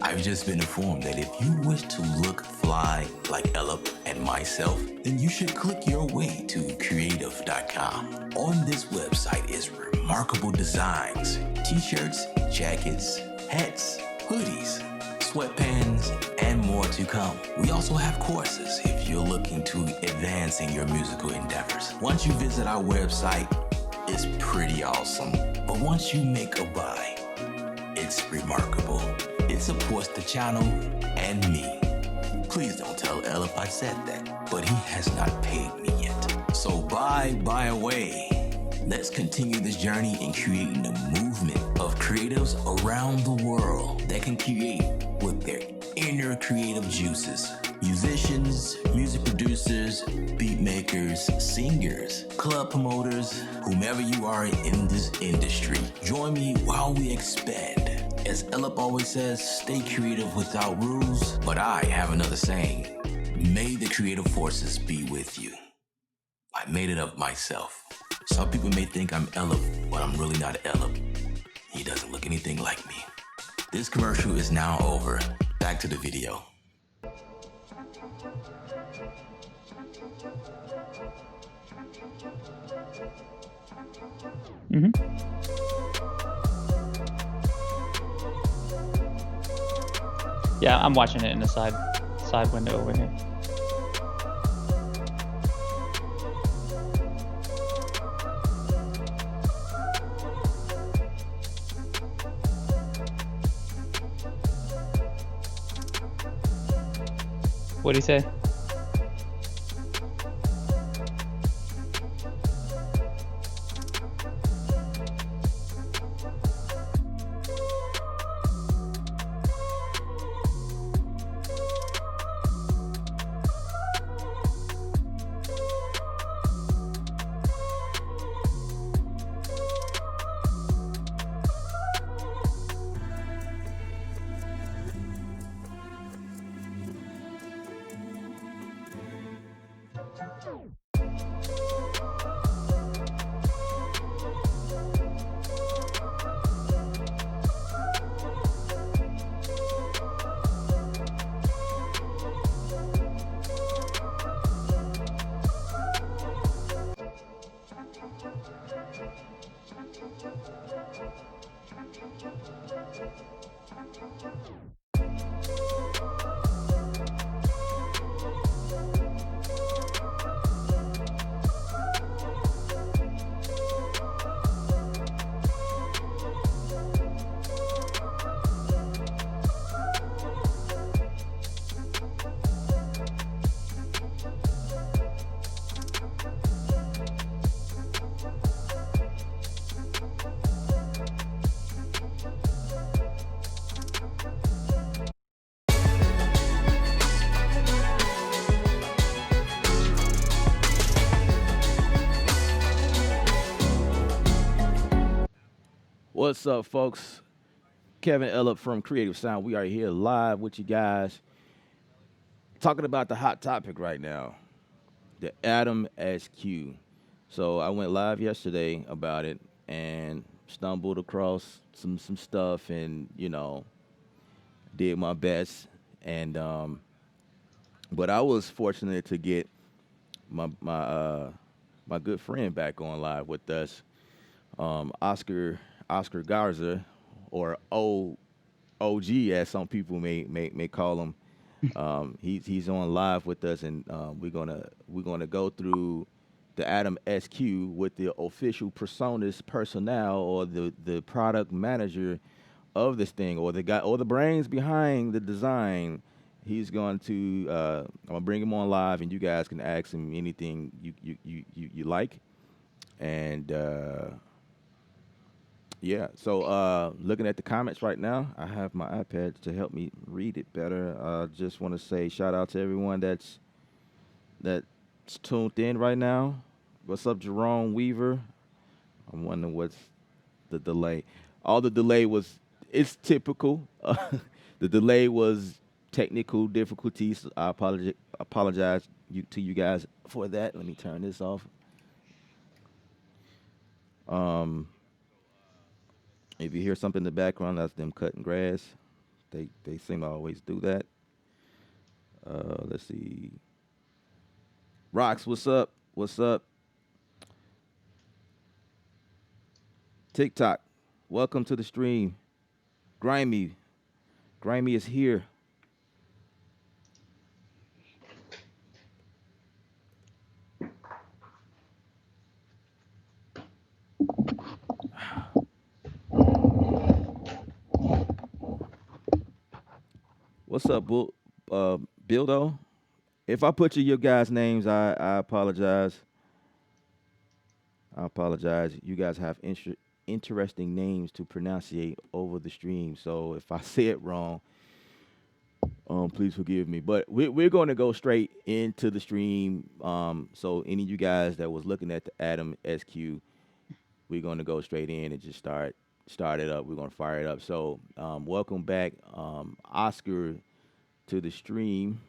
I've just been informed that if you wish to look fly like Ellip and myself, then you should click your way to creative.com. On this website is remarkable designs, t-shirts, jackets, hats, hoodies, sweatpants, and more to come. We also have courses if you're looking to advance in your musical endeavors. Once you visit our website, it's pretty awesome. But once you make a buy, it's remarkable. It supports the channel and me. Please don't tell Ellip I said that, but he has not paid me yet. So buy away. Let's continue this journey in creating a movement of creatives around the world that can create with their inner creative juices. Musicians, music producers, beat makers, singers, club promoters, whomever you are in this industry, join me while we expand. As Ellip always says, stay creative without rules, but I have another saying. May the creative forces be with you. I made it up myself. Some people may think I'm Ellip, but I'm really not Ellip. He doesn't look anything like me. This commercial is now over. Back to the video. Yeah, I'm watching it in the side window over here. What'd he say? What's up, folks? Kevin Ellip from Creative Sound. We are here live with you guys, talking about the hot topic right now, the Atom SQ. So I went live yesterday about it and stumbled across some stuff, and did my best. And but I was fortunate to get my good friend back on live with us, Oscar Garza, or OG as some people may call him. He's on live with us, and we're gonna go through the Atom SQ with the official Presonus personnel, or the product manager of this thing, or the guy or the brains behind the design. He's going to I'm gonna bring him on live, and you guys can ask him anything you like, and. Yeah, so looking at the comments right now, I have my iPad to help me read it better. I just want to say shout out to everyone that's tuned in right now. What's up, Jerome Weaver? I'm wondering what's the delay. All the delay it's typical. The delay was technical difficulties. I apologize to you guys for that. Let me turn this off. If you hear something in the background, that's them cutting grass. They seem to always do that. Let's see. Rocks, what's up? What's up? TikTok, welcome to the stream. Grimy, Grimy is here. What's up, Bildo? If I put your guys' names, I apologize. I apologize. You guys have interesting names to pronunciate over the stream. So if I say it wrong, please forgive me. But we're going to go straight into the stream. So any of you guys that was looking at the Adam SQ, we're going to go straight in and just start it up. We're going to fire it up. So welcome back, Oscar, to the stream.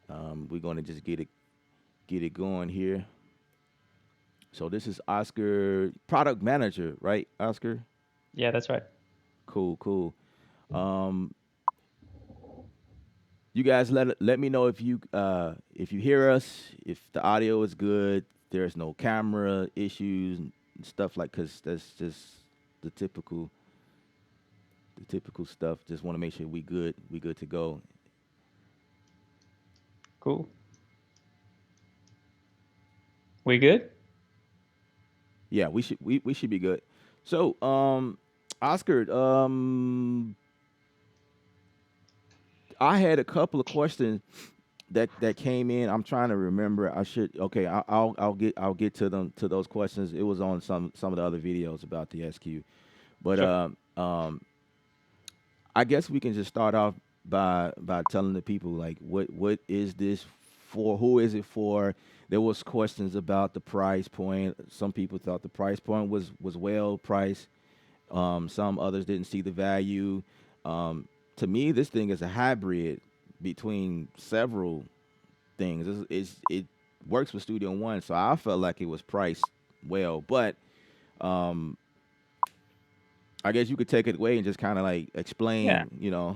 We're going to just get it going here. So this is Oscar, product manager, right, Oscar? Yeah, that's right. Cool. You guys let me know if you hear us, if the audio is good. There's no camera issues and stuff because that's just the typical stuff. Just want to make sure we good to go. Cool. We good? Yeah, we should be good. So, Oscar, I had a couple of questions that came in. I'm trying to remember. I'll get to those questions. It was on some of the other videos about the SQ, but sure. I guess we can just start off by telling the people like what is this for? Who is it for? There was questions about the price point. Some people thought the price point was well priced. Some others didn't see the value. To me, this thing is a hybrid between several things. It works with Studio One, so I felt like it was priced well. But I guess you could take it away and just kind of like explain, yeah.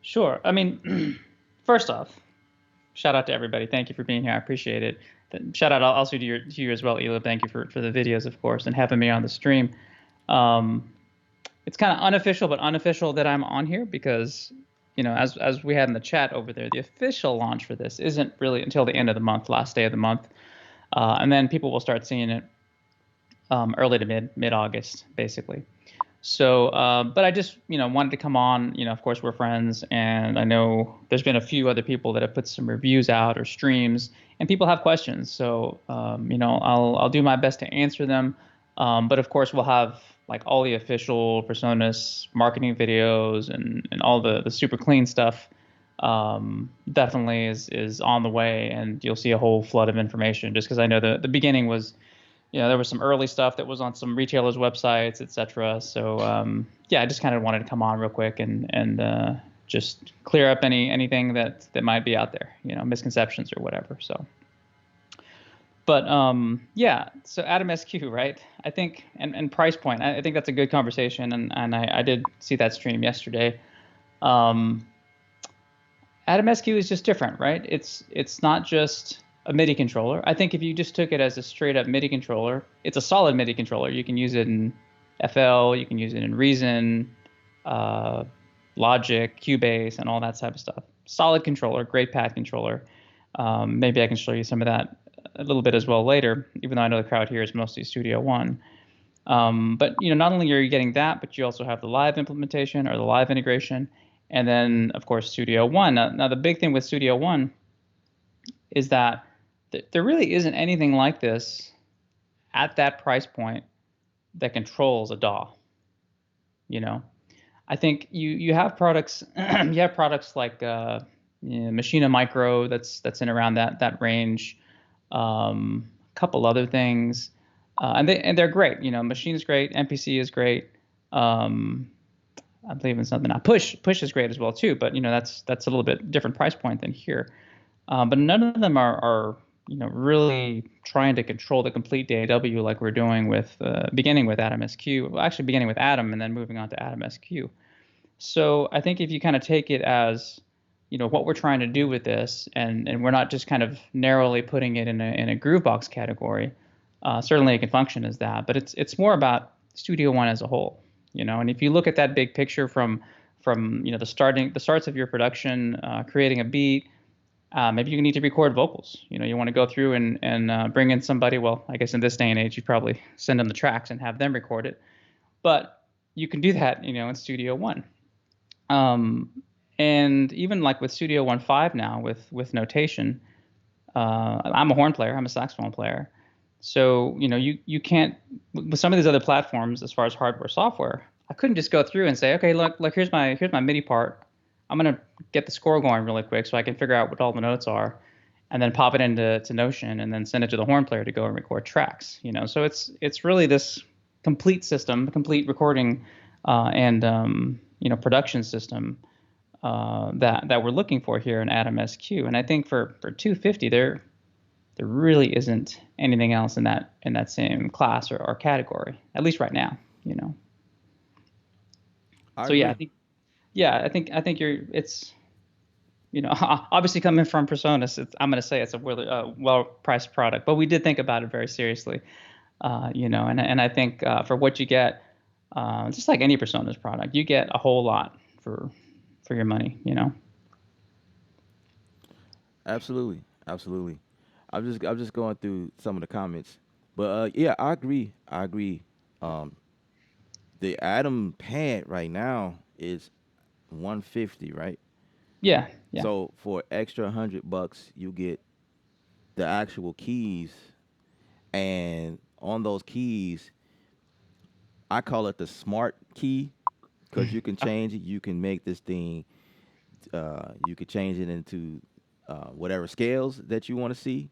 Sure. I mean, first off, shout out to everybody. Thank you for being here. I appreciate it. Shout out also to you as well, Ela. Thank you for the videos, of course, and having me on the stream. It's kind of unofficial, but unofficial that I'm on here because, as we had in the chat over there, the official launch for this isn't really until the end of the month, last day of the month. And then people will start seeing it early to mid-August, basically. So, but I just, wanted to come on, of course, we're friends, and I know there's been a few other people that have put some reviews out or streams, and people have questions. So, I'll do my best to answer them. But of course, we'll have like all the official Presonus marketing videos and all the super clean stuff. Definitely is on the way, and you'll see a whole flood of information. Just because I know the beginning was, there was some early stuff that was on some retailers' websites, etc. So I just kind of wanted to come on real quick and just clear up anything that might be out there, misconceptions or whatever. So. But so Adam SQ, right? I think, and price point, I think that's a good conversation, and I did see that stream yesterday. Adam SQ is just different, right? It's not just a MIDI controller. I think if you just took it as a straight up MIDI controller, it's a solid MIDI controller. You can use it in FL, you can use it in Reason, Logic, Cubase, and all that type of stuff. Solid controller, great pad controller. Maybe I can show you some of that a little bit as well later, even though I know the crowd here is mostly Studio One. But not only are you getting that, but you also have the live implementation or the live integration, and then of course Studio One. Now the big thing with Studio One is that there really isn't anything like this at that price point that controls a DAW. I think you have products you have products like Machina Micro that's in around that range. A couple other things, and they're great. Machine is great, MPC is great. I believe in something now. Push is great as well too, but that's a little bit different price point than here. But none of them are really trying to control the complete DAW like we're doing with beginning with Adam SQ. Well, actually beginning with Adam and then moving on to Adam SQ. So I think if you kind of take it as, what we're trying to do with this, and we're not just kind of narrowly putting it in a groovebox category, certainly it can function as that, but it's more about Studio One as a whole, And if you look at that big picture from the starts of your production, creating a beat, maybe you need to record vocals. You want to go through and bring in somebody. Well, I guess in this day and age, you probably send them the tracks and have them record it. But you can do that, in Studio One. Um, and even like with Studio One 5 now with notation, I'm a horn player, I'm a saxophone player. So, you can't, with some of these other platforms, as far as hardware, software, I couldn't just go through and say, okay, look, here's my MIDI part. I'm gonna get the score going really quick so I can figure out what all the notes are, and then pop it into Notion and then send it to the horn player to go and record tracks. So it's really this complete system, complete recording and production system that we're looking for here in Atom SQ. And I think for 250, there really isn't anything else in that same class or category, at least right now. I So yeah, agree. I think it's obviously coming from Presonus, I'm going to say it's a really well-priced product, but we did think about it very seriously, and I think for what you get, just like any Presonus product, you get a whole lot for your money. Absolutely, absolutely. I'm just going through some of the comments, but yeah, I agree. I agree. Um, the Atom pad right now is 150, right? Yeah, yeah, So for extra $100, you get the actual keys, and on those keys, I call it the smart key because you can change it. You can make this thing. You could change it into whatever scales that you want to see.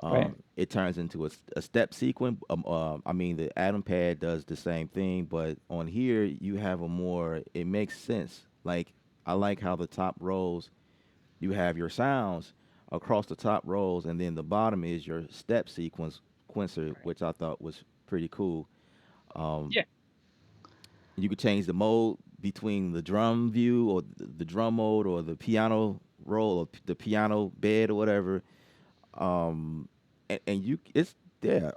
right. It turns into a step sequence. I mean, the Atom Pad does the same thing, but on here you have a more. It makes sense. Like I like how the top rows you have your sounds across the top rows, and then the bottom is your step sequencer, which I thought was pretty cool. Um, Yeah, you could change the mode between the drum view or the drum mode or the piano roll or the piano bed or whatever. And you it's yeah,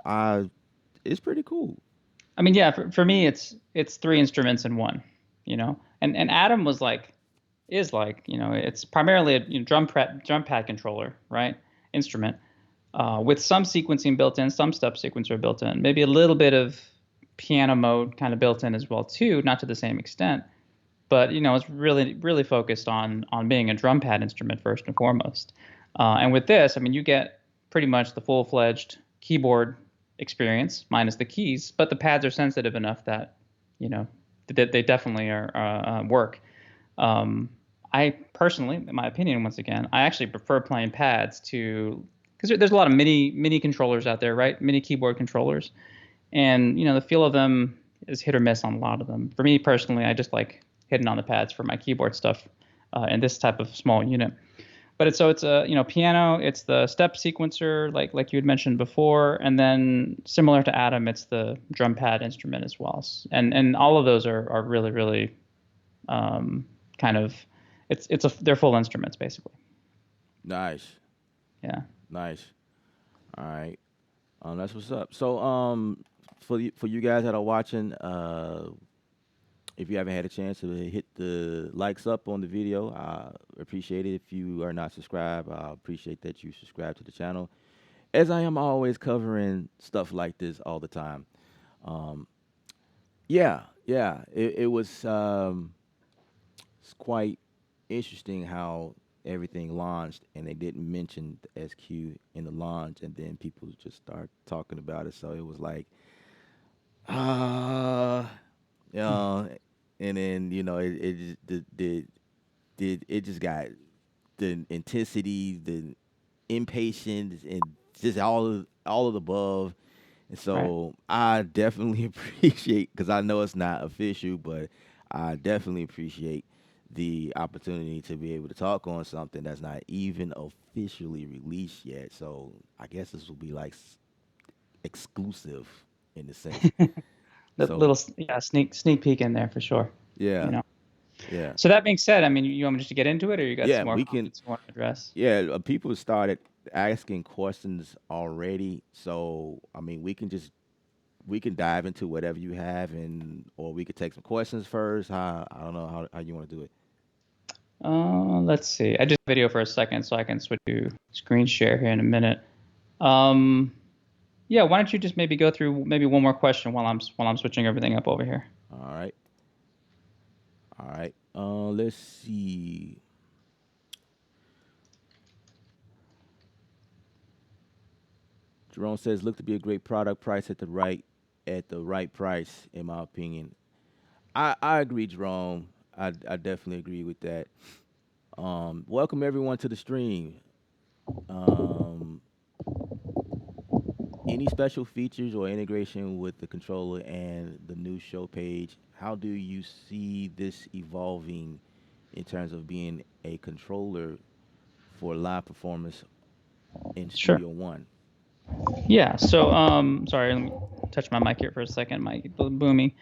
it's pretty cool. I mean, yeah, for me, it's three instruments in one. And Atom is like, it's primarily a drum pad controller, right? Instrument, with some sequencing built in, some step sequencer built in, maybe a little bit of piano mode kind of built in as well too, not to the same extent, but it's really really focused on being a drum pad instrument first and foremost. And with this, I mean, you get pretty much the full-fledged keyboard experience minus the keys, but the pads are sensitive enough that you know they definitely are work. um, I personally, in my opinion, once again, I actually prefer playing pads to, because there's a lot of mini controllers out there, right? Mini keyboard controllers, and the feel of them is hit or miss on a lot of them. For me personally, I just like hitting on the pads for my keyboard stuff in this type of small unit. But it's a piano, it's the step sequencer like you had mentioned before, and then similar to Atom, it's the drum pad instrument as well. And all of those are really really um, kind of, they're full instruments basically. Nice, Yeah. nice. All right, that's what's up. So for you guys that are watching, if you haven't had a chance to hit the likes up on the video, I appreciate it. If you are not subscribed, I appreciate that you subscribe to the channel, as I am always covering stuff like this all the time. Um, yeah, yeah, it was it's quite interesting how everything launched and they didn't mention the SQ in the launch, and then people just start talking about it. So it was like, ah, yeah, and then it just it just got the intensity, the impatience, and just all of the above. And Right. so I definitely appreciate, because I know it's not official, but I definitely appreciate the opportunity to be able to talk on something that's not even officially released yet. So I guess this will be like exclusive in a sense. So Little, yeah, sneak peek in there for sure. You yeah, know. Yeah. So that being said, I mean, you want me just to get into it, or you got Yeah, some more we can. comments you want to address? Yeah, people started asking questions already. So, I mean, we can dive into whatever you have, and or we could take some questions first. I don't know how you want to do it. Let's see. I just video for a second, so I can switch to screen share here in a minute. Um, yeah, why don't you just maybe go through maybe one more question while I'm switching everything up over here. All right. All right. Let's see. Jerome says, "Look to be a great product, price at the right price, in my opinion." I agree, Jerome. I definitely agree with that. Welcome everyone to the stream. Um, any special features or integration with the controller and the new show page? How do you see this evolving in terms of being a controller for live performance in Sure. Studio One? Yeah. So, sorry, let me touch my mic here for a second. My boomy.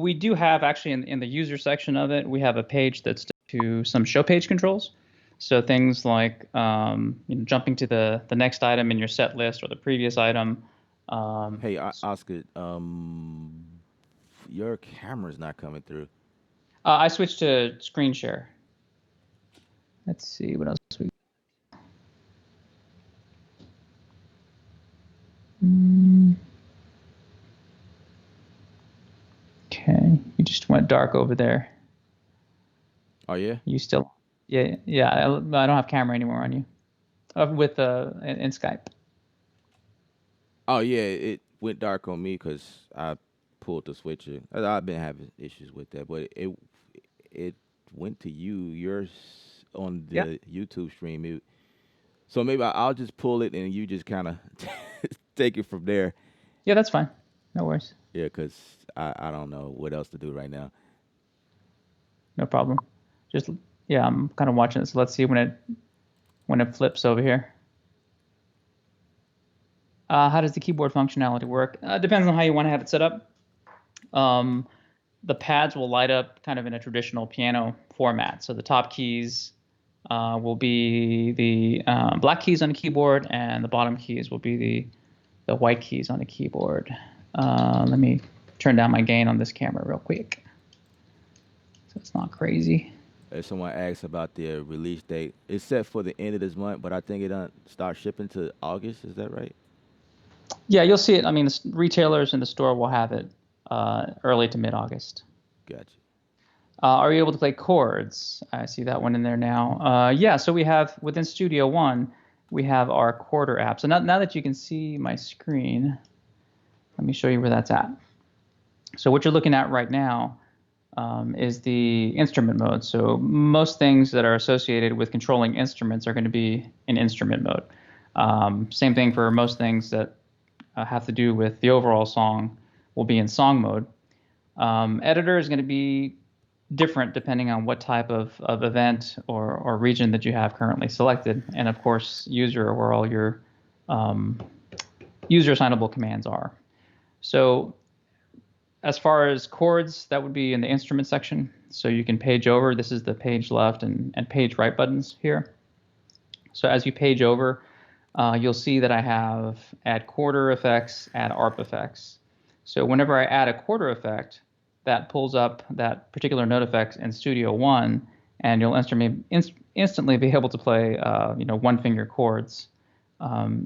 We do have actually in the user section of it, we have a page that's to some show page controls. So things like jumping to the next item in your set list or the previous item. Hey, Oscar, your camera's not coming through. I switched to screen share. Let's see what else we. Okay, you just went dark over there. Oh yeah. You still? Yeah. I don't have camera anymore on you. With in Skype. Oh yeah, it went dark on me because I pulled the switcher. I've been having issues with that, but it went to you. Yours on Yeah. the YouTube stream. So maybe I'll just pull it and you just kind of take it from there. Yeah, that's fine. No worries. Yeah, because I don't know what else to do right now. No problem. Just yeah, I'm kind of watching it. So let's see when it flips over here. How does the keyboard functionality work? Depends on how you want to have it set up. The pads will light up kind of in a traditional piano format. So the top keys will be the black keys on the keyboard, and the bottom keys will be the white keys on the keyboard. Let me turn down my gain on this camera real quick, so it's not crazy. If someone asks about the release date, it's set for the end of this month, but I think it doesn't start shipping to August. Is that right? Yeah, you'll see it. I mean, the retailers in the store will have it early to mid-August. Gotcha. Are you able to play chords? I see that one in there now. Yeah, so we have within Studio One, we have our quarter app. So now that you can see my screen, let me show you where that's at. So what you're looking at right now is the instrument mode. So most things that are associated with controlling instruments are going to be in instrument mode. Same thing for most things that have to do with the overall song will be in song mode. Editor is going to be different depending on what type of event or region that you have currently selected, and of course user, where all your user assignable commands are. So as far as chords, that would be in the instrument section. So you can page over. This is the page left and page right buttons here. So as you page over, you'll see that I have add quarter effects, add ARP effects. So whenever I add a quarter effect, that pulls up that particular note effect in Studio One, and you'll instantly be able to play, one finger chords,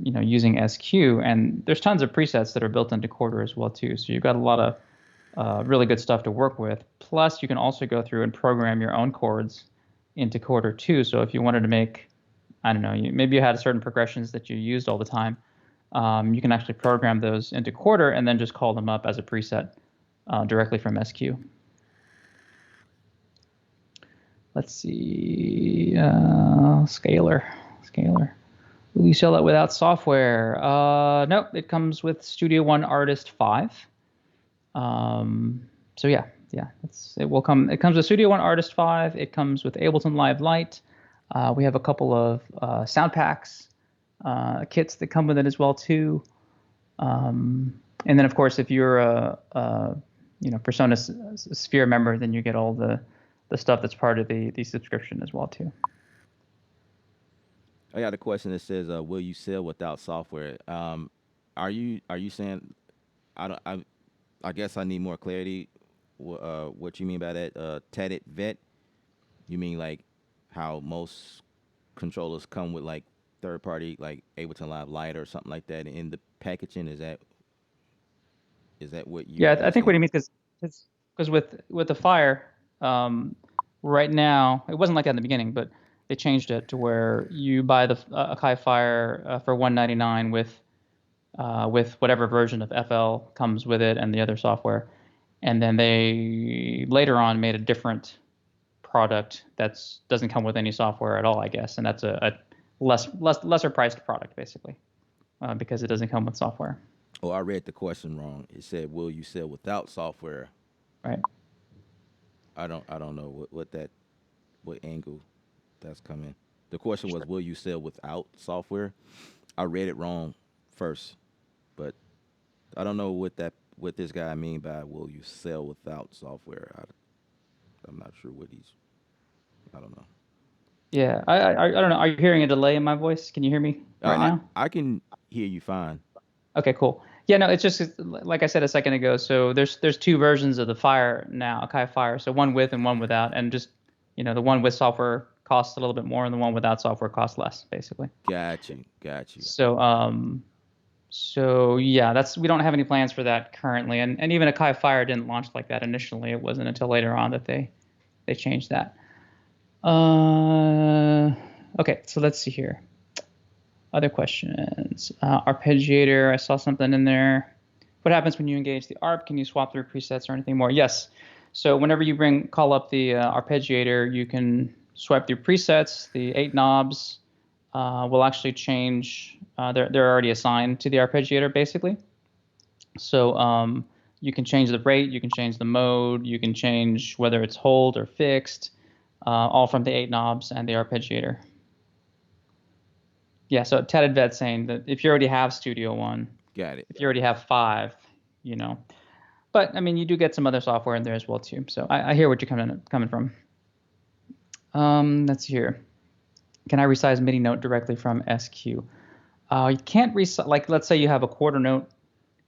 using SQ. And there's tons of presets that are built into quarter as well too. So you've got a lot of really good stuff to work with. Plus, you can also go through and program your own chords into quarter too. So if you wanted to make, I don't know, maybe you had certain progressions that you used all the time, you can actually program those into quarter and then just call them up as a preset directly from SQ. Let's see, scalar. Will you sell it without software? Nope, it comes with Studio One Artist 5. So yeah, it comes with Studio One Artist 5. It comes with Ableton Live Lite. We have a couple of sound packs, kits that come with it as well too. And then of course, if you're a Presonus Sphere member, then you get all the the stuff that's part of the subscription as well too. I got a question that says, "Will you sell without software?" Are you saying? I don't. I guess I need more clarity. What you mean by that? Tatted vet? You mean like how most controllers come with like third party, like Ableton Live Lite or something like that in the packaging? Is that what you're Yeah, I think what asking? he means because with the Fire, right now it wasn't like that in the beginning, but they changed it to where you buy the Akai Fire for $199 with whatever version of FL comes with it and the other software, and then they later on made a different product that doesn't come with any software at all, I guess, and that's a lesser priced product basically because it doesn't come with software, Oh, I read the question wrong. It said, "Will you sell without software?" right? I don't know what angle that's coming. The question was, "Will you sell without software?" I read it wrong first, but I don't know what this guy mean by "Will you sell without software?" I'm not sure what he's. I don't know. Yeah, I don't know. Are you hearing a delay in my voice? Can you hear me right I now? I can hear you fine. Okay, cool. Yeah, no, it's just like I said a second ago. So there's two versions of the Fire now, Akai Fire. So one with and one without, and just the one with software costs a little bit more, and the one without software costs less, basically. Got you. Got you. So yeah, we don't have any plans for that currently, and even Akai Fire didn't launch like that initially. It wasn't until later on that they changed that. Okay, so let's see here. Other questions. Arpeggiator, I saw something in there. What happens when you engage the ARP? Can you swap through presets or anything more? Yes. So whenever you call up the arpeggiator, you can swipe through presets. The 8 knobs will actually change. They're already assigned to the arpeggiator, basically. So you can change the rate, you can change the mode, you can change whether it's hold or fixed, all from the 8 knobs and the arpeggiator. Yeah, so Tatted Vet saying that if you already have Studio One, Got it. if you already have 5, but I mean you do get some other software in there as well too. So I hear what you're coming from. Let's see here. Can I resize MIDI note directly from SQ? You can't resize. Like let's say you have a quarter note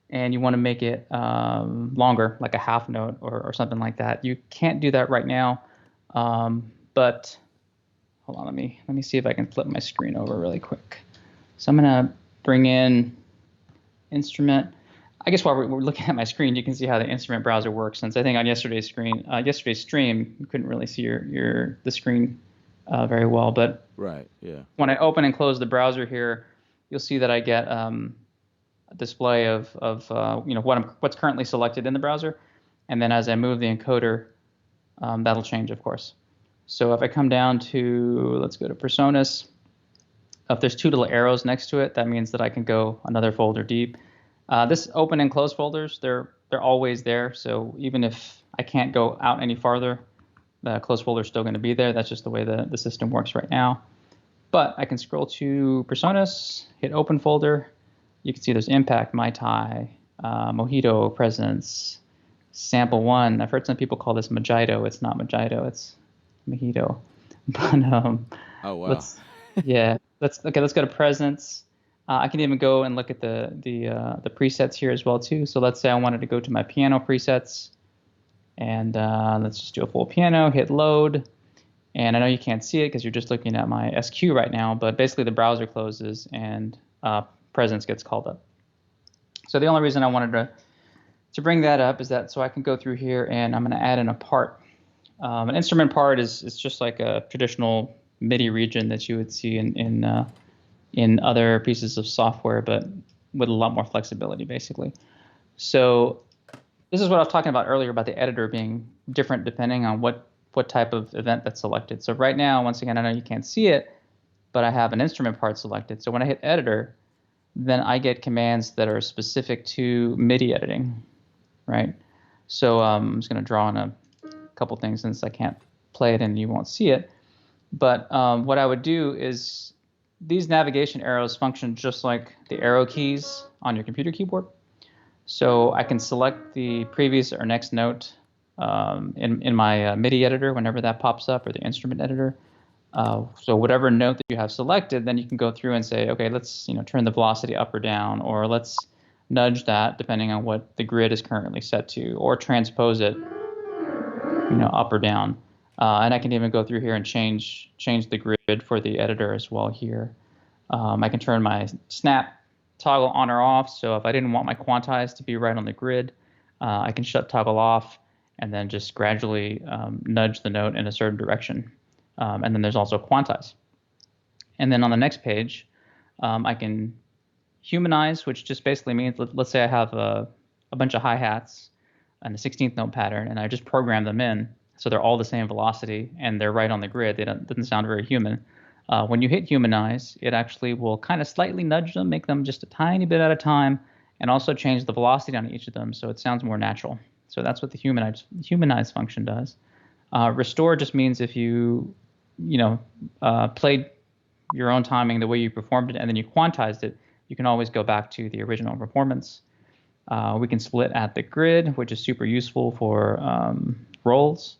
and you want to make it longer, like a half note or something like that. You can't do that right now. But hold on, let me see if I can flip my screen over really quick. So I'm gonna bring in instrument. I guess while we're looking at my screen, you can see how the instrument browser works. Since I think on yesterday's stream, you couldn't really see the screen very well. But Right. Yeah. when I open and close the browser here, you'll see that I get a display of what's currently selected in the browser, and then as I move the encoder, that'll change, of course. So if I come down to, let's go to Presonus. If there's 2 little arrows next to it, that means that I can go another folder deep. This open and close folders, they're always there. So even if I can't go out any farther, the close folder is still going to be there. That's just the way the system works right now. But I can scroll to Presonus, hit open folder. You can see there's Impact, Mai Tai, Mojito, Presence, Sample 1. I've heard some people call this Mojito. It's not Mojito. It's Mojito. But Oh wow. let's go to Presence. I can even go and look at the presets here as well too. So let's say I wanted to go to my piano presets, and let's just do a full piano. Hit load, and I know you can't see it because you're just looking at my SQ right now. But basically, the browser closes and Presence gets called up. So the only reason I wanted to bring that up is that so I can go through here and I'm going to add in a part. An instrument part is just like a traditional MIDI region that you would see in other pieces of software, but with a lot more flexibility, basically. So this is what I was talking about earlier about the editor being different depending on what type of event that's selected. So right now, once again, I know you can't see it, but I have an instrument part selected. So when I hit editor, then I get commands that are specific to MIDI editing, right? So I'm just going to draw on a couple things since I can't play it and you won't see it. But what I would do is these navigation arrows function just like the arrow keys on your computer keyboard. So I can select the previous or next note in my MIDI editor whenever that pops up, or the instrument editor. So whatever note that you have selected, then you can go through and say, okay, let's turn the velocity up or down, or let's nudge that depending on what the grid is currently set to, or transpose it up or down. And I can even go through here and change the grid for the editor as well here. I can turn my snap toggle on or off. So if I didn't want my quantize to be right on the grid, I can shut toggle off and then just gradually nudge the note in a certain direction. And then there's also quantize. And then on the next page, I can humanize, which just basically means, let's say I have a bunch of hi-hats and a 16th note pattern, and I just program them in so they're all the same velocity and they're right on the grid. Doesn't sound very human. When you hit humanize, it actually will kind of slightly nudge them, make them just a tiny bit at a time, and also change the velocity on each of them so it sounds more natural. So that's what the humanize function does. Restore just means if you played your own timing the way you performed it and then you quantized it, you can always go back to the original performance. We can split at the grid, which is super useful for rolls,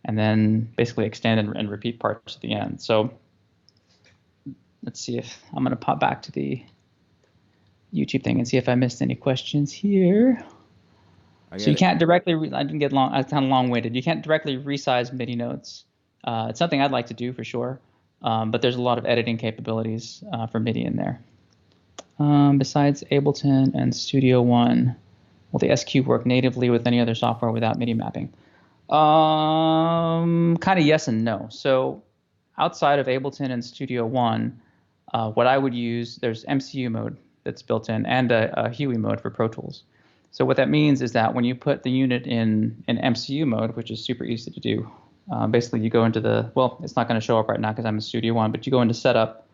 and then basically extend and repeat parts at the end. So let's see if I'm going to pop back to the YouTube thing and see if I missed any questions here. So you can't directly, I didn't get long, it's kind of long-winded. You can't directly resize MIDI notes. It's something I'd like to do for sure, but there's a lot of editing capabilities for MIDI in there. Besides Ableton and Studio One, will the SQ work natively with any other software without MIDI mapping? Kind of yes and no. So outside of Ableton and Studio One, what I would use, there's MCU mode that's built in and a Huey mode for Pro Tools. So what that means is that when you put the unit in MCU mode, which is super easy to do, basically you go into the, well, it's not going to show up right now because I'm in Studio One, but you go into Setup,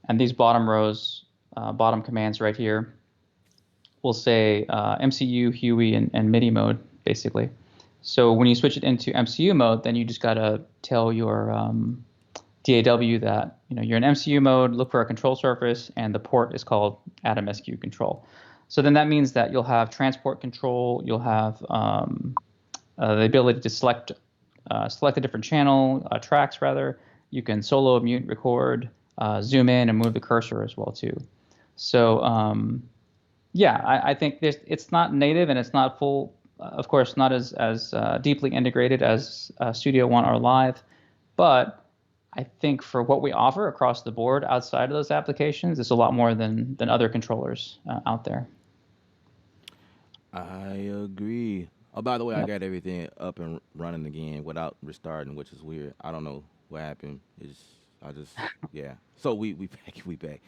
and these bottom rows, bottom commands right here will say MCU, Huey, and MIDI mode, basically. So when you switch it into MCU mode, then you just got to tell your DAW that you're in MCU mode, look for a control surface, and the port is called Atom SQ control. So then that means that you'll have transport control, you'll have the ability to select a different channel, tracks rather. You can solo, mute, record, zoom in, and move the cursor as well too. So yeah, I think it's not native and it's not full, of course, not as deeply integrated as Studio One or Live, but I think for what we offer across the board outside of those applications, it's a lot more than other controllers out there. I agree. Oh, by the way, Yep. I got everything up and running again without restarting, which is weird. I don't know what happened. Yeah. So we back.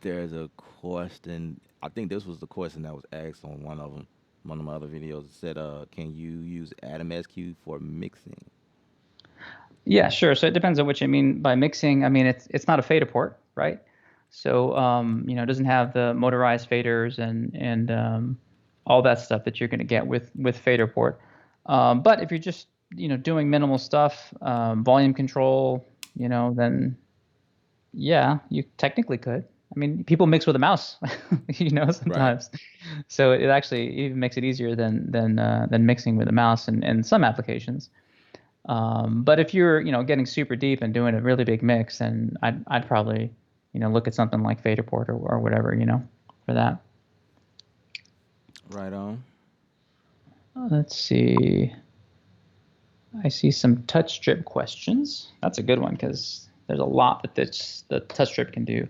There's a question. I think this was the question that was asked on one of my other videos. It said, can you use Atom SQ for mixing? Yeah, sure. So it depends on what you mean by mixing. I mean, it's not a fader port, right? So it doesn't have the motorized faders and all that stuff that you're going to get with fader port. But if you're just doing minimal stuff, volume control, then yeah, you technically could. I mean, people mix with a mouse, sometimes. Right. So it actually even makes it easier than mixing with a mouse in some applications. But if you're getting super deep and doing a really big mix, then I'd probably look at something like Faderport or whatever for that. Right on. Let's see. I see some touch strip questions. That's a good one because there's a lot that the touch strip can do.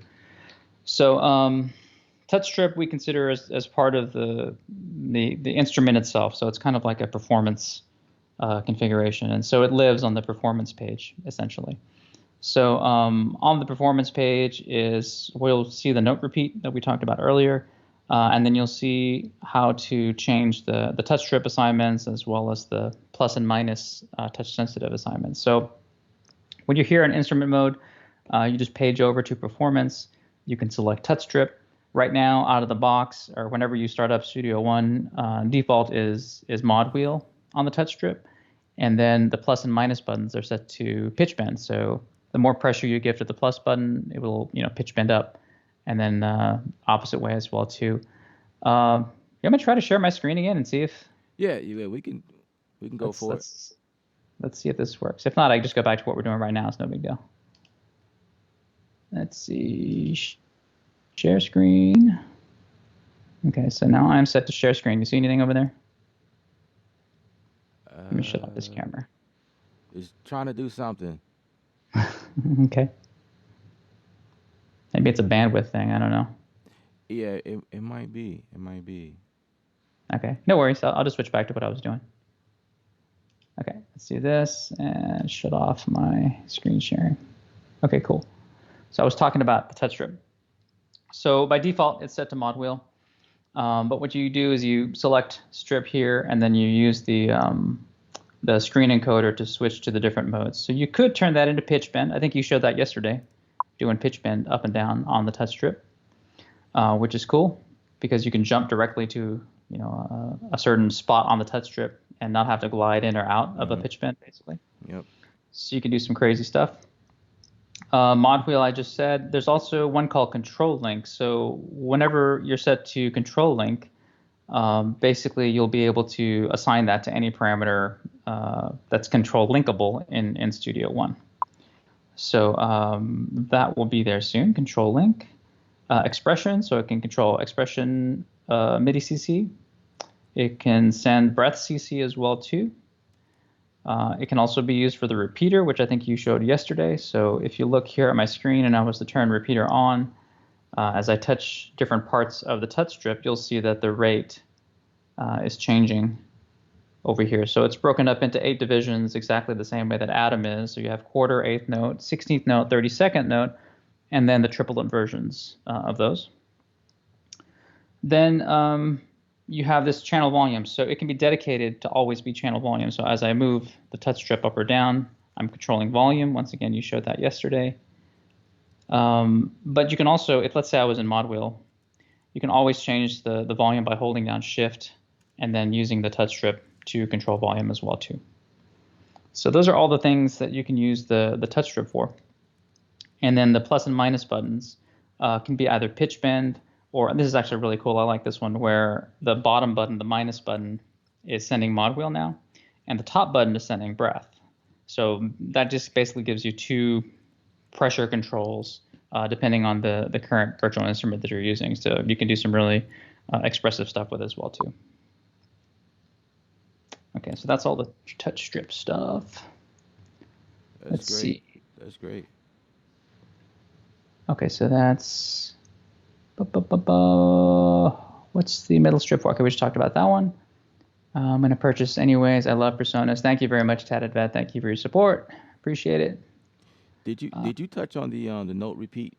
So touch strip we consider as part of the instrument itself. So it's kind of like a performance configuration, and so it lives on the performance page essentially. So on the performance page we'll see the note repeat that we talked about earlier, and then you'll see how to change the touch strip assignments as well as the plus and minus touch sensitive assignments. So when you're here in instrument mode, you just page over to performance. You can select touch strip. Right now, out of the box, or whenever you start up Studio One, default is mod wheel on the touch strip, and then the plus and minus buttons are set to pitch bend. So the more pressure you give to the plus button, it will pitch bend up, and then opposite way as well too. I'm gonna try to share my screen again and see if Yeah, we can go for it. let's see if this works. If not, I just go back to what we're doing right now. It's no big deal. Let's see, share screen. Okay, so now I'm set to share screen. You see anything over there? Let me shut off this camera. It's trying to do something. Okay. Maybe it's a bandwidth thing. I don't know. Yeah, it might be. It might be. Okay, no worries. I'll just switch back to what I was doing. Okay, let's do this and shut off my screen sharing. Okay, cool. So I was talking about the touch strip. So by default, it's set to mod wheel. But what you do is you select strip here, and then you use the screen encoder to switch to the different modes. So you could turn that into pitch bend. I think you showed that yesterday, doing pitch bend up and down on the touch strip, which is cool because you can jump directly to a certain spot on the touch strip and not have to glide in or out of a pitch bend, basically. Yep. So you can do some crazy stuff. Mod wheel, I just said. There's also one called control link. So whenever you're set to control link, basically you'll be able to assign that to any parameter that's control linkable in Studio One. So that will be there soon. Control link. Expression, so it can control expression MIDI CC. It can send breath CC as well too. It can also be used for the repeater, which I think you showed yesterday. So if you look here at my screen and I was to turn repeater on, as I touch different parts of the touch strip, you'll see that the rate is changing over here. So it's broken up into 8 divisions exactly the same way that Atom is. So you have quarter, eighth note, 16th note, 32nd note, and then the triplet versions of those. Then you have this channel volume. So it can be dedicated to always be channel volume. So as I move the touch strip up or down, I'm controlling volume. Once again, you showed that yesterday. But you can also, if let's say I was in mod wheel, you can always change the volume by holding down shift and then using the touch strip to control volume as well too. So those are all the things that you can use the touch strip for. And then the plus and minus buttons can be either pitch bend, or this is actually really cool. I like this one where the bottom button, the minus button, is sending mod wheel now, and the top button is sending breath. So that just basically gives you 2 pressure controls depending on the current virtual instrument that you're using. So you can do some really expressive stuff with it as well too. Okay, so that's all the touch strip stuff. Let's see. That's great. Okay, so that's what's the middle strip for? Okay, we just talked about that one. I'm going to purchase anyways. I love Presonus. Thank you very much, Tatted Vet. Thank you for your support. Appreciate it. Did you touch on the note repeat?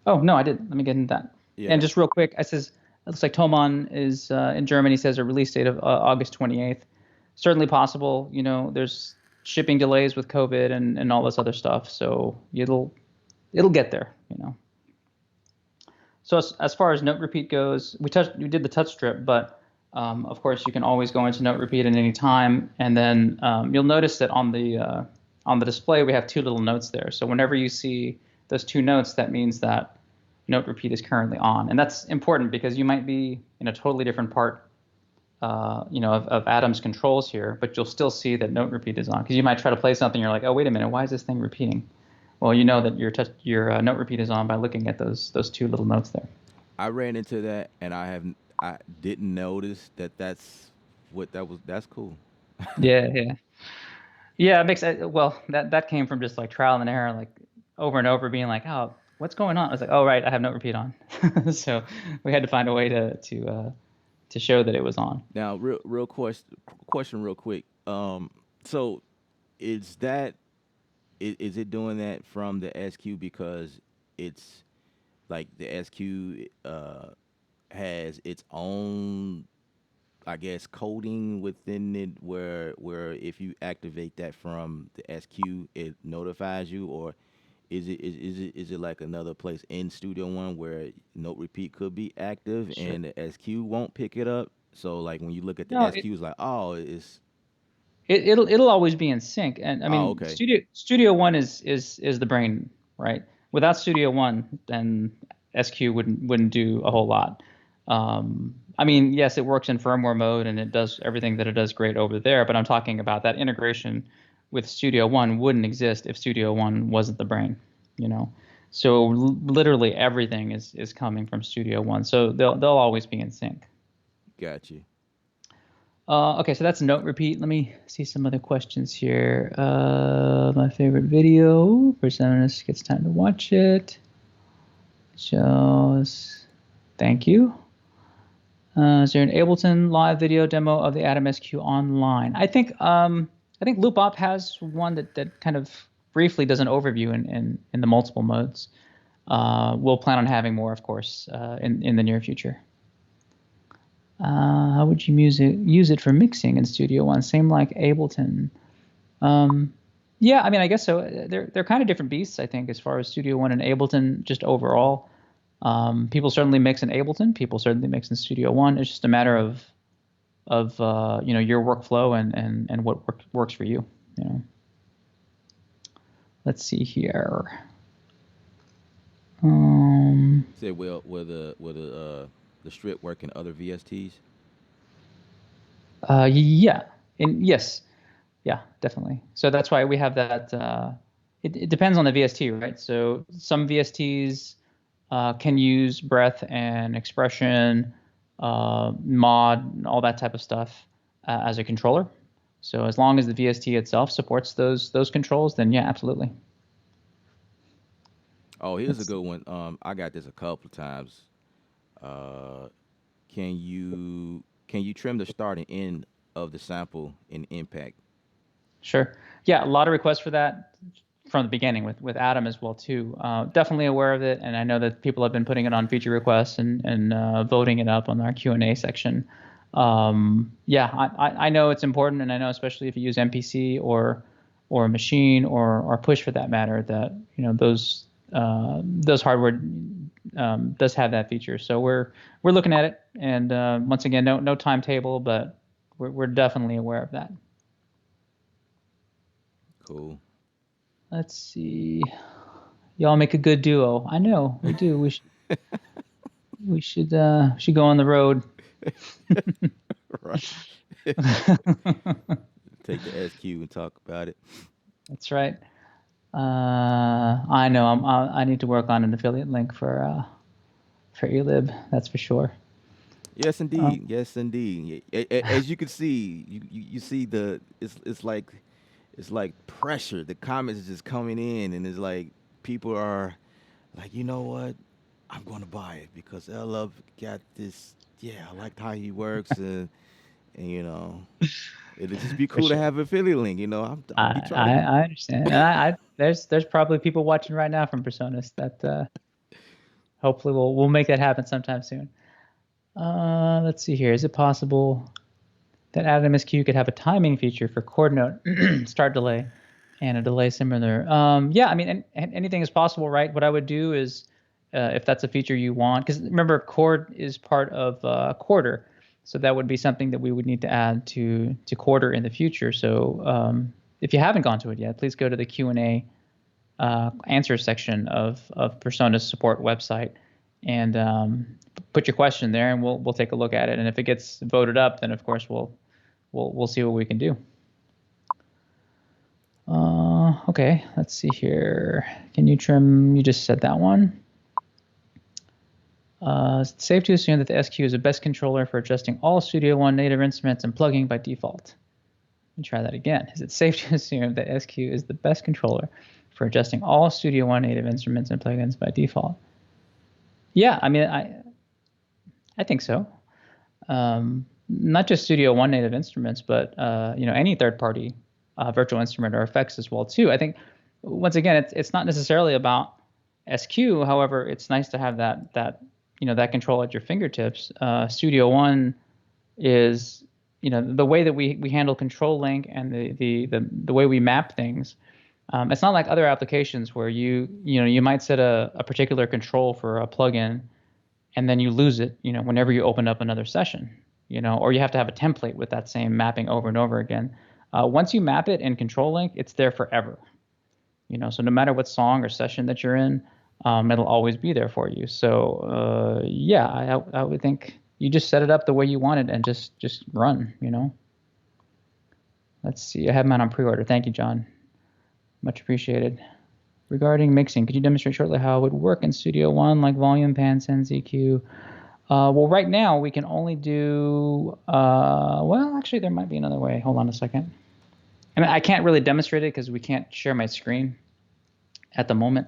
Oh no, I didn't. Let me get into that. Yeah. And just real quick, it looks like Thomann is in Germany. Says a release date of August 28th. Certainly possible. There's shipping delays with COVID and all this other stuff. So it'll get there. So as far as note repeat goes, we did the touch strip, but of course you can always go into note repeat at any time. And then you'll notice that on the display we have 2 little notes there. So whenever you see those 2 notes, that means that note repeat is currently on, and that's important because you might be in a totally different part, of Atom's controls here, but you'll still see that note repeat is on because you might try to play something. You're like, oh wait a minute, why is this thing repeating? Well, you know that your note repeat is on by looking at those 2 little notes there. I ran into that, and I didn't notice that's what that was. That's cool. Yeah. It makes well that came from just like trial and error, like over and over, being like, oh, what's going on? I was like, oh right, I have note repeat on. So we had to find a way to show that it was on. Now, real question, real quick. So is it doing that from the SQ because it's like the SQ has its own, I guess, coding within it where if you activate that from the SQ, it notifies you, or is it like another place in Studio One where note repeat could be active and the SQ won't pick it up? So like when you look at the SQ, it's like, oh, it'll always be in sync. And I mean, okay. Studio One is the brain, right? Without Studio One, then SQ wouldn't do a whole lot. I mean, yes, it works in firmware mode and it does everything that it does great over there, but I'm talking about that integration with Studio One wouldn't exist if Studio One wasn't the brain, you know. So literally everything is coming from Studio One. So they'll always be in sync. Gotcha. Okay, so that's note repeat. Let me see some other questions here. My favorite video. Presonus gets time to watch it. Shows. Thank you. Is there an Ableton live video demo of the Atom SQ online? I think Loopop has one that kind of briefly does an overview in the multiple modes. We'll plan on having more, of course, in the near future. How would you use it for mixing in Studio One? Same like Ableton. Yeah, I mean, I guess so. They're kind of different beasts, I think, as far as Studio One and Ableton just overall. People certainly mix in Ableton. People certainly mix in Studio One. It's just a matter of your workflow and what works for you. You know. Let's see here. Say, will the strip work in other VSTs? Yeah, yes, yeah, definitely. So that's why we have that. It depends on the VST, right? So some VSTs can use breath and expression, mod, all that type of stuff as a controller. So as long as the VST itself supports those controls, then yeah, absolutely. Oh, here's a good one. I got this a couple of times. Can you trim the start and end of the sample in Impact? Sure. Yeah, a lot of requests for that from the beginning with Atom as well too. Definitely aware of it, and I know that people have been putting it on feature requests and voting it up on our Q&A section. Yeah, I know it's important, and I know especially if you use MPC or Machine or Push for that matter, that those hardware does have that feature. So we're looking at it, and once again, no timetable, but we're definitely aware of that. Cool. Let's see. Y'all make a good duo. I know we do. We should go on the road. Right. Take the SQ and talk about it. That's right. I know. I need to work on an affiliate link for eLib. That's for sure. Yes, indeed. Yes, indeed. As you can see, you see it's like pressure. The comments is just coming in, and it's like people are like, you know what, I'm going to buy it because Love got this. Yeah, I liked how he works, and it'd just be cool to have an affiliate link. I'll be trying to. I understand. And there's probably people watching right now from Presonus that hopefully we'll make that happen sometime soon. Let's see here. Is it possible that Atom SQ could have a timing feature for chord note start delay and a delay similar? Yeah, I mean, anything is possible, right? What I would do is, if that's a feature you want, because remember, chord is part of quarter, so that would be something that we would need to add to quarter in the future. So if you haven't gone to it yet, please go to the Q&A answer section of Presonus support website and put your question there, and we'll take a look at it. And if it gets voted up, then of course we'll see what we can do. Okay, let's see here. Can you trim? You just said that one. It's safe to assume that the SQ is the best controller for adjusting all Studio One native instruments and plugging by default. Let me try that again. Is it safe to assume that SQ is the best controller for adjusting all Studio One native instruments and plugins by default? Yeah, I mean, I think so. Not just Studio One native instruments, but any third-party virtual instrument or effects as well too. I think once again, it's not necessarily about SQ. However, it's nice to have that control at your fingertips. Studio One is the way that we handle control link and the way we map things. It's not like other applications where you might set a particular control for a plugin and then you lose it, whenever you open up another session, or you have to have a template with that same mapping over and over again. Once you map it in control link, it's there forever, so no matter what song or session that you're in, it'll always be there for you. So yeah, I would think you just set it up the way you want it and just run, you know. Let's see. I have mine on pre-order. Thank you, John. Much appreciated. Regarding mixing, could you demonstrate shortly how it would work in Studio One, like volume, pan, send, EQ? Well, right now we can only do. Well, actually, there might be another way. Hold on a second. And I can't really demonstrate it because we can't share my screen at the moment.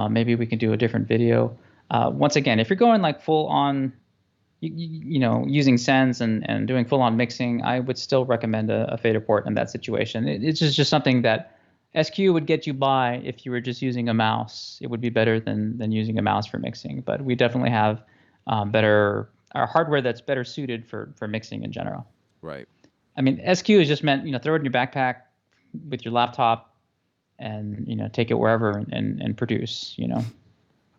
Maybe we can do a different video. Once again, if you're going like full on, you know, using sends and doing full on mixing, I would still recommend a fader port in that situation. It's just something that SQ would get you by if you were just using a mouse. It would be better than using a mouse for mixing. But we definitely have better our hardware that's better suited for mixing in general. Right. I mean, SQ is just meant, you know, throw it in your backpack with your laptop and, you know, take it wherever and produce, you know.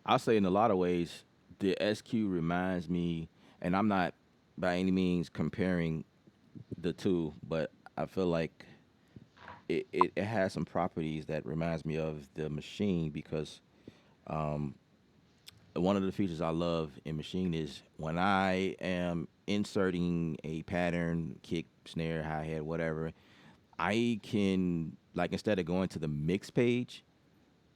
I'll say in a lot of ways, the SQ reminds me, and I'm not by any means comparing the two, but I feel like it has some properties that reminds me of the machine because one of the features I love in machine is when I am inserting a pattern, kick, snare, hi-hat, whatever, I can, like, instead of going to the mix page,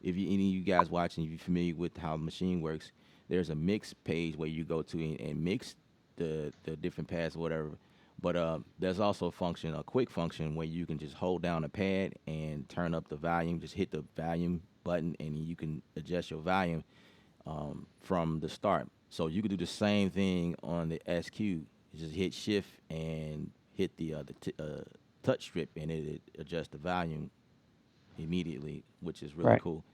if you, any of you guys watching, if you're familiar with how the machine works, there's a mix page where you go to and mix the different pads or whatever. But there's also a quick function where you can just hold down a pad and turn up the volume. Just hit the volume button and you can adjust your volume from the start. So you can do the same thing on the SQ. You just hit shift and hit the touch strip and it adjusts the volume immediately, which is really Right. cool.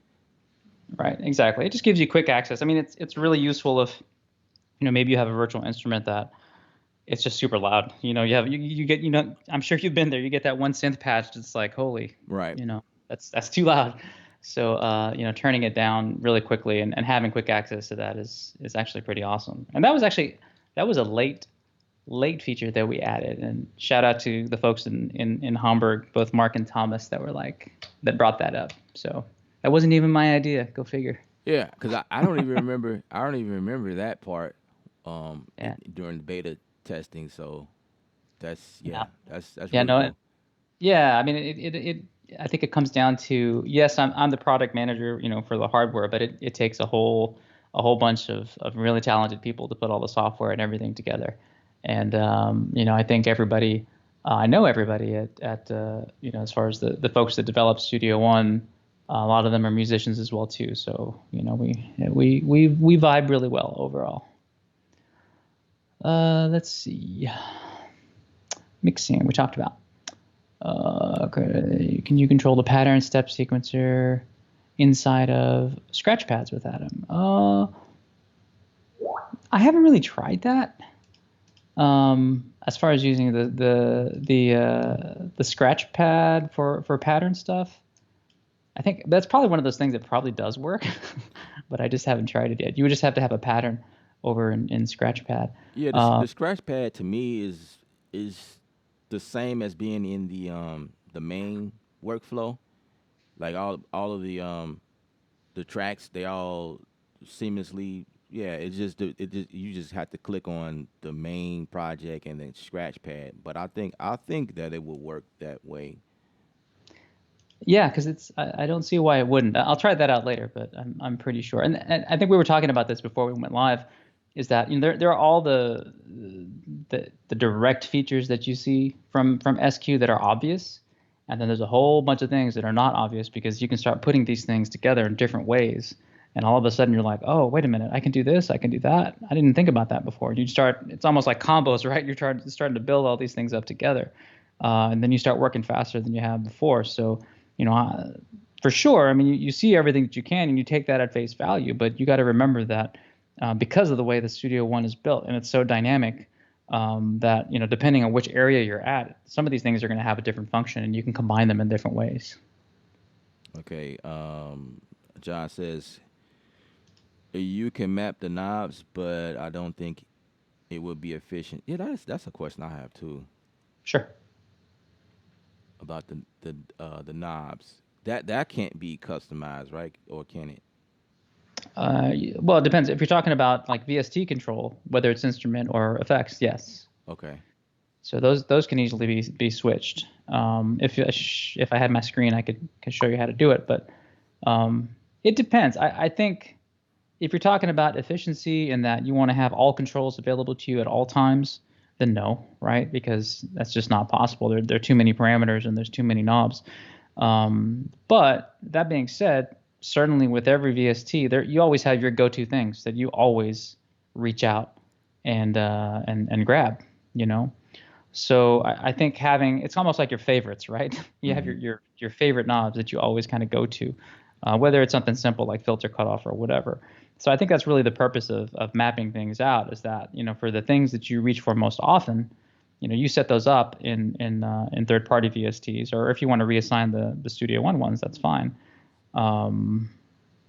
Right, exactly. It just gives you quick access. I mean, it's really useful if, you know, maybe you have a virtual instrument that it's just super loud. You know, you get, you know, I'm sure you've been there. You get that one synth patch that's like, holy, Right. you know, that's too loud. So you know, turning it down really quickly and having quick access to that is actually pretty awesome. And that was a late feature that we added. And shout out to the folks in Hamburg, both Mark and Thomas, that brought that up. So that wasn't even my idea. Go figure. Yeah, because I don't even remember. I don't even remember that part Yeah. during the beta testing. So that's Yeah. that's Yeah. really No. cool. Yeah. I mean, it I think it comes down to, yes, I'm the product manager, you know, for the hardware, but it takes a whole bunch of really talented people to put all the software and everything together. And you know, I think everybody, I know everybody at you know, as far as the folks that develop Studio One, a lot of them are musicians as well too. So you know, we vibe really well overall. Let's see, mixing we talked about. Okay. Can you control the pattern step sequencer inside of scratch pads with Atom? I haven't really tried that. As far as using the scratch pad for pattern stuff, I think that's probably one of those things that probably does work, but I just haven't tried it yet. You would just have to have a pattern over in scratch pad. Yeah, the scratch pad to me is the same as being in the main workflow. Like all of the tracks, they all seamlessly. Yeah, it just you just have to click on the main project and then scratch pad. But I think that it will work that way. Yeah, because I don't see why it wouldn't. I'll try that out later, but I'm pretty sure. And I think we were talking about this before we went live, is that, you know, there are all the direct features that you see from SQ that are obvious, and then there's a whole bunch of things that are not obvious because you can start putting these things together in different ways, and all of a sudden you're like, oh, wait a minute, I can do this, I can do that. I didn't think about that before. You start, it's almost like combos, right? You're starting to build all these things up together, and then you start working faster than you have before. So you know, for sure, I mean, you see everything that you can and you take that at face value, but you got to remember that because of the way the Studio One is built and it's so dynamic, that, you know, depending on which area you're at, some of these things are going to have a different function and you can combine them in different ways. Okay. John says you can map the knobs, but I don't think it would be efficient. Yeah, that's a question I have too Sure. about the knobs. That can't be customized, right? Or can it? Well, it depends. If you're talking about like VST control, whether it's instrument or effects, yes. Okay. So those can easily be switched. If I had my screen, I could show you how to do it, but it depends. I think if you're talking about efficiency and that you want to have all controls available to you at all times, then no, right? Because that's just not possible. There are too many parameters and there's too many knobs. But that being said, certainly with every VST, there you always have your go-to things that you always reach out and grab, you know. So I think having it's almost like your favorites, right? You have Mm-hmm. your favorite knobs that you always kind of go to, whether it's something simple like filter cutoff or whatever. So I think that's really the purpose of mapping things out is that, you know, for the things that you reach for most often, you know, you set those up in third-party VSTs, or if you want to reassign the Studio One ones, that's fine. Um,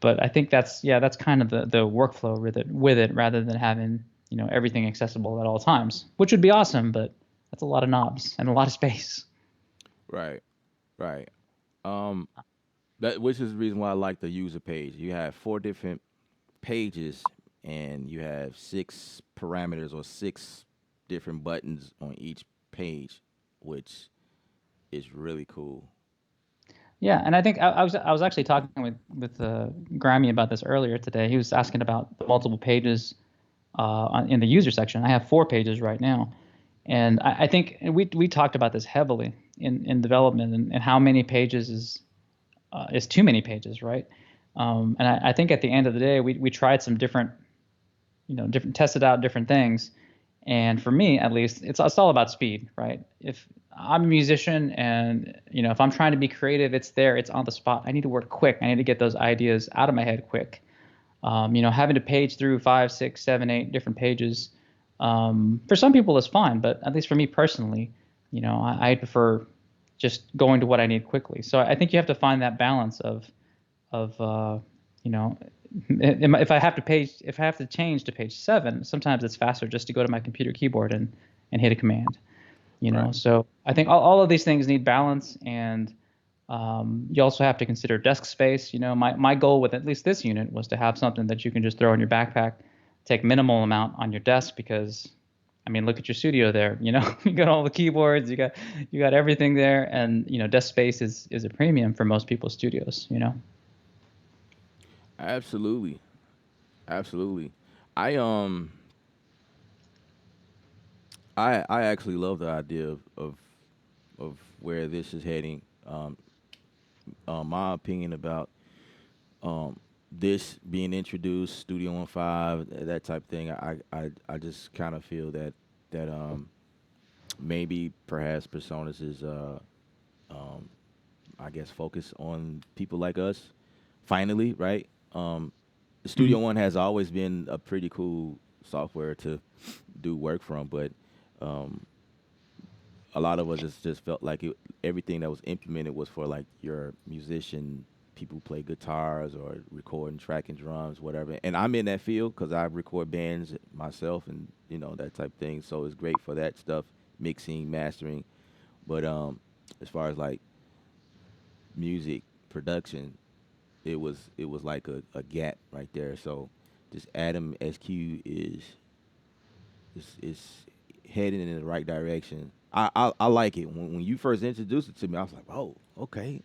but I think that's kind of the workflow with it rather than having, you know, everything accessible at all times, which would be awesome, but that's a lot of knobs and a lot of space. Right. Right. Um, that which is the reason why I like the user page. You have 4 different pages, and you have 6 parameters or 6 different buttons on each page, which is really cool. Yeah, and I think I was actually talking with Grammy about this earlier today. He was asking about the multiple pages in the user section. I have 4 pages right now, and I think and we talked about this heavily in development and how many pages is too many pages, right? And I think at the end of the day, we tried some different, you know, different tested out different things, and for me at least, it's all about speed, right? If I'm a musician and, you know, if I'm trying to be creative, it's there, it's on the spot. I need to work quick. I need to get those ideas out of my head quick. You know, having to page through 5, 6, 7, 8 different pages, for some people is fine, but at least for me personally, you know, I prefer just going to what I need quickly. So I think you have to find that balance of you know, if I have to change to page 7, sometimes it's faster just to go to my computer keyboard and hit a command. You know, Right. so I think all of these things need balance, and you also have to consider desk space. You know, my goal with at least this unit was to have something that you can just throw in your backpack, take minimal amount on your desk because, I mean, look at your studio there. You know, you got all the keyboards, you got everything there, and you know, desk space is a premium for most people's studios. You know. Absolutely. Absolutely. I um I actually love the idea of where this is heading. My opinion about um, this being introduced, Studio One Five, that type of thing. I just kind of feel that maybe perhaps Presonus is um, I guess focus on people like us. Finally, right? Studio Mhm. One has always been a pretty cool software to do work from, but um, a lot of us just felt like everything that was implemented was for like your musician people who play guitars or recording, tracking drums, whatever. And I'm in that field because I record bands myself and that type of thing. So it's great for that stuff, mixing, mastering. But as far as like music production, it was like a gap right there. So this Atom SQ is heading in the right direction. I like it. When you first introduced it to me, I was like, oh, okay,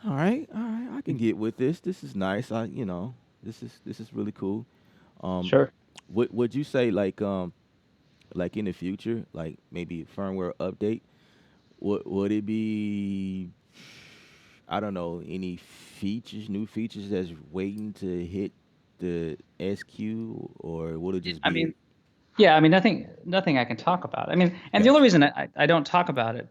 all right, I can get with this. This is nice. This is really cool. Um, Sure. would you say like in the future, like maybe firmware update, would it be, I don't know, any new features that's waiting to hit the SQ, or would it just I be mean, yeah, I mean, nothing I can talk about. I mean, and the only gotcha? reason I don't talk about it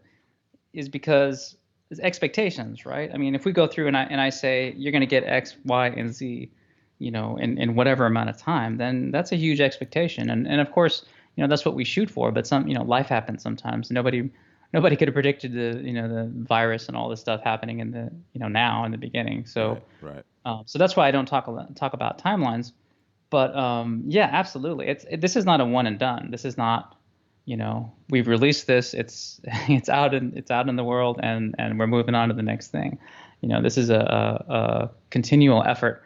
is because it's expectations, right? I mean, if we go through and I say you're going to get X, Y, and Z, you know, in whatever amount of time, then that's a huge expectation. And of course, you know, that's what we shoot for. But some, you know, life happens sometimes. Nobody could have predicted the virus and all this stuff happening in the, you know, now in the beginning. So Right, right. so that's why I don't talk about timelines. But yeah, absolutely. This is not a one and done. This is not, you know, we've released this. It's out in the world, and we're moving on to the next thing. You know, this is a continual effort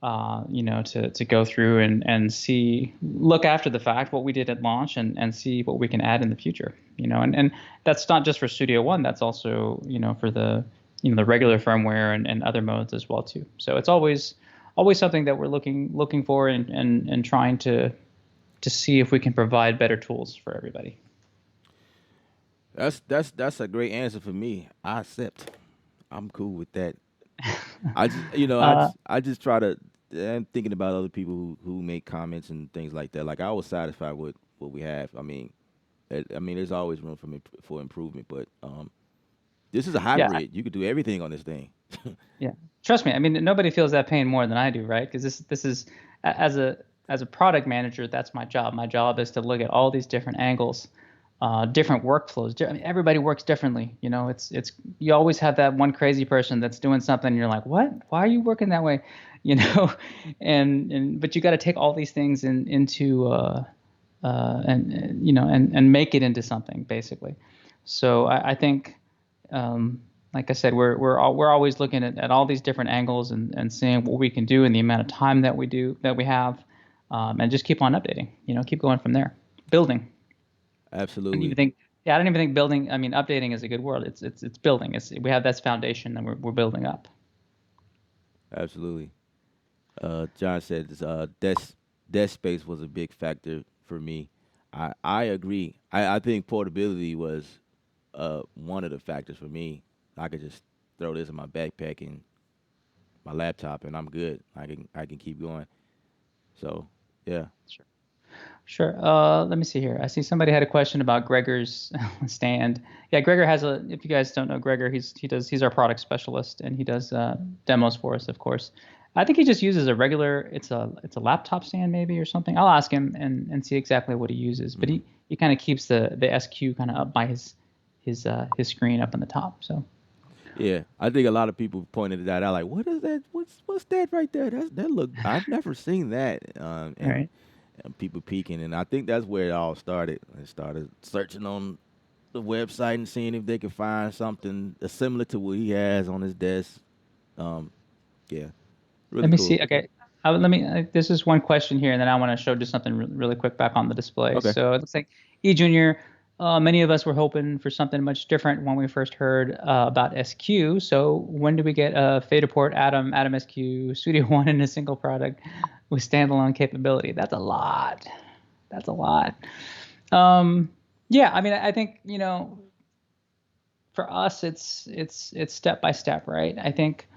to go through and look after the fact what we did at launch and see what we can add in the future. And that's not just for Studio One. That's also, for the regular firmware and other modes as well too. So it's always something that we're looking for and trying to see if we can provide better tools for everybody. That's a great answer for me. I accept. I'm cool with that. I just, I just try to. I'm thinking about other people who make comments and things like that. Like I was satisfied with what we have. I mean, there's always room for improvement. But this is a Yeah. hybrid. You could do everything on this thing. Yeah. Trust me. I mean, nobody feels that pain more than I do, right? Because this is as a product manager, that's my job. My job is to look at all these different angles, different workflows. I mean, everybody works differently. It's you always have that one crazy person that's doing something and you're like, what? Why are you working that way? But you got to take all these things into and make it into something basically. So I think, like I said, we're always looking at all these different angles and seeing what we can do in the amount of time that we have, and just keep on updating. Keep going from there, building. Absolutely. I don't even think building. I mean, updating is a good word. It's building. We have that foundation and we're building up. Absolutely. John said desk space was a big factor for me. I agree. I think portability was one of the factors for me. I could just throw this in my backpack and my laptop, and I'm good. I can keep going. So yeah. Sure. Let me see here. I see somebody had a question about Gregor's stand. Yeah, Gregor has if you guys don't know Gregor, he's our product specialist and he does demos for us, of course. I think he just uses a regular, it's a laptop stand maybe or something. I'll ask him and see exactly what he uses. But he kind of keeps the SQ kind of up by his screen up on the top. So yeah, I think a lot of people pointed that out. Like, what is that? What's that right there? That look. I've never seen that. All right. And people peeking, and I think that's where it all started. I started searching on the website and seeing if they could find something similar to what he has on his desk. Yeah, really Let me cool. see. Okay. This is one question here, and then I want to show just something really quick back on the display. Okay. So it looks like E Junior. Many of us were hoping for something much different when we first heard about SQ. So when do we get a Faderport Atom SQ Studio One in a single product with standalone capability? That's a lot. Yeah, I mean, I think for us, it's step by step, right? I think.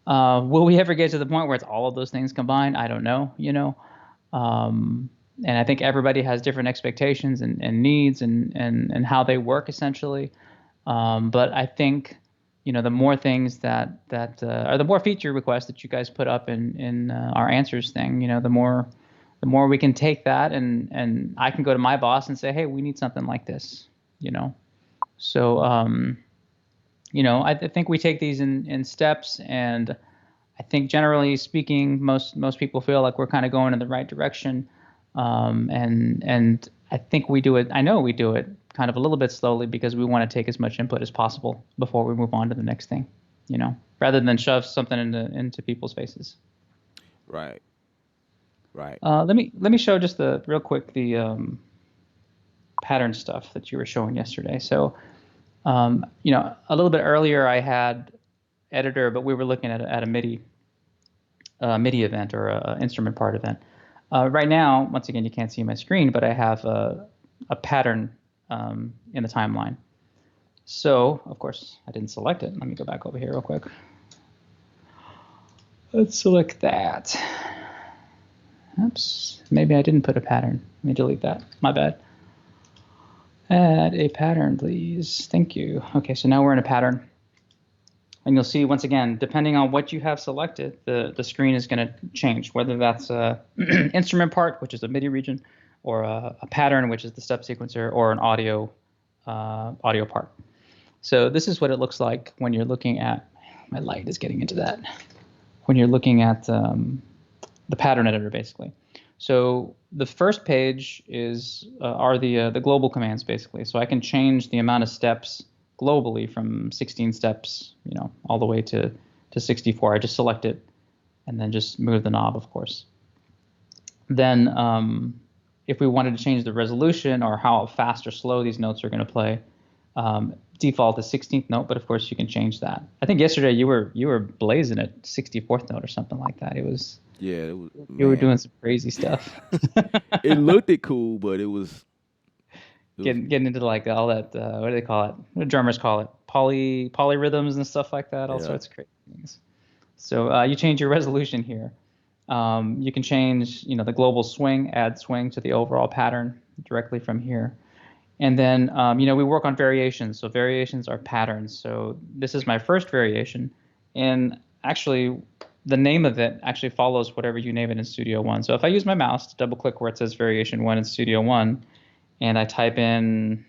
Will we ever get to the point where it's all of those things combined? I don't know, and I think everybody has different expectations and needs and how they work essentially. But I think, the more things that or the more feature requests that you guys put up in our answers thing, the more we can take that and I can go to my boss and say, hey, we need something like this, So, I think we take these in steps, and I think generally speaking, most people feel like we're kind of going in the right direction. And I think we do it. I know we do it kind of a little bit slowly because we want to take as much input as possible before we move on to the next thing, rather than shove something into people's faces. Right. Let me show just real quick the pattern stuff that you were showing yesterday. So. A little bit earlier I had editor, but we were looking at a MIDI event or a instrument part event. Right now, once again, you can't see my screen, but I have a pattern in the timeline. So, of course, I didn't select it. Let me go back over here real quick. Let's select that. Oops, maybe I didn't put a pattern. Let me delete that. My bad. Add a pattern, please. Thank you. Okay, so now we're in a pattern. And you'll see, once again, depending on what you have selected, the screen is going to change, whether that's a instrument part, which is a MIDI region, or a pattern, which is the step sequencer, or an audio part. So this is what it looks like when you're looking at, my light is getting into that, when you're looking at the pattern editor, basically. So the first page are the global commands, basically. So I can change the amount of steps globally from 16 steps, all the way to 64. I just select it and then just move the knob, of course. Then if we wanted to change the resolution or how fast or slow these notes are going to play, default is 16th note, but of course you can change that. I think yesterday you were blazing at 64th note or something like that. It was you were doing some crazy stuff. It looked cool, but it was getting into like all that what do they call it? What do drummers call it? Polyrhythms and stuff like that. All sorts of crazy things. So you change your resolution here. You can change, the global swing, add swing to the overall pattern directly from here. And then, we work on variations. So variations are patterns. So this is my first variation. And actually, the name of it actually follows whatever you name it in Studio One. So if I use my mouse to double click where it says Variation 1 in Studio One, and I type in,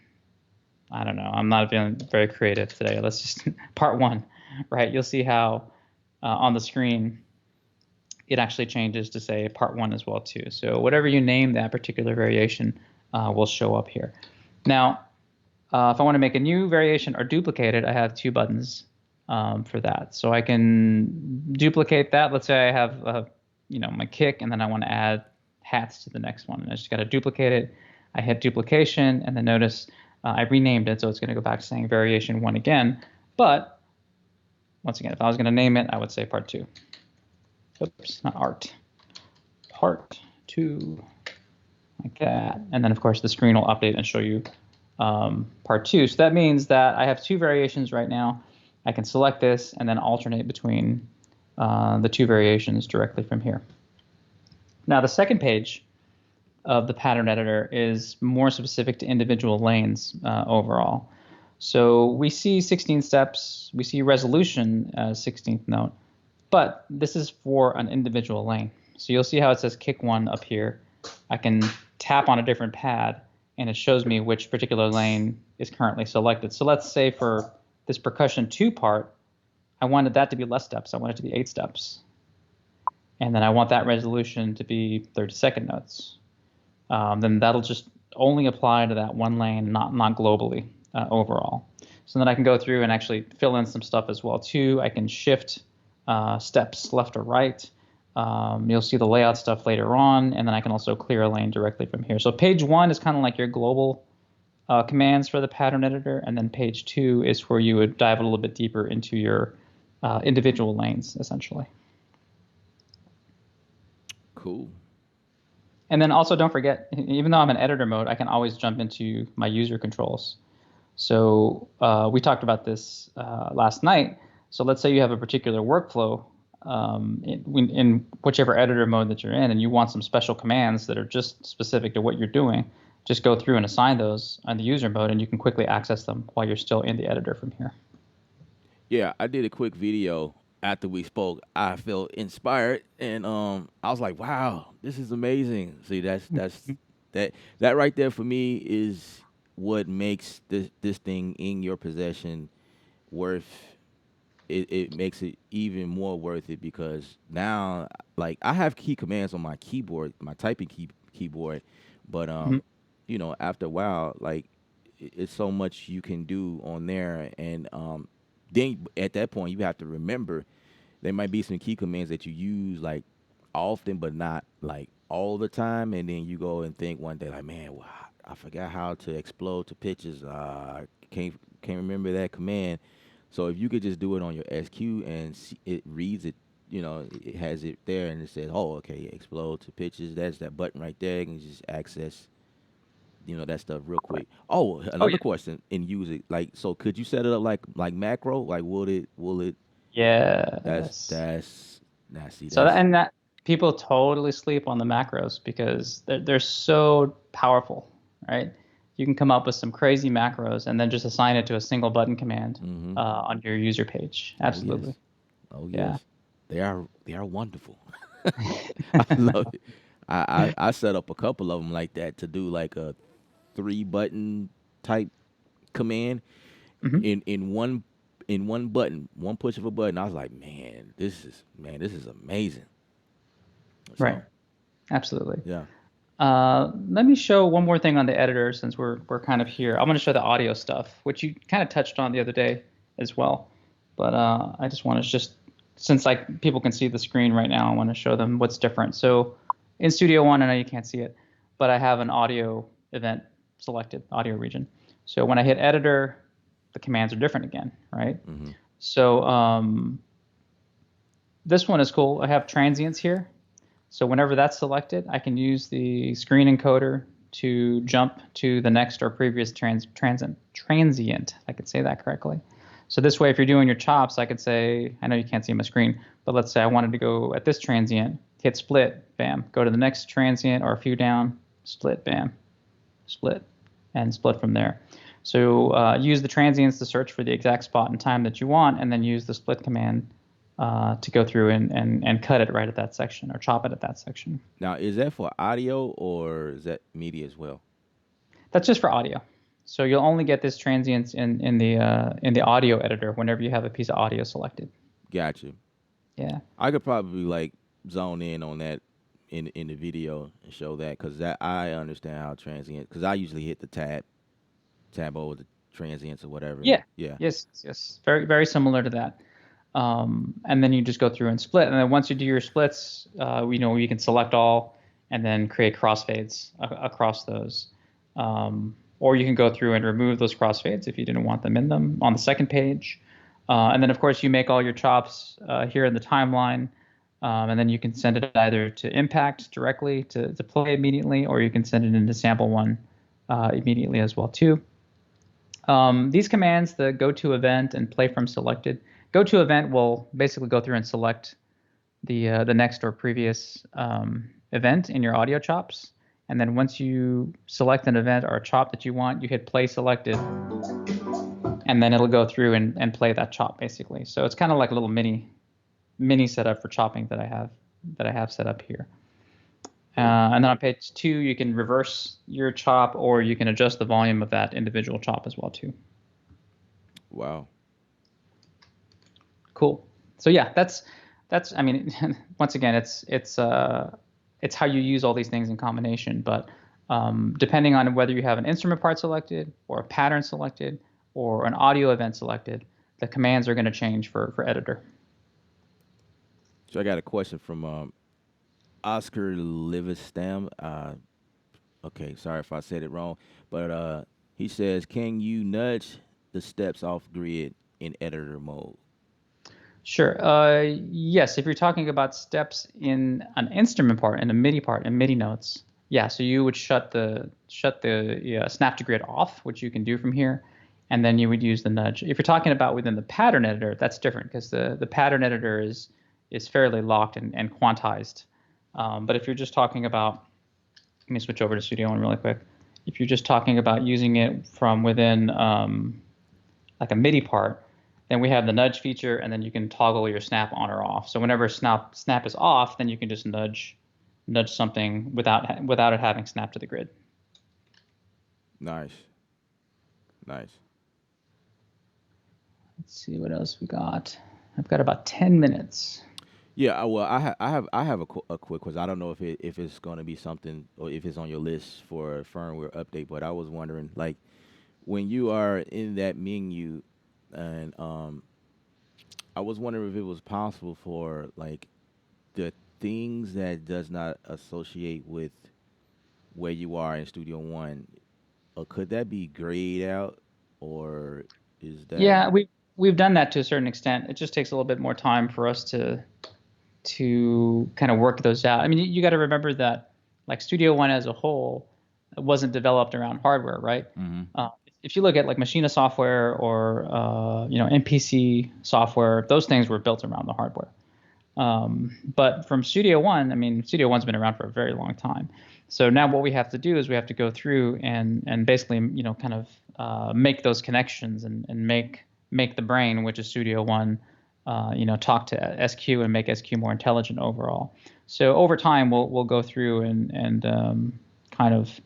I don't know, I'm not feeling very creative today. Let's just, part 1, right? You'll see how on the screen, it actually changes to say part 1 as well too. So whatever you name that particular variation will show up here. Now, if I want to make a new variation or duplicate it, I have 2 buttons for that. So I can duplicate that. Let's say I have my kick, and then I want to add hats to the next one. And I just got to duplicate it. I hit duplication, and then notice I renamed it, so it's going to go back to saying variation 1 again. But once again, if I was going to name it, I would say part 2. Oops, not art. Part 2, like that. And then, of course, the screen will update and show you part 2. So that means that I have 2 variations right now. I can select this and then alternate between the 2 variations directly from here. Now, the second page of the pattern editor is more specific to individual lanes overall. So we see 16 steps. We see resolution as 16th note. But this is for an individual lane. So you'll see how it says kick 1 up here. I can tap on a different pad, and it shows me which particular lane is currently selected. So let's say for this percussion 2 part, I wanted that to be less steps. I want it to be 8 steps. And then I want that resolution to be 32nd notes. Then that'll just only apply to that one lane, not globally overall. So then I can go through and actually fill in some stuff as well too. I can shift steps left or right. You'll see the layout stuff later on, and then I can also clear a lane directly from here. So page 1 is kind of like your global commands for the pattern editor, and then page 2 is where you would dive a little bit deeper into your individual lanes, essentially. Cool. And then also don't forget, even though I'm in editor mode, I can always jump into my user controls. So we talked about this last night. So let's say you have a particular workflow in whichever editor mode that you're in, and you want some special commands that are just specific to what you're doing. Just go through and assign those on the user mode, and you can quickly access them while you're still in the editor from here. Yeah, I did a quick video after we spoke. I felt inspired, and I was like, "Wow, this is amazing." See, that right there for me is what makes this thing in your possession worth. It makes it even more worth it, because now, like, I have key commands on my keyboard, my typing keyboard, but after a while, like, it's so much you can do on there, and then at that point you have to remember there might be some key commands that you use like often, but not like all the time, and then you go and think one day like, man, wow, I forgot how to explode to pitches. Can't remember that command. So if you could just do it on your SQ and it reads it, it has it there and it says, oh, okay, explode to pitches. That's that button right there. You can just access, that stuff real quick. Oh, another question in music. Like, so could you set it up like macro? Like, will it? Yeah. That's nasty. So that people totally sleep on the macros because they're so powerful, right? You can come up with some crazy macros and then just assign it to a single button command on your user page. Absolutely. Oh yes. They are wonderful. I love it. I set up a couple of them like that to do like a 3-button type command in one button, one push of a button. I was like, man, this is amazing. So, right. Absolutely. Yeah. Let me show one more thing on the editor since we're kind of here. I'm going to show the audio stuff, which you kind of touched on the other day as well. But I just want to just since like people can see the screen right now, I want to show them what's different. So in Studio One, I know you can't see it, but I have an audio event selected, audio region. So when I hit editor, the commands are different again, right? So this one is cool. I have transients here. So whenever that's selected, I can use the screen encoder to jump to the next or previous transient. I could say that correctly. So this way, if you're doing your chops, I could say, I know you can't see my screen, but let's say I wanted to go at this transient, hit split, bam, go to the next transient or a few down, split, bam, split, and split from there. So use the transients to search for the exact spot and time that you want, and then use the split command to go through and cut it right at that section or chop it at that section. Now, is that for audio or is that MIDI as well? That's just for audio. So you'll only get this transients in the audio editor whenever you have a piece of audio selected. Gotcha. Yeah. I could probably like zone in on that in the video and show that, because that I understand how transient, because I usually hit the tab over the transients or whatever. Yeah. Yeah. Yes. Very, very similar to that. And then you just go through and split. And then once you do your splits, you can select all and then create crossfades across those. Or you can go through and remove those crossfades if you didn't want them in them on the second page. And then, of course, you make all your chops here in the timeline. And then you can send it either to Impact directly to play immediately, or you can send it into Sample One immediately as well, too. These commands, the go to event and play from selected. Go to event will basically go through and select the next or previous event in your audio chops. And then once you select an event or a chop that you want, you hit play selected, and then it'll go through and play that chop basically. So it's kind of like a little mini setup for chopping that I have set up here. And then on page 2, you can reverse your chop, or you can adjust the volume of that individual chop as well too. Wow. Cool. So yeah, that's I mean, once again, it's how you use all these things in combination. But depending on whether you have an instrument part selected or a pattern selected or an audio event selected, the commands are going to change for editor. So I got a question from Oscar Livistam. Okay, sorry if I said it wrong, but he says, can you nudge the steps off grid in editor mode? Sure. Yes, if you're talking about steps in an instrument part, in a MIDI part, in MIDI notes, yeah. So you would shut the snap to grid off, which you can do from here, and then you would use the nudge. If you're talking about within the pattern editor, that's different, because the pattern editor is fairly locked and quantized. But if you're just talking about, let me switch over to Studio One really quick. If you're just talking about using it from within like a MIDI part, then we have the nudge feature, and then you can toggle your snap on or off. So whenever snap is off, then you can just nudge something without it having snap to the grid. Nice. Let's see what else we got. I've got about 10 minutes. Yeah, well, I have a quick question. I don't know if it's going to be something, or if it's on your list for a firmware update, but I was wondering, like, when you are in that menu, and I was wondering if it was possible for, like, the things that does not associate with where you are in Studio One, or could that be grayed out, or is that? Yeah, we've done that to a certain extent. It just takes a little bit more time for us to kind of work those out. I mean, you got to remember that, like, Studio One as a whole wasn't developed around hardware, right? Mm-hmm. If you look at like Machina software or MPC software, those things were built around the hardware. But from Studio One, I mean, Studio One's been around for a very long time. So now what we have to do is we have to go through and basically, kind of make those connections and make the brain, which is Studio One, talk to SQ and make SQ more intelligent overall. So over time, we'll go through and kind of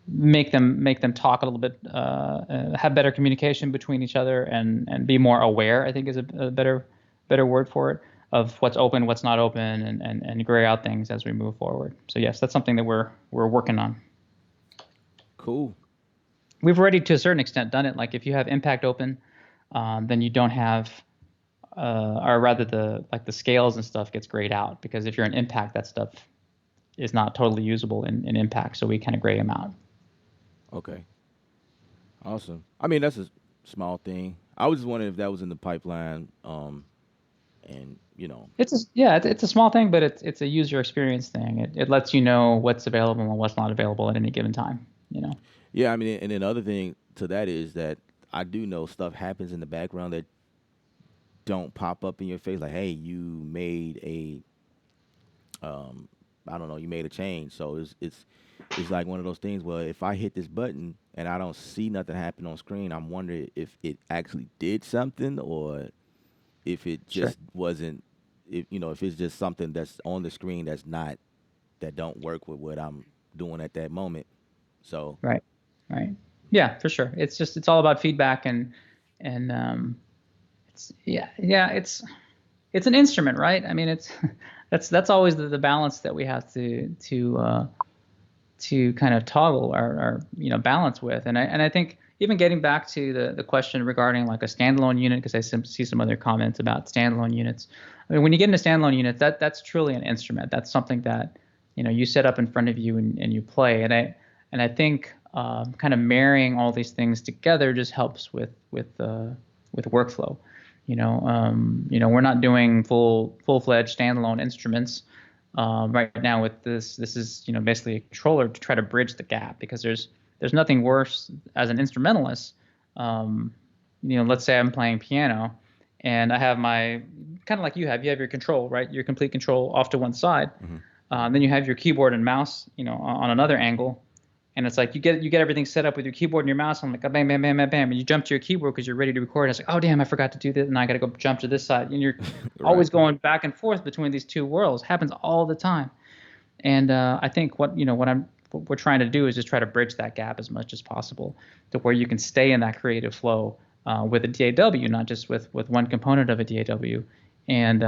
make them talk a little bit, have better communication between each other, and be more aware, I think is a better word for it, of what's open, what's not open, and gray out things as we move forward. So yes, that's something that we're working on. Cool. We've already, to a certain extent, done it. Like if you have impact open, then you don't have or rather the scales and stuff gets grayed out, because if you're in impact, that stuff is not totally usable in impact, so we kind of gray them out. Okay. Awesome. I mean, that's a small thing. I was just wondering if that was in the pipeline. And It's a small thing, but it's a user experience thing. It lets you know what's available and what's not available at any given time. yeah. I mean, and then the other thing to that is that I do know stuff happens in the background that don't pop up in your face. Like, hey, you made I don't know, you made a change. So it's like one of those things. Well, if I hit this button and I don't see nothing happen on screen, I'm wondering if it actually did something, or if it Sure. just wasn't. If it's just something that's on the screen that don't work with what I'm doing at that moment. So Right. Right. Yeah, for sure. It's all about feedback, and it's an instrument, right? I mean, it's that's always the balance that we have to kind of toggle our balance with. And I think even getting back to the question regarding like a standalone unit, because I see some other comments about standalone units. I mean, when you get into standalone units, that's truly an instrument. That's something that you set up in front of you and you play. And I think kind of marrying all these things together just helps with workflow. We're not doing full-fledged standalone instruments right now with this. This is basically a controller to try to bridge the gap, because there's nothing worse as an instrumentalist. Let's say I'm playing piano and I have my, kind of like you have your control, right? Your complete control off to one side. Then you have your keyboard and mouse, on another angle. And it's like you get everything set up with your keyboard and your mouse. And I'm like, oh, bam, bam, bam, bam, bam. And you jump to your keyboard because you're ready to record. And it's like, oh, damn, I forgot to do this. And I got to go jump to this side. And you're always going back and forth between these two worlds. Happens all the time. And I think what we're trying to do is just try to bridge that gap as much as possible, to where you can stay in that creative flow with a DAW, not just with one component of a DAW, and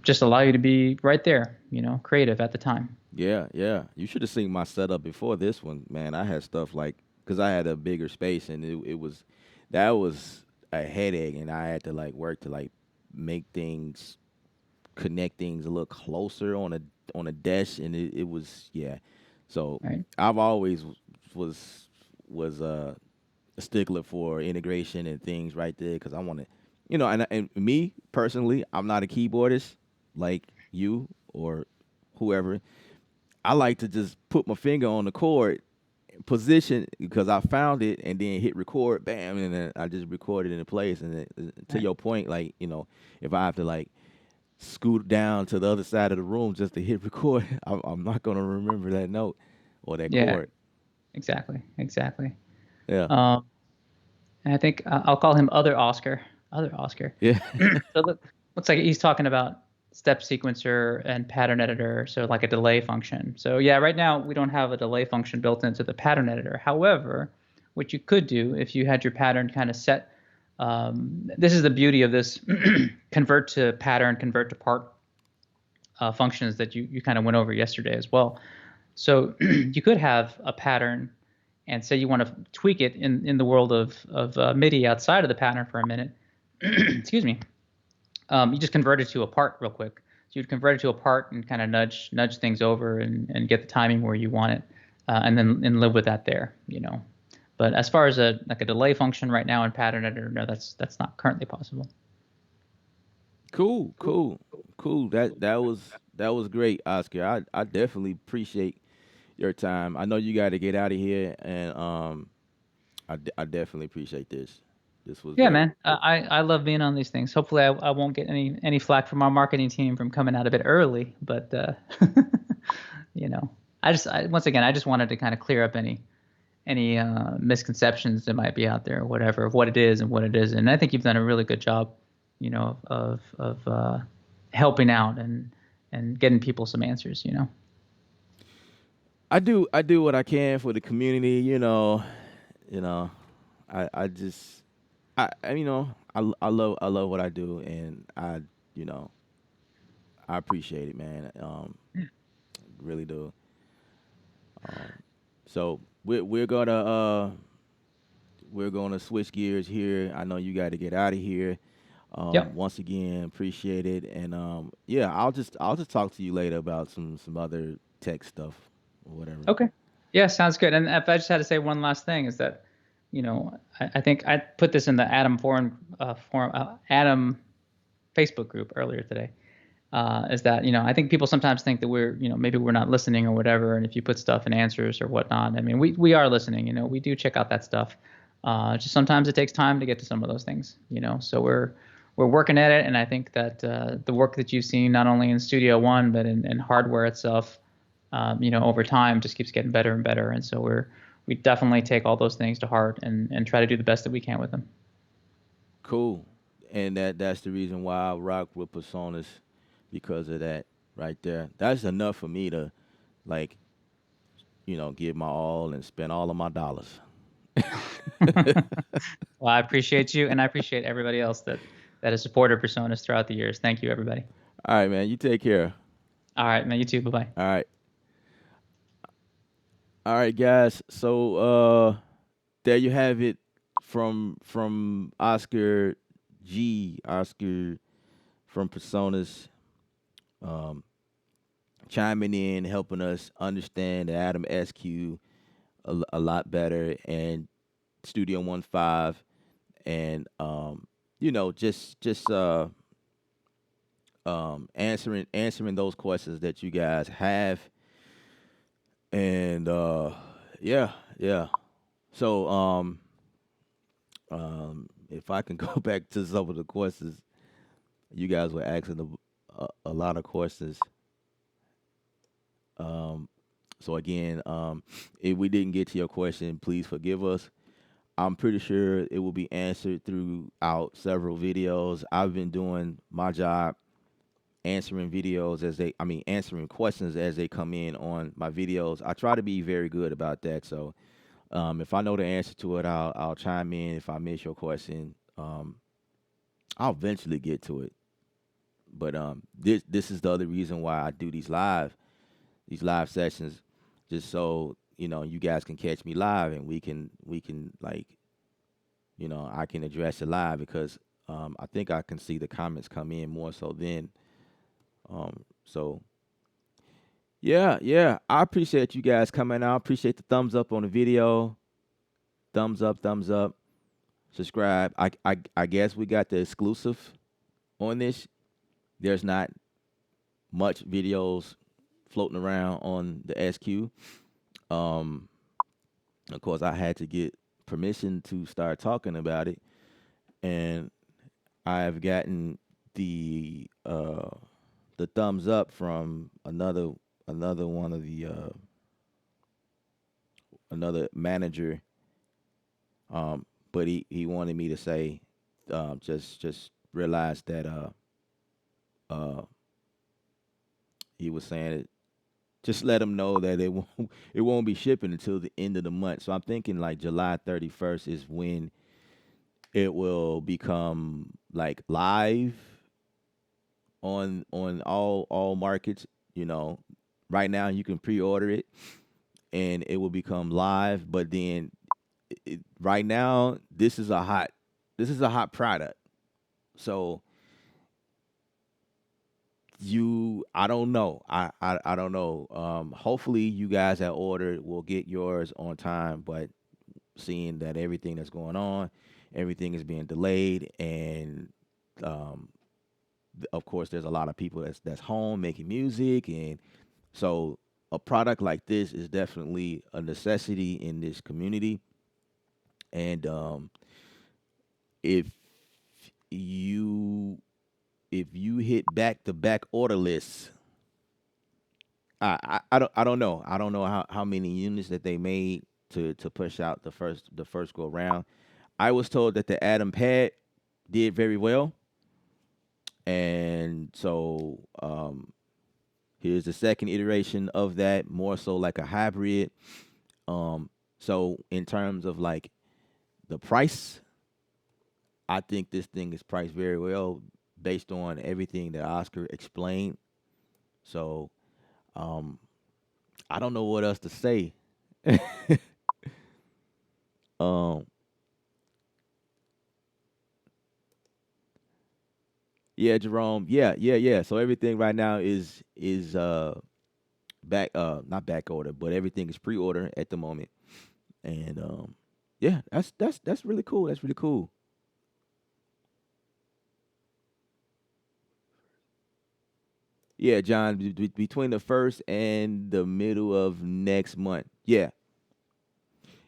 just allow you to be right there, creative at the time. yeah, yeah. You should have seen my setup before this one, man. I had stuff like, because I had a bigger space, and that was a headache, and I had to like work to like make things, connect things a little closer on a desk, and it was, yeah. So Right. I've always was a stickler for integration and things right there, because I want to, and me personally, I'm not a keyboardist like you or whoever. I like to just put my finger on the chord position, because I found it, and then hit record, bam, and then I just record it in place. And to Right. your point, like, if I have to like scoot down to the other side of the room just to hit record, I'm not gonna remember that note or that Yeah. chord. Exactly. Exactly. Yeah, Um, and I think I'll call him Other Oscar. Other Oscar. yeah. So looks like he's talking about step sequencer and pattern editor, so like a delay function. So yeah, right now we don't have a delay function built into the pattern editor. However, what you could do if you had your pattern kind of set, this is the beauty of this convert to pattern, convert to part functions that you kind of went over yesterday as well. So you could have a pattern, and say you want to tweak it in the world of MIDI outside of the pattern for a minute. Excuse me. You just convert it to a part real quick. So you'd convert it to a part and kind of nudge things over and get the timing where you want it, and then live with that there. But as far as a delay function right now in pattern editor, no, that's not currently possible. Cool, cool, cool. That was great, Oscar. I definitely appreciate your time. I know you got to get out of here, and I definitely appreciate this. This was Yeah, great. man. I love being on these things. Hopefully, I won't get any flack from our marketing team from coming out a bit early. But you know, once again, I just wanted to kind of clear up any misconceptions that might be out there, or whatever, of what it is and what it isn't. And I think you've done a really good job, of helping out and getting people some answers. I do what I can for the community. You know. I just I love what I do, and you know I appreciate it, man. Really do. So we're gonna switch gears here. I know you got to get out of here. Yep. Once again, appreciate it, and yeah, I'll just talk to you later about some other tech stuff or whatever. Okay. Yeah, sounds good. And if I just had to say one last thing is that, I think I put this in the Adam Facebook group earlier today. Is that, I think people sometimes think that we're, maybe we're not listening or whatever. And if you put stuff in answers or whatnot, I mean, we are listening. We do check out that stuff. Just sometimes it takes time to get to some of those things. So we're working at it, and I think that the work that you've seen not only in Studio One but in hardware itself, over time just keeps getting better and better. And so we definitely take all those things to heart and try to do the best that we can with them. Cool. And that's the reason why I rock with Presonus, because of that right there. That's enough for me to like, give my all and spend all of my dollars. Well, I appreciate you, and I appreciate everybody else that has supported Presonus throughout the years. Thank you, everybody. All right, man. You take care. All right, man. You too. Bye bye. All right. All right, guys. So there you have it from Oscar Oscar from Presonus, um, chiming in, helping us understand the Atom SQ a lot better, and Studio One 5, and just answering those questions that you guys have, and yeah. So if I can go back to some of the questions, you guys were asking a lot of questions. So again, if we didn't get to your question, please forgive us. I'm pretty sure it will be answered throughout several videos. I've been doing my job answering answering questions as they come in on my videos. I try to be very good about that. So if I know the answer to it, I'll chime in. If I miss your question, I'll eventually get to it. But this is the other reason why I do these live sessions, just so you guys can catch me live, and we can like I can address it live, because I think I can see the comments come in more so then. So yeah, I appreciate you guys coming out. Appreciate the thumbs up on the video. Thumbs up. Subscribe. I guess we got the exclusive on this. There's not much videos floating around on the SQ. Of course, I had to get permission to start talking about it, and I've gotten the thumbs up from another one of the another manager. But he wanted me to say, just realize that uh he was saying it. Just let him know that it won't be shipping until the end of the month. So I'm thinking like July 31st is when it will become like live on all markets. Right now you can pre-order it, and it will become live. But then right now this is a hot product. So I don't know. I don't know. Hopefully you guys that ordered will get yours on time, but seeing that everything that's going on, everything is being delayed, and um of course there's a lot of people that's home making music, and so a product like this is definitely a necessity in this community. And if you if you hit back to back order lists, I don't know. I don't know how many units that they made to push out the first go round. I was told that the Atom Pad did very well, and so here's the second iteration of that, more so like a hybrid. So in terms of like the price, I think this thing is priced very well based on everything that Oscar explained. So um, I don't know what else to say. um, Yeah, Jerome. Yeah, yeah, yeah. So everything right now is back not back order, but everything is pre-order at the moment. And yeah, that's really cool. That's really cool. Yeah, John, between the first and the middle of next month. Yeah,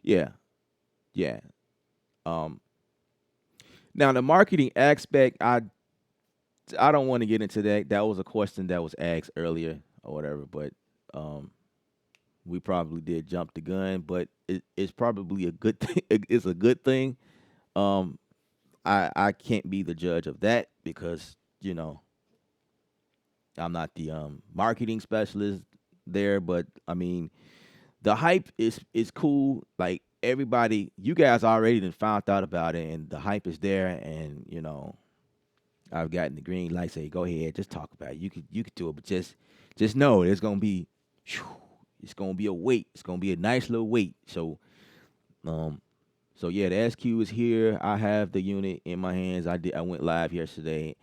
yeah, yeah. Um, Now the marketing aspect, I don't want to get into that. That was a question that was asked earlier or whatever, but um, we probably did jump the gun. But it's probably a good thing. It's a good thing. Um, I can't be the judge of that because I'm not the marketing specialist there. But I mean, the hype is cool. Like everybody, you guys already done found out about it, and the hype is there. And I've gotten the green light. Say, go ahead, just talk about it. You could do it, but just know it's gonna be, phew, it's gonna be a wait. It's gonna be a nice little wait. Um, so yeah, the SQ is here. I have the unit in my hands. I went live yesterday,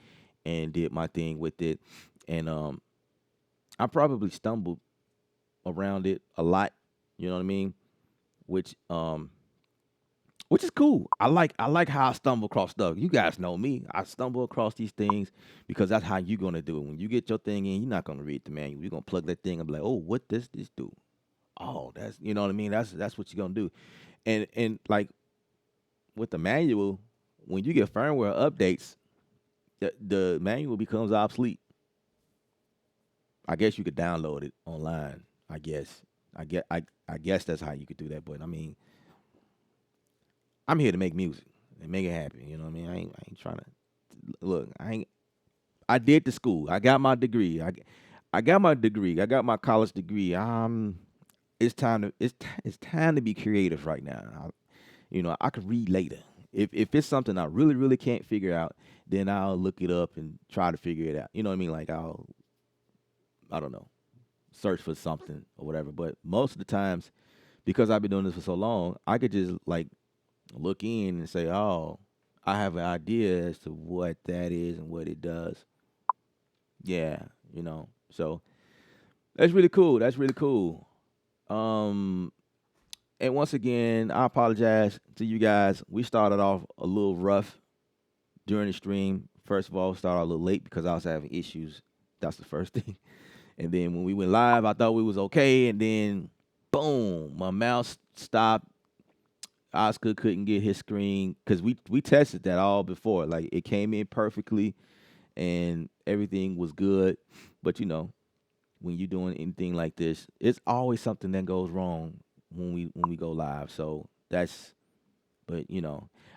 and did my thing with it, and I probably stumbled around it a lot. You know what I mean? Which which is cool. I like how I stumble across stuff. You guys know me. I stumble across these things because that's how you're gonna do it. When you get your thing in, you're not gonna read the manual. You're gonna plug that thing and be like, oh, what does this do? Oh, that's you know what I mean. That's what you're gonna do. And like with the manual, when you get firmware updates, the manual becomes obsolete. I guess you could download it online. I guess. I guess that's how you could do that. But I mean, I'm here to make music and make it happen. You know what I mean? I ain't trying to look. I did the school. I got my degree. I got my degree. I got my college degree. It's time to be creative right now. I could read later. If it's something I really really can't figure out, then I'll look it up and try to figure it out. You know what I mean? Like I don't know, search for something or whatever. But most of the times, because I've been doing this for so long, I could just like look in and say, oh, I have an idea as to what that is and what it does. Yeah, So that's really cool. That's really cool. Um, and once again, I apologize to you guys. We started off a little rough during the stream. First of all, started a little late because I was having issues. That's the first thing. And then when we went live, I thought we was okay, and then boom, my mouse stopped. Oscar couldn't get his screen because we tested that all before. Like it came in perfectly and everything was good. But when you're doing anything like this, it's always something that goes wrong when we go live. So that's but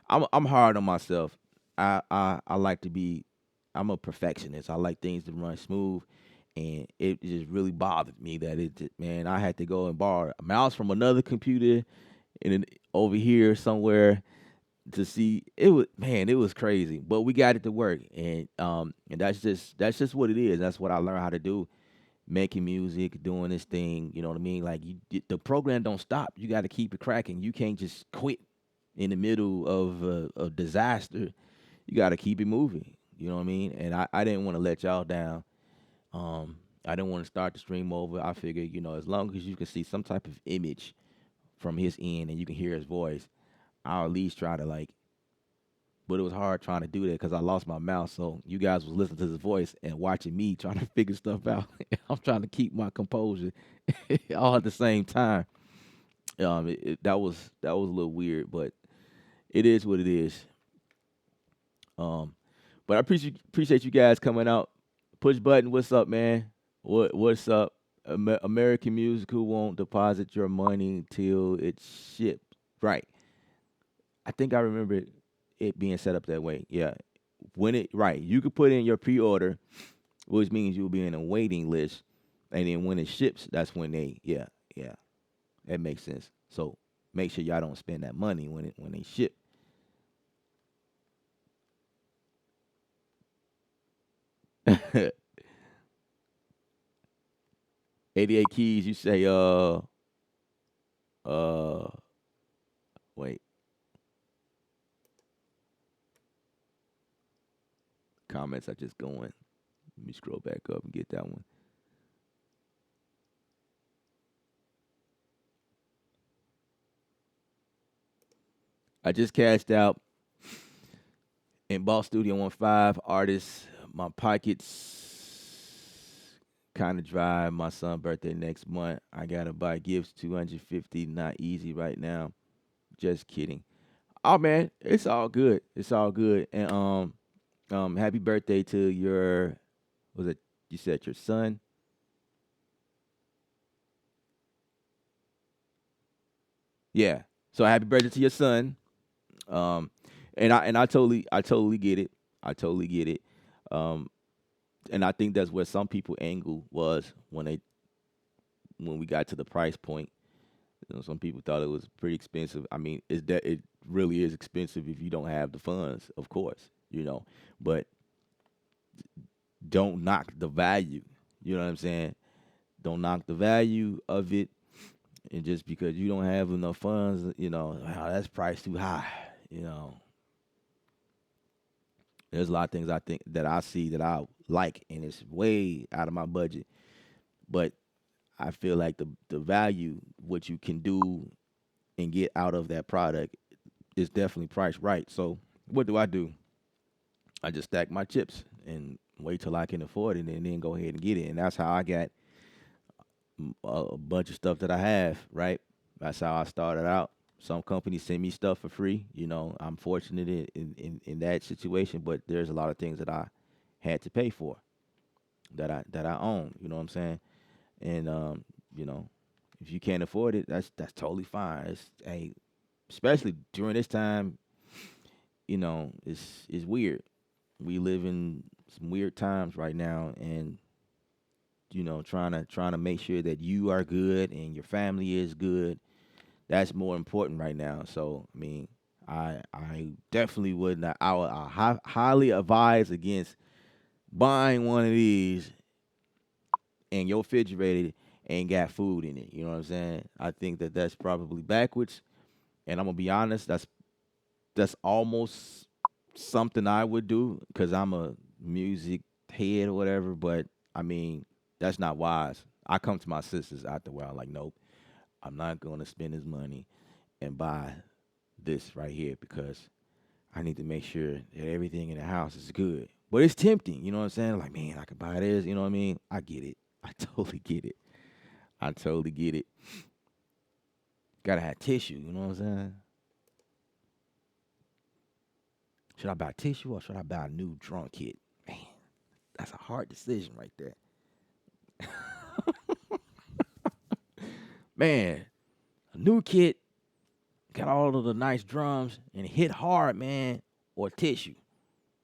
I'm hard on myself. I like to be I'm a perfectionist. I like things to run smooth, and it just really bothered me that man, I had to go and borrow a mouse from another computer and then over here somewhere to see it was crazy, but we got it to work, and that's just what it is. That's what I learned how to do, making music, doing this thing. You know what I mean? Like the program don't stop. You got to keep it cracking. You can't just quit in the middle of a disaster. You got to keep it moving. You know what I mean? And I didn't want to let y'all down. I didn't want to start the stream over. I figured, as long as you can see some type of image from his end and you can hear his voice, I'll at least try to like. But it was hard trying to do that because I lost my mouse. So you guys was listening to his voice and watching me trying to figure stuff out. I'm trying to keep my composure all at the same time. That was a little weird, but it is what it is. Um, but I appreciate you guys coming out. Push button. What's up, man? What's up? American Musical won't deposit your money till it's shipped. Right. I think I remember it being set up that way. Yeah. Right, you could put in your pre-order, which means you'll be in a waiting list, and then when it ships, that's when yeah, that makes sense. So make sure y'all don't spend that money when they ship. 88 keys. You say uh wait, comments are just going. Let me scroll back up and get that one. I just cashed out in Ball Studio 15 artists. My pockets kind of dry. My son's birthday next month. I gotta buy gifts. 250, not easy right now. Just kidding. Oh man, it's all good. It's all good. And happy birthday to your, was it, you said your son? Yeah. So happy birthday to your son. Um, and I totally get it. I totally get it. Um, and I think that's where some people angle was when we got to the price point. You know, some people thought it was pretty expensive. I mean, is that it really is expensive if you don't have the funds, of course, but don't knock the value. You know what I'm saying? Don't knock the value of it, and just because you don't have enough funds, "Wow, that's priced too high." You know, there's a lot of things I think that I see that I like, and it's way out of my budget. But I feel like the value, what you can do and get out of that product, is definitely priced right. So what do? I just stack my chips and wait till I can afford it, and then go ahead and get it. And that's how I got a bunch of stuff that I have. Right. That's how I started out. Some companies send me stuff for free. I'm fortunate in that situation, but there's a lot of things that I had to pay for that I own. You know what I'm saying? And you know, if you can't afford it, that's totally fine. Hey, especially during this time, it's weird. We live in some weird times right now, and trying to make sure that you are good and your family is good. That's more important right now. So I mean, I definitely would not. I highly advise against buying one of these and your refrigerator ain't got food in it. You know what I'm saying? I think that that's probably backwards. And I'm gonna be honest, that's almost something I would do because I'm a music head or whatever. But I mean, that's not wise. I come to my sisters after a while, like, nope, I'm not gonna spend this money and buy this right here because I need to make sure that everything in the house is good. But it's tempting, you know what I'm saying? Like, man, I could buy this, you know what I mean? I get it. I totally get it. I totally get it. Gotta have tissue, you know what I'm saying? Should I buy tissue or should I buy a new drum kit? Man, that's a hard decision right there. Man, a new kit got all of the nice drums and hit hard, man, or tissue.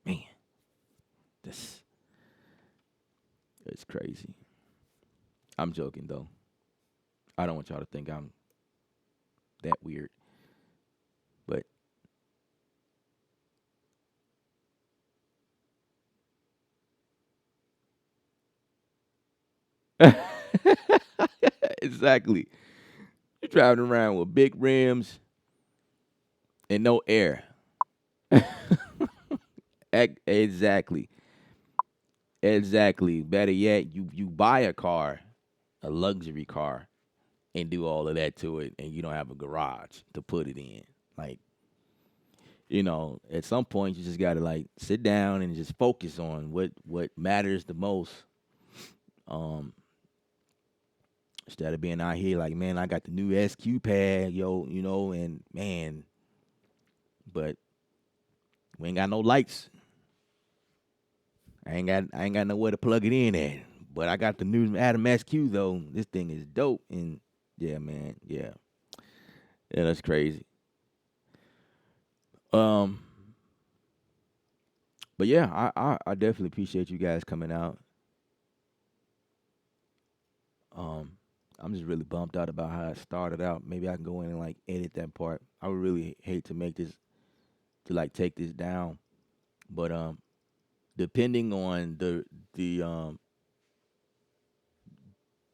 Man, this it's crazy. I'm joking though. I don't want y'all to think I'm that weird. But exactly. You're driving around with big rims and no air. Exactly. Exactly. Better yet, you buy a car, a luxury car, and do all of that to it, and you don't have a garage to put it in. Like, at some point, you just gotta like sit down and just focus on what matters the most. Um, Instead of being out here like, man, I got the new SQ pad, yo, and man, but we ain't got no lights. I ain't got nowhere to plug it in at. But I got the new Adam SQ though. This thing is dope, and yeah, man, yeah, yeah, that's crazy. Um, but yeah, I definitely appreciate you guys coming out. Um, I'm just really bummed out about how it started out. Maybe I can go in and like edit that part. I would really hate to make this to like take this down, but depending on the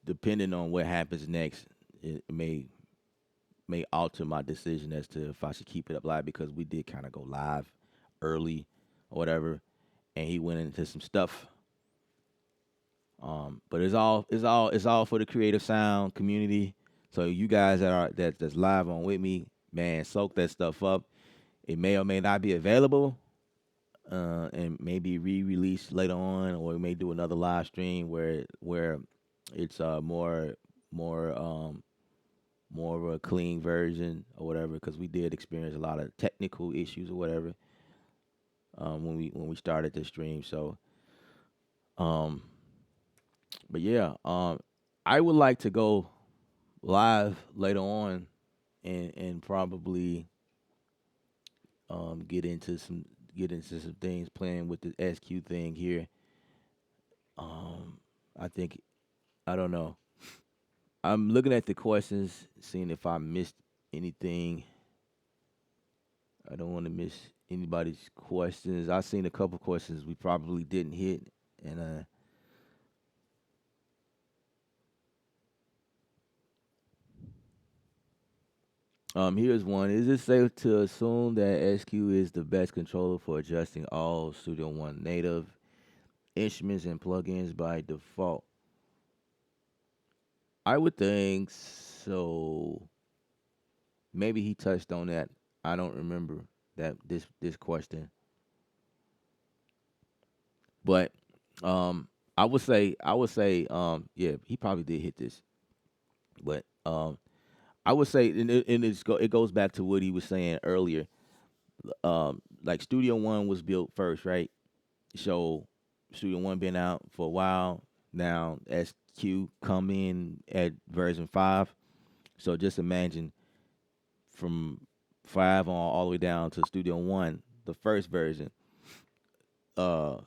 depending on what happens next, it may alter my decision as to if I should keep it up live because we did kind of go live early or whatever, and he went into some stuff. But it's all for the creative sound community. So you guys that's live on with me, man, soak that stuff up. It may or may not be available, and maybe re-released later on, or we may do another live stream where it's more of a clean version or whatever, because we did experience a lot of technical issues or whatever when we started the stream. So, um, but yeah, I would like to go live later on and probably get into some things playing with the SQ thing here. Um, I think I don't know. I'm looking at the questions, seeing if I missed anything. I don't want to miss anybody's questions. I've seen a couple questions we probably didn't hit, and here's one. Is it safe to assume that SQ is the best controller for adjusting all Studio One native instruments and plugins by default? I would think so. Maybe he touched on that. I don't remember that this question, but I would say yeah, he probably did hit this, but I would say, it goes back to what he was saying earlier. Like Studio One was built first, right? So Studio One been out for a while now. SQ come in at version 5. So just imagine from 5 on all the way down to Studio One, the first version. Uh,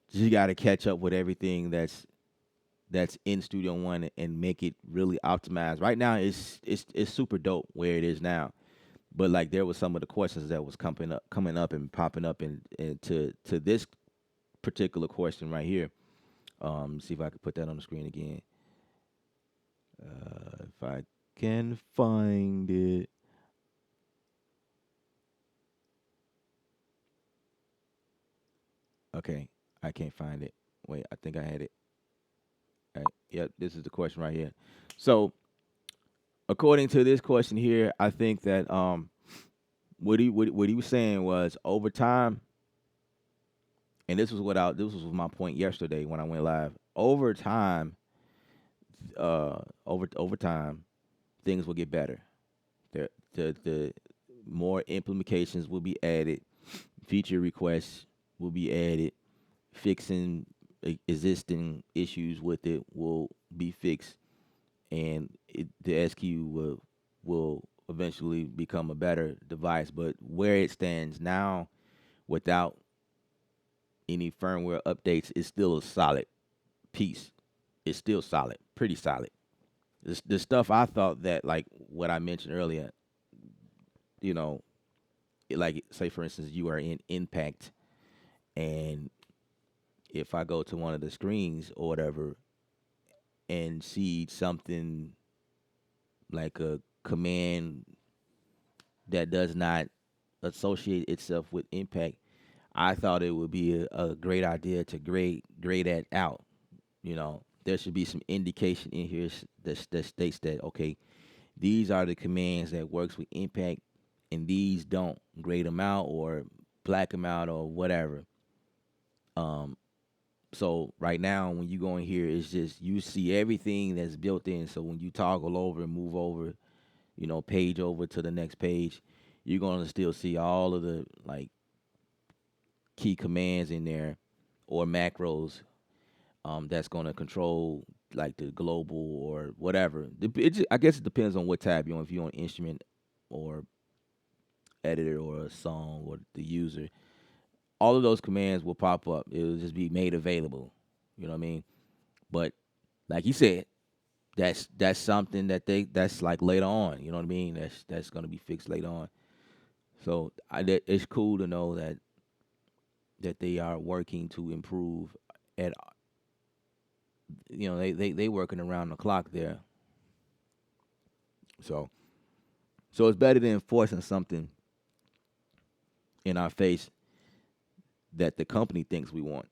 you got to catch up with everything that's in Studio One and make it really optimized. Right now, it's super dope where it is now. But like there was some of the questions that was coming up and popping up and to this particular question right here. See if I can put that on the screen again. If I can find it. Okay, I can't find it. Wait, I think I had it. All right. Yep, this is the question right here. So, according to this question here, I think that what he was saying was over time, and this was my point yesterday when I went live. Over time, over time, things will get better. The more implementations will be added, feature requests will be added, fixing existing issues with it will be fixed, and the SQ will eventually become a better device. But where it stands now, without any firmware updates, it's still a solid piece. It's still solid, pretty solid. The stuff I thought that, like what I mentioned earlier, you know, like say for instance, you are in Impact, and if I go to one of the screens or whatever and see something like a command that does not associate itself with Impact, I thought it would be a great idea to grade that out. There should be some indication in here that states that, okay, these are the commands that works with Impact, and these don't. Grade them out or black them out or whatever. Um, so right now, when you go in here, it's just you see everything that's built in. So when you toggle over and move over, page over to the next page, you're gonna still see all of the like key commands in there or macros, that's gonna control like the global or whatever. I guess it depends on what tab you're on. If you're on instrument or editor or a song or the user, all of those commands will pop up. It'll just be made available. You know what I mean? But like you said, that's something that's like later on. You know what I mean? That's gonna be fixed later on. So it's cool to know that they are working to improve. At they working around the clock there. So it's better than enforcing something in our face that the company thinks we want.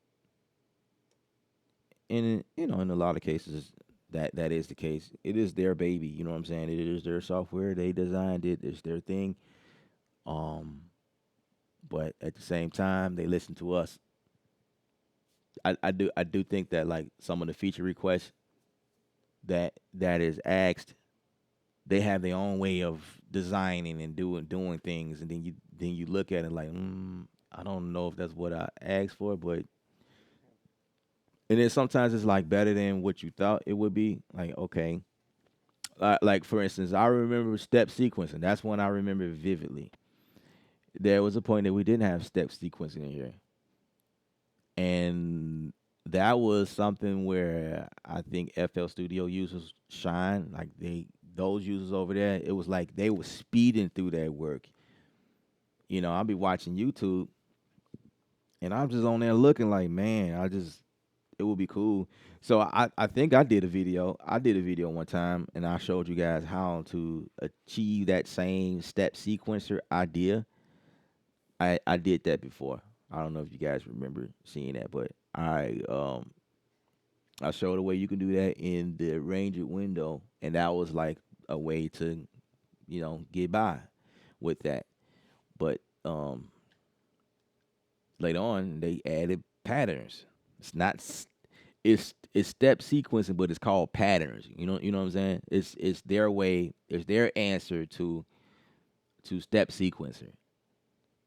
And in a lot of cases, that is the case. It is their baby. You know what I'm saying? It is their software. They designed it. It's their thing. Um, but at the same time, they listen to us. I do think that like some of the feature requests that is asked, they have their own way of designing and doing things, and then you look at it like, I don't know if that's what I asked for, but and then sometimes it's like better than what you thought it would be. Like okay, like for instance, I remember step sequencing. That's one I remember vividly. There was a point that we didn't have step sequencing in here, and that was something where I think FL Studio users shine. Like those users over there, it was like they were speeding through that work. I'll be watching YouTube, and I'm just on there looking like, man, it would be cool. So I think I did a video. I did a video one time, and I showed you guys how to achieve that same step sequencer idea. I did that before. I don't know if you guys remember seeing that, but I showed a way you can do that in the arranger window, and that was like a way to, get by with that. But later on, they added patterns. It's not it's step sequencing, but it's called patterns. You know what I'm saying? It's their way. It's their answer to step sequencer,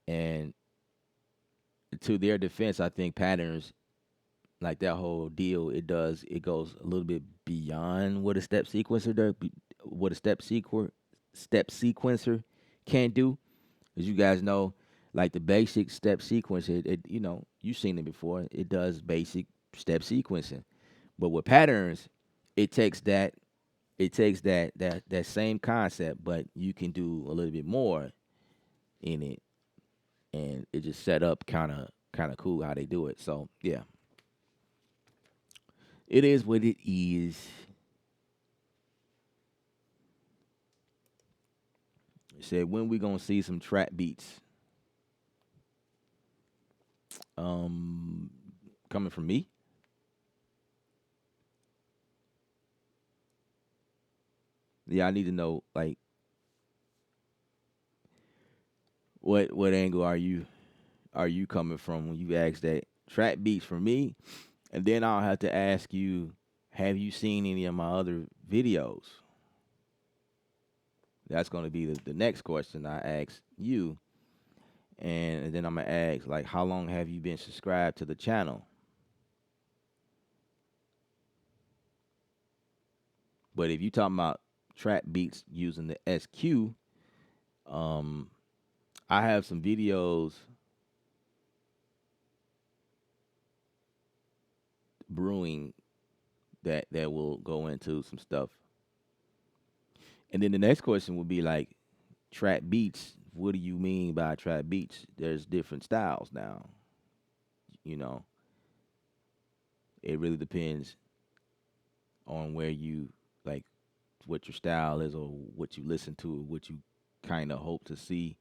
and to their defense, I think patterns like that whole deal, it goes a little bit beyond what a step sequencer does, what a step sequencer can do. As you guys know, like the basic step sequencer, you've seen it before. It does basic step sequencing, but with patterns, it takes that same concept, but you can do a little bit more in it, and it just set up kind of cool how they do it. So yeah, it is what it is. It said when we gonna see some trap beats um coming from me. Yeah, I need to know like what angle are you coming from when you ask that trap beats for me, and then I'll have to ask you, have you seen any of my other videos? That's going to be the next question I ask you, and then I'm gonna ask like, how long have you been subscribed to the channel? But if you talking about trap beats using the SQ, um, I have some videos brewing that will go into some stuff. And then the next question would be like trap beats. What do you mean by trap beats? There's different styles now. You know, it really depends on where you like what your style is or what you listen to or what you kind of hope to see.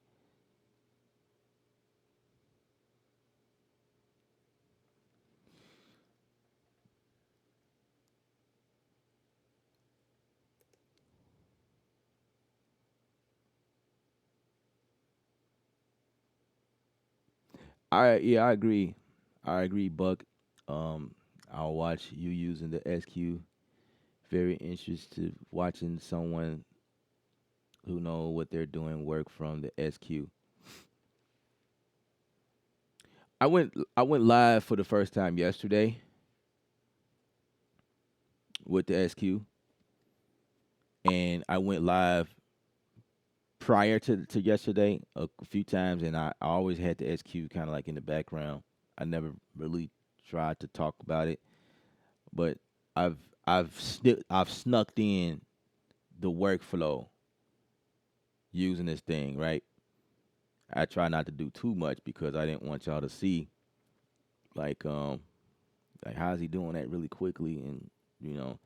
I agree. I agree, Buck. Um, I'll watch you using the SQ. Very interested watching someone who know what they're doing work from the SQ. I went live for the first time yesterday with the SQ, and I went live prior to yesterday a few times, and I always had the SQ kind of like in the background. I never really tried to talk about it, but I've I've snuck in the workflow using this thing, right? I try not to do too much because I didn't want y'all to see like like how's he doing that really quickly, and you know.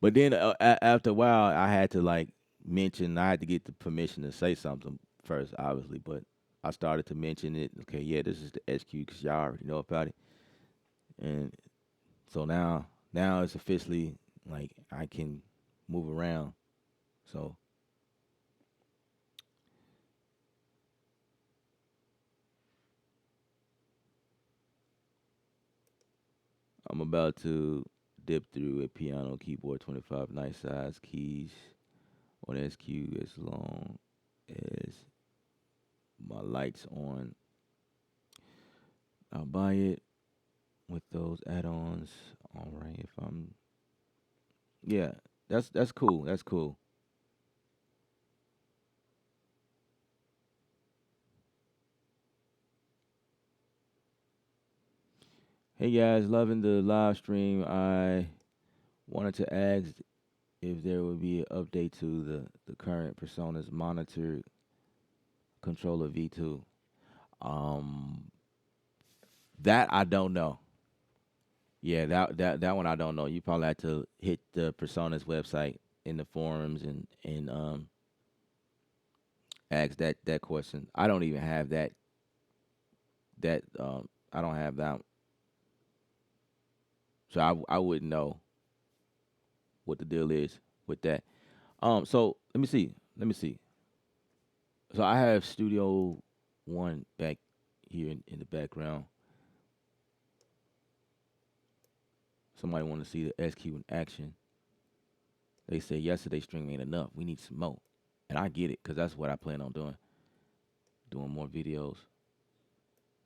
But then after a while, I had to like mention I had to get the permission to say something first, obviously. But I started to mention it. Okay, yeah, this is the SQ because y'all already know about it. And so now it's officially like I can move around. So I'm about to dip through a piano keyboard 25 nice size keys on SQ as long as my lights on. I'll buy it with those add-ons. All right, if I'm yeah, that's cool. That's cool. Hey guys, loving the live stream. I wanted to ask if there would be an update to the current Presonus monitor controller V2. Um, that I don't know. Yeah, that one I don't know. You probably have to hit the Presonus website in the forums and ask that question. I don't even have that I don't have that, so I wouldn't know what the deal is with that. So let me see. Let me see. So I have Studio One back here in the background. Somebody want to see the SQ in action. They say yesterday's stream ain't enough. We need some more, and I get it because that's what I plan on doing more videos,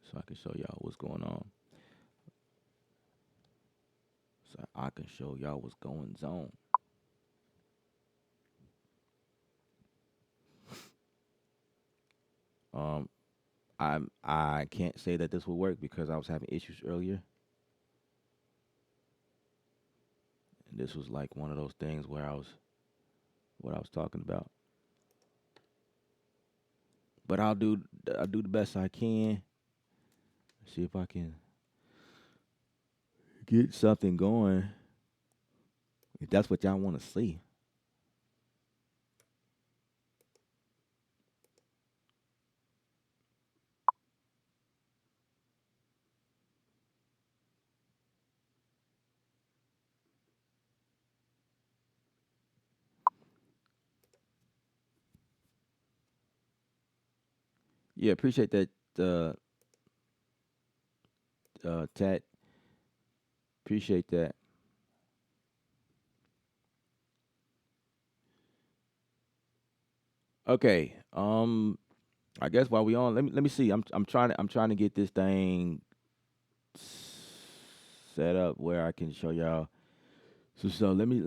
so I can show y'all what's going on. So I can show y'all what's going on. Um, I can't say that this will work because I was having issues earlier, and this was like one of those things where I was what I was talking about. But I'll do the best I can. See if I can get something going. If that's what y'all want to see. Yeah, appreciate that, Tat. Appreciate that. Okay. I guess while we on, let me see. I'm trying to get this thing set up where I can show y'all. So let me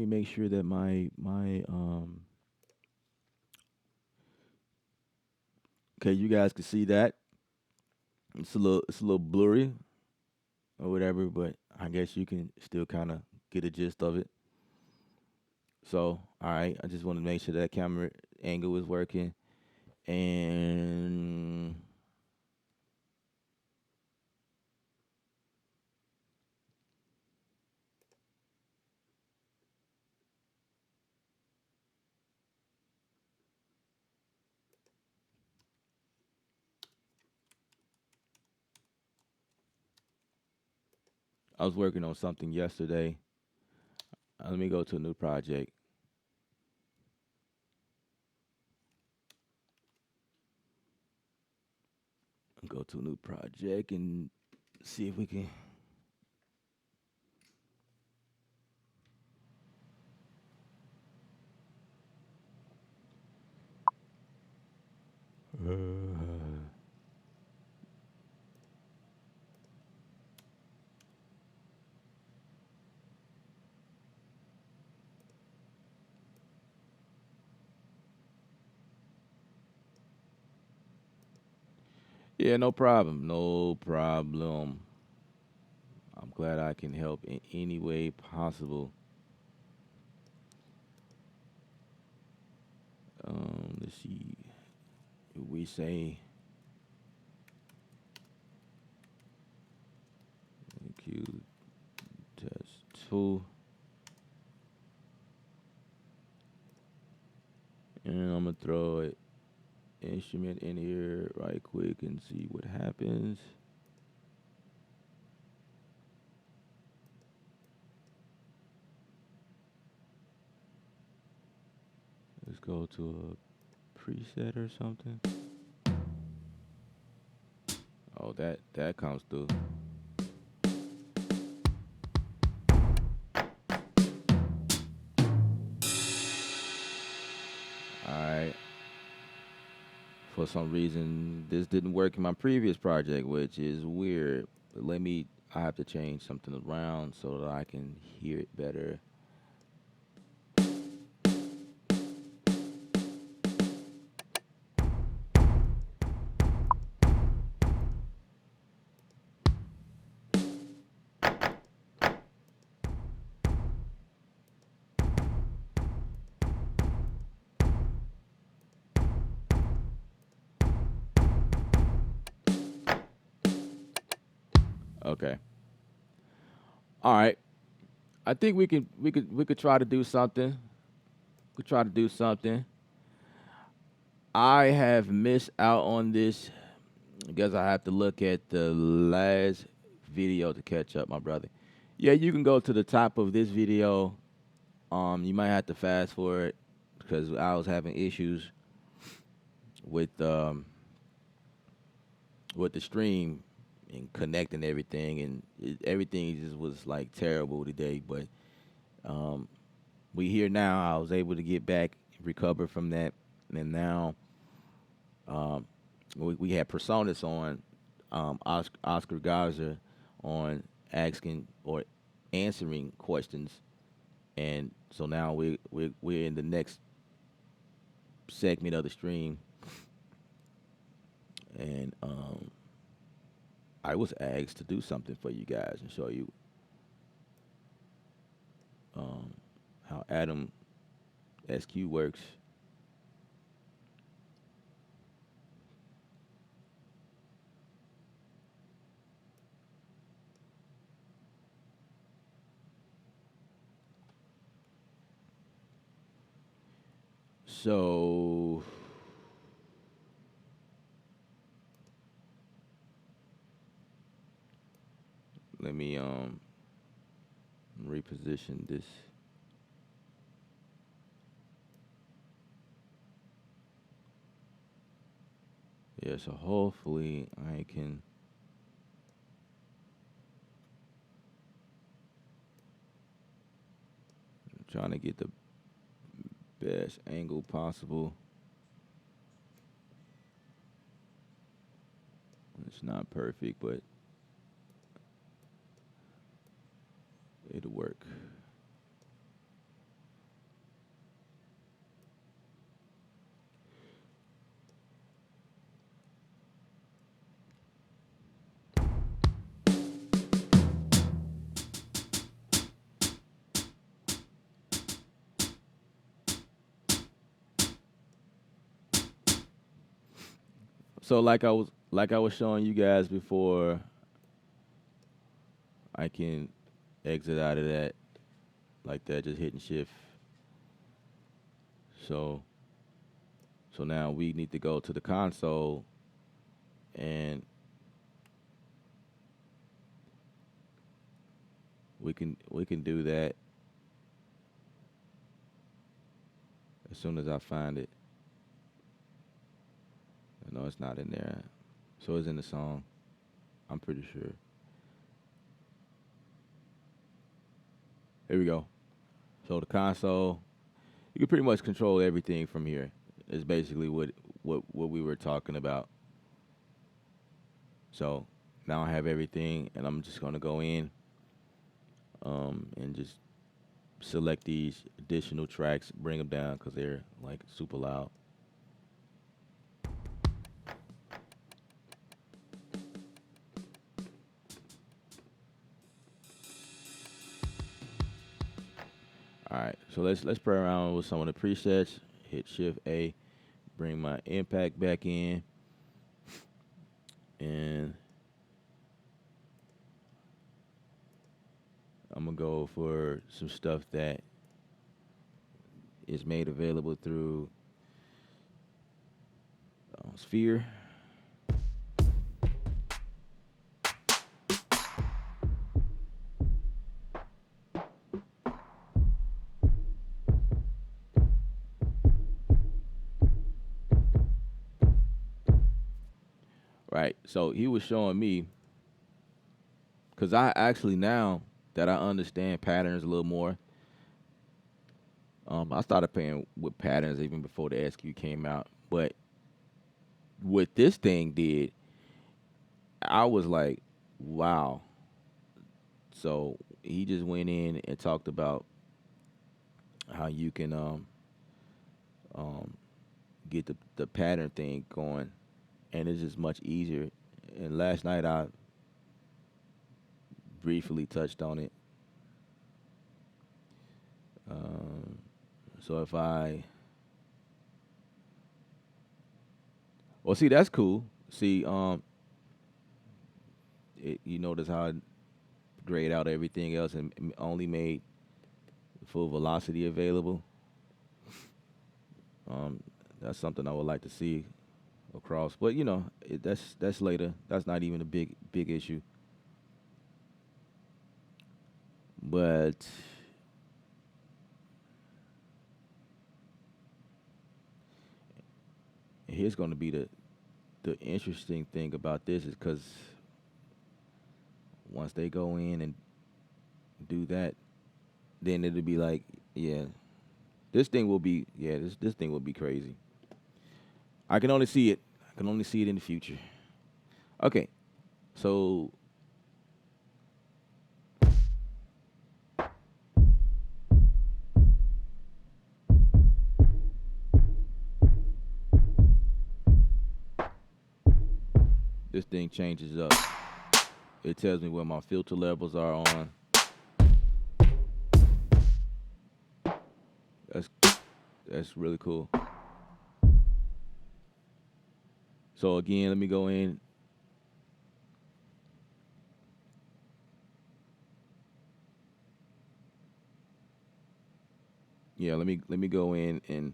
make sure that my okay, you guys can see that. It's a little blurry or whatever, but I guess you can still kind of get a gist of it. So, all right, I just want to make sure that camera angle is working. And I was working on something yesterday. Let me go to a new project. Go to a new project and see if we can. Yeah, no problem. No problem. I'm glad I can help in any way possible. Let's see. If we say Q test 2, and I'm gonna throw it instrument in here right quick and see what happens. Let's go to a preset or something. Oh, that comes through. All right. For some reason, this didn't work in my previous project, which is weird. But I have to change something around so that I can hear it better. Okay. All right. I think we could try to do something. We could try to do something. I have missed out on this. I guess I have to look at the last video to catch up, my brother. Yeah, you can go to the top of this video. You might have to fast forward because I was having issues with the stream and connecting everything, and everything just was like terrible today. But we here now. I was able to get back, recover from that, and now um, we had Presonus on, Oscar Gaza on asking or answering questions, and so now we're in the next segment of the stream, and I was asked to do something for you guys and show you um, how Adam SQ works. So let me reposition this. Yeah, so hopefully I can. I'm trying to get the best angle possible. It's not perfect, but it'll work. So like I was showing you guys before, I can exit out of that like that, just hitting shift. So now we need to go to the console and we can do that as soon as I find it. No, it's not in there. So it's in the song. I'm pretty sure. Here we go. So the console, you can pretty much control everything from here. Is basically what we were talking about. So now I have everything, and I'm just gonna go in and just select these additional tracks, bring them down because they're like super loud. All right, so let's play around with some of the presets. Hit Shift A, bring my impact back in, and I'm gonna go for some stuff that is made available through sphere. Right. So he was showing me, because I actually, now that I understand patterns a little more, I started playing with patterns even before the SQ came out. But what this thing did, I was like, wow. So he just went in and talked about how you can um, get the pattern thing going, and it's just much easier. And last night I briefly touched on it. Um, so if I, well, see, that's cool. See, you notice how I grayed out everything else and only made full velocity available. Um, that's something I would like to see across, but that's later. That's not even a big issue. But here's going to be the interesting thing about this is because once they go in and do that, then it'll be like, yeah, this thing will be crazy. I can only see it. I can only see it in the future. Okay, so this thing changes up. It tells me where my filter levels are on. That's really cool. So again, let me go in. Yeah, let me go in and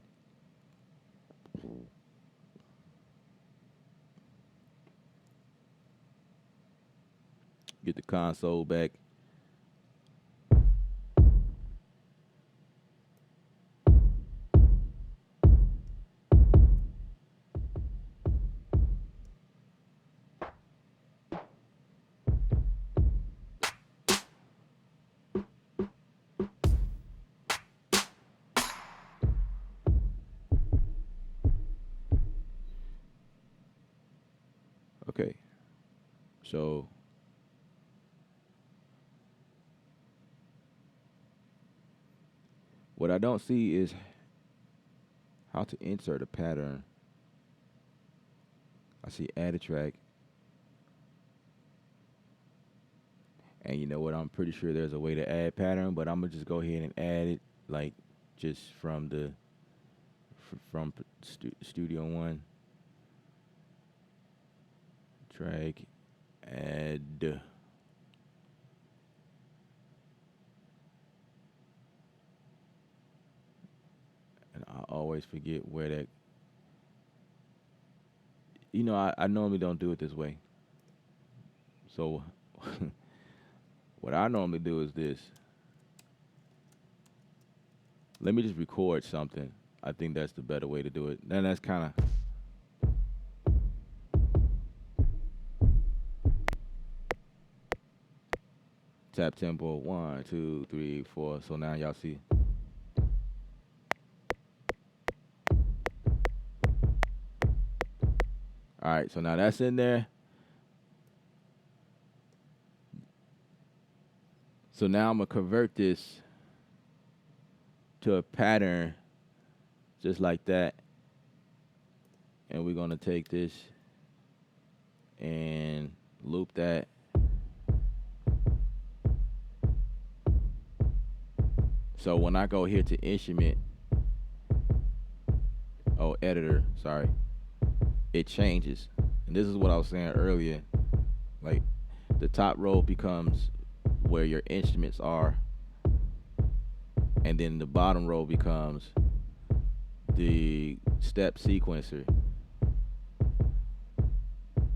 get the console back. Okay. So what I don't see is how to insert a pattern. I see add a track. And you know what? I'm pretty sure there's a way to add pattern, but I'm gonna just go ahead and add it, like just from the from Studio One. Track, add. And I always forget where that. I normally don't do it this way. So what I normally do is this. Let me just record something. I think that's the better way to do it. Then that's kind of. Tap tempo, 1, 2, 3, 4. So now y'all see. All right, so now that's in there. So now I'm gonna convert this to a pattern just like that. And we're gonna take this and loop that. So when I go here to instrument, editor, sorry, it changes. And this is what I was saying earlier. Like the top row becomes where your instruments are. And then the bottom row becomes the step sequencer.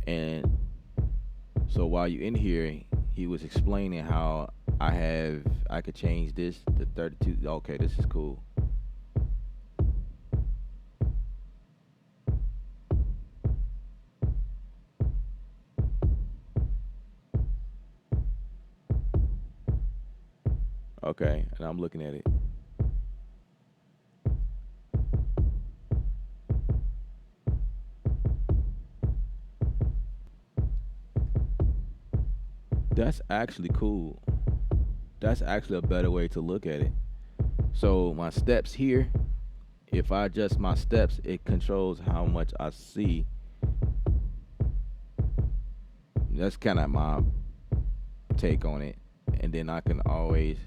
And so while you're in here, he was explaining how I could change this to 32. Okay, this is cool. Okay, and I'm looking at it. That's actually cool. That's actually a better way to look at it. So my steps here, if I adjust my steps, it controls how much I see. That's kind of my take on it. And then I can always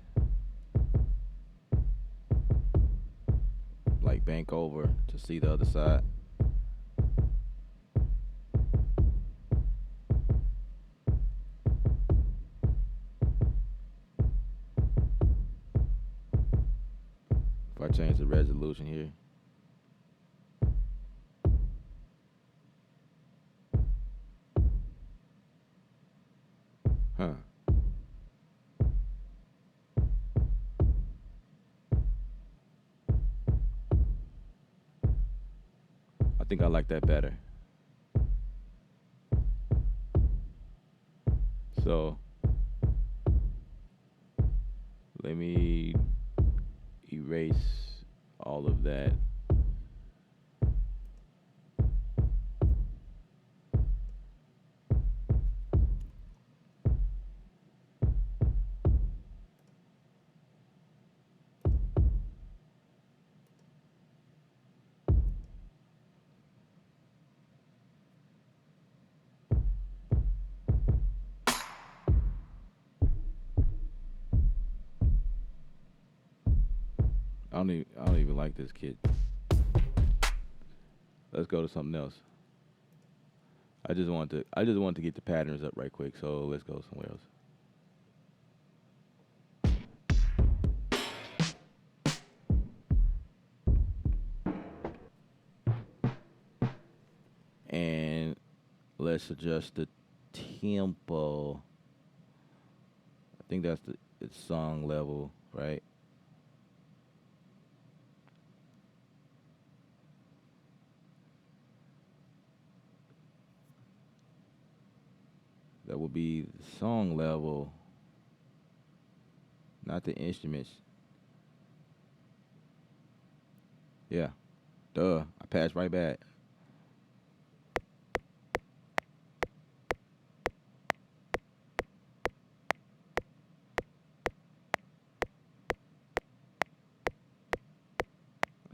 like bank over to see the other side. If I change the resolution here. Huh. I think I like that better. So let me erase all of that. I don't even like this kid. Let's go to something else. I just want to get the patterns up right quick. So let's go somewhere else. And let's adjust the tempo. I think that's it's song level, right? That would be the song level, not the instruments. Yeah. Duh. I passed right back.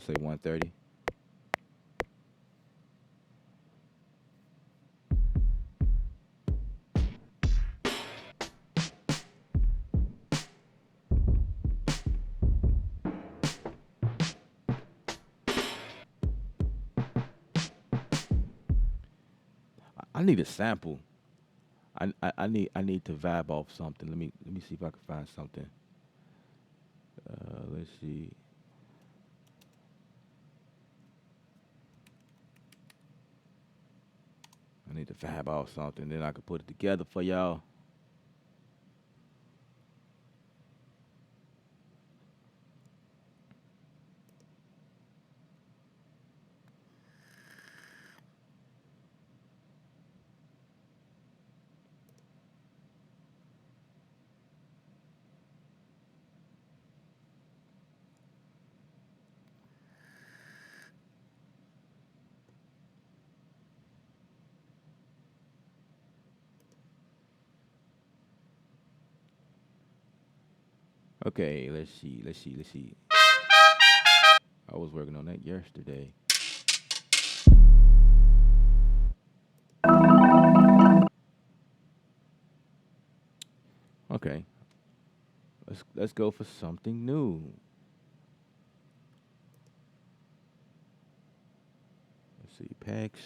Say 130. I need a sample. I need to vibe off something. Let me see if I can find something. Let's see. I need to vibe off something. Then I can put it together for y'all. Okay, let's see. Let's see. I was working on that yesterday. Okay. Let's go for something new. Let's see. Packs.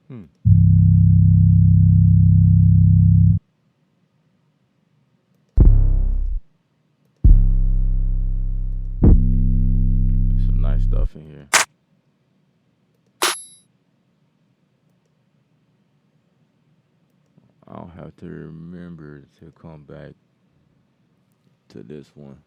Hmm. have to remember to come back to this one.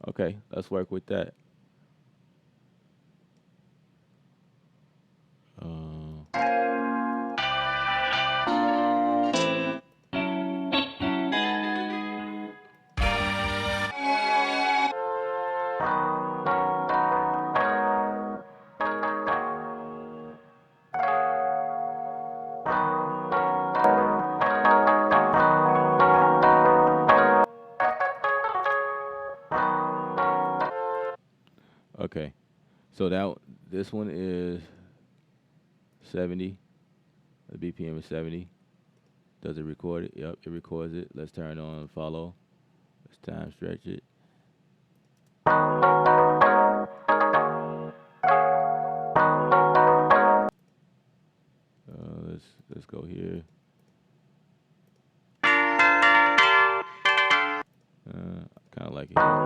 Okay, let's work with that. Okay, so this one is 70. The BPM is 70. Does it record it? Yep, it records it. Let's turn on follow. Let's time stretch it. Let's go here. Kind of like it here.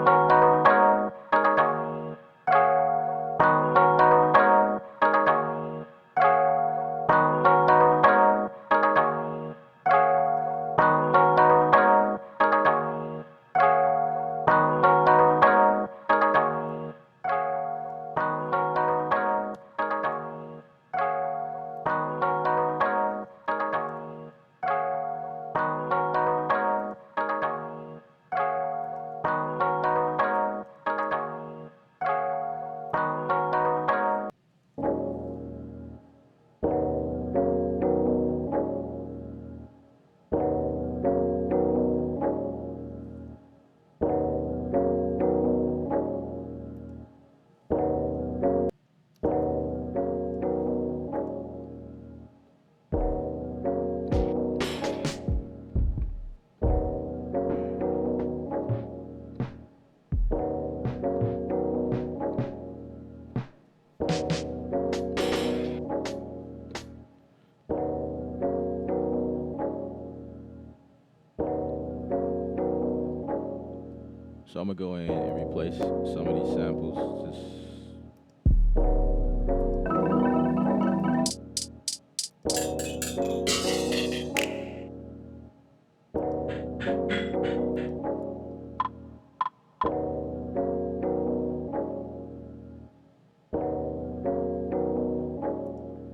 So I'm gonna go in and replace some of these samples.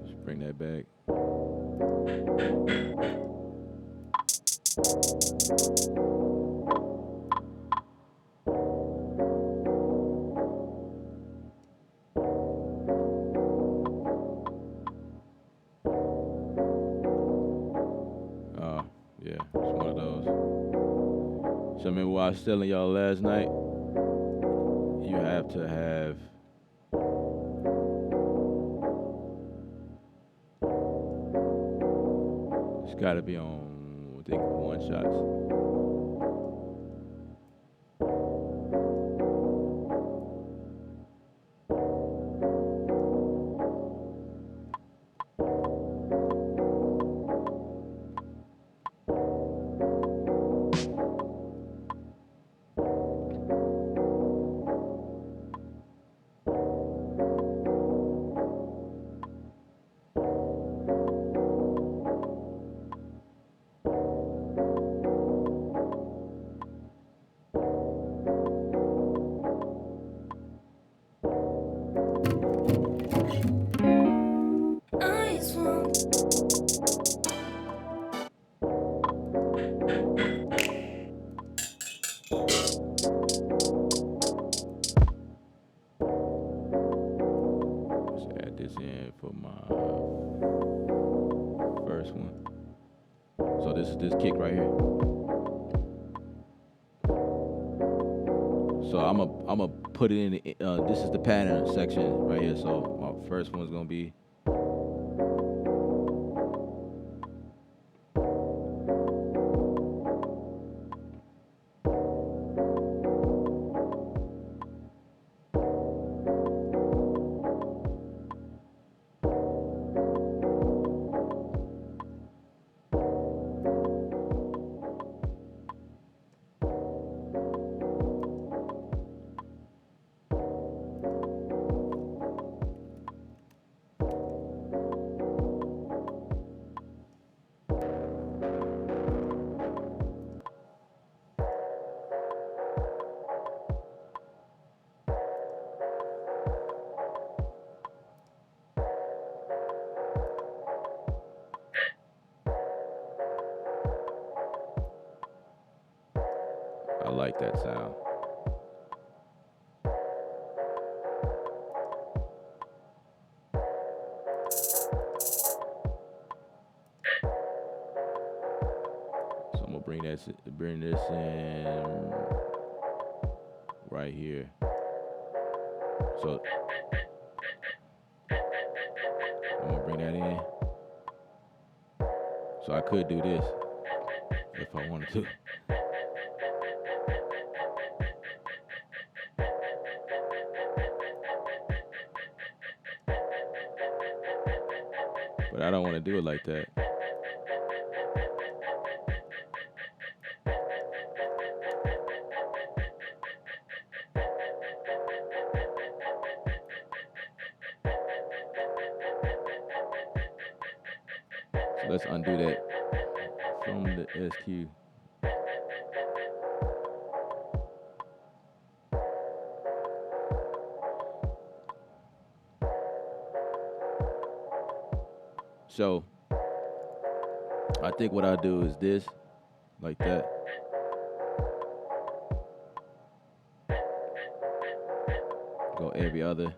Just bring that back. Yeah, it's one of those. So remember what I was telling y'all last night? You have to have it's gotta be on I think 1 shots. First one. So this is this kick right here. So I'm a put it in. This is the pattern section right here. So my first one's gonna be. I like that sound. So I'm gonna bring this in right here. So I'm gonna bring that in. So I could do this if I wanted to. But I don't want to do it like that. So let's undo that from the SQ. So I think what I'll do is this, like that. Go every other.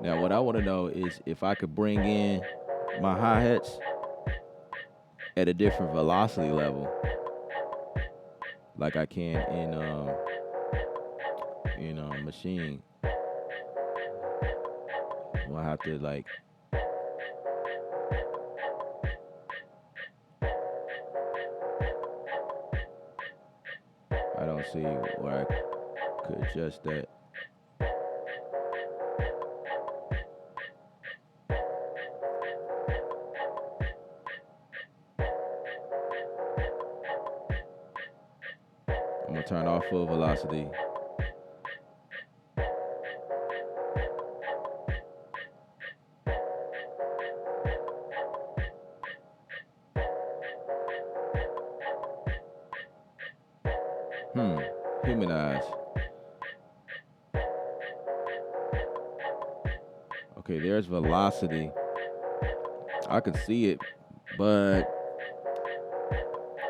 Now, what I want to know is if I could bring in my hi-hats at a different velocity level, like I can in machine. I'll have to like I don't see where I could adjust that. I'm gonna turn off full velocity. Humanize. Okay, there's velocity. I can see it, but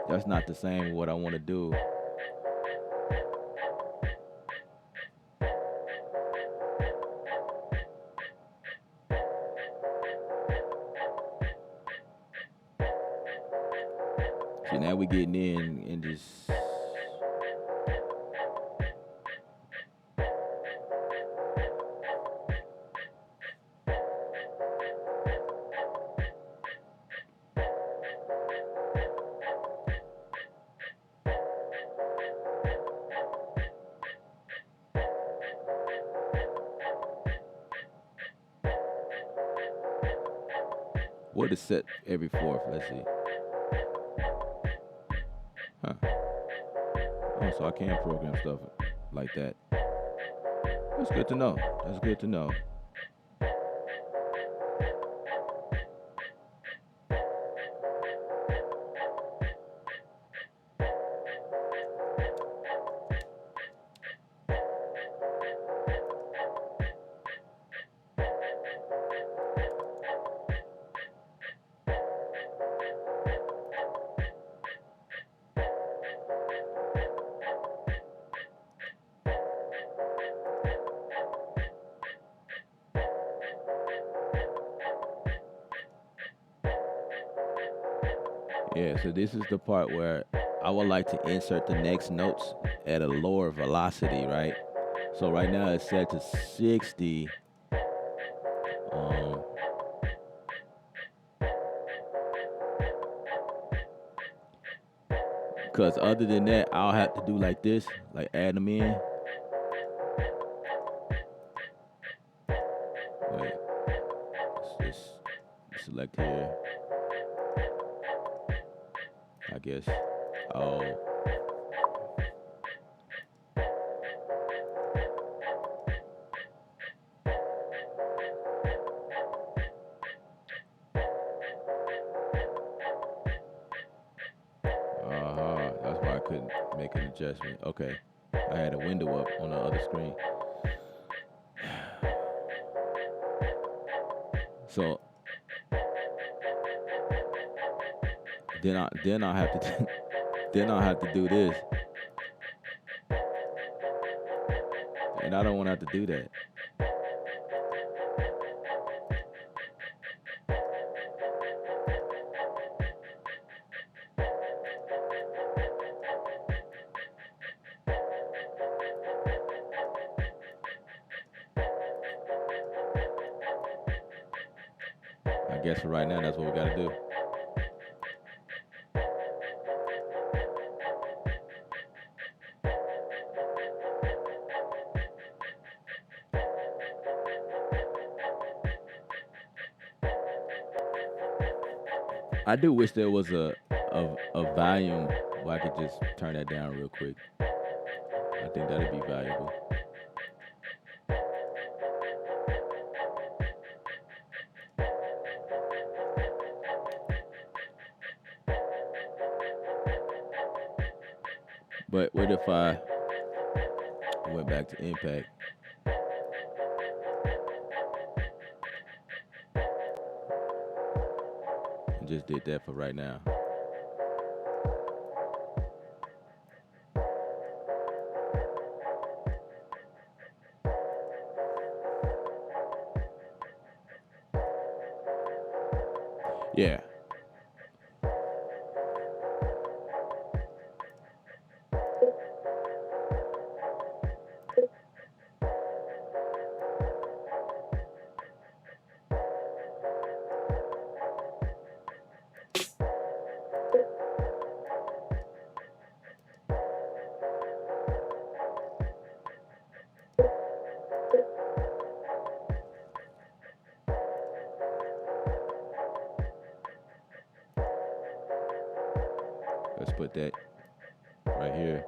that's not the same what I want to do. See, now we getting in and just what is set every fourth? Let's see. Oh, so I can program stuff like that. That's good to know. That's good to know. Yeah, so this is the part where I would like to insert the next notes at a lower velocity, right? So right now it's set to 60. Um, Because other than that, I'll have to do like this, like add them in. Wait, let's just select here, I guess. Oh, that's why I couldn't make an adjustment. Okay, I had a window up on the other screen. So then I'll have to then I'll have to do this, and I don't want to have to do that. I guess for right now, that's what we got to do. I do wish there was a volume where I could just turn that down real quick. I think that'd be valuable. But what if I went back to impact and just did that for right now? Yeah. Let's put that right here.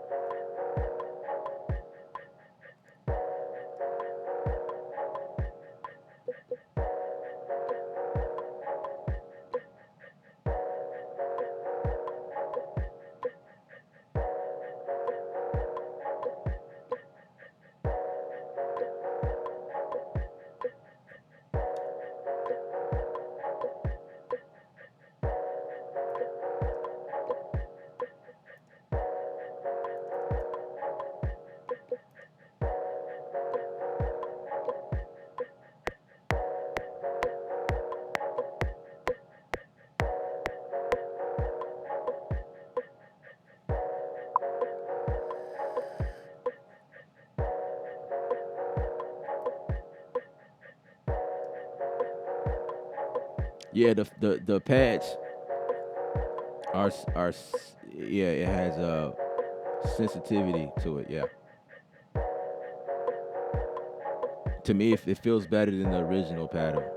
Yeah, the pads are yeah, it has a sensitivity to it. Yeah. To me, it feels better than the original pattern,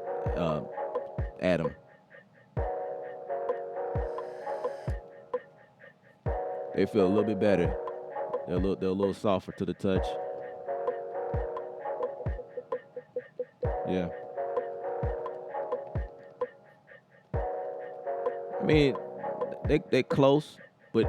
Atom. They feel a little bit better. They're a little softer to the touch. Yeah. I mean, they close, but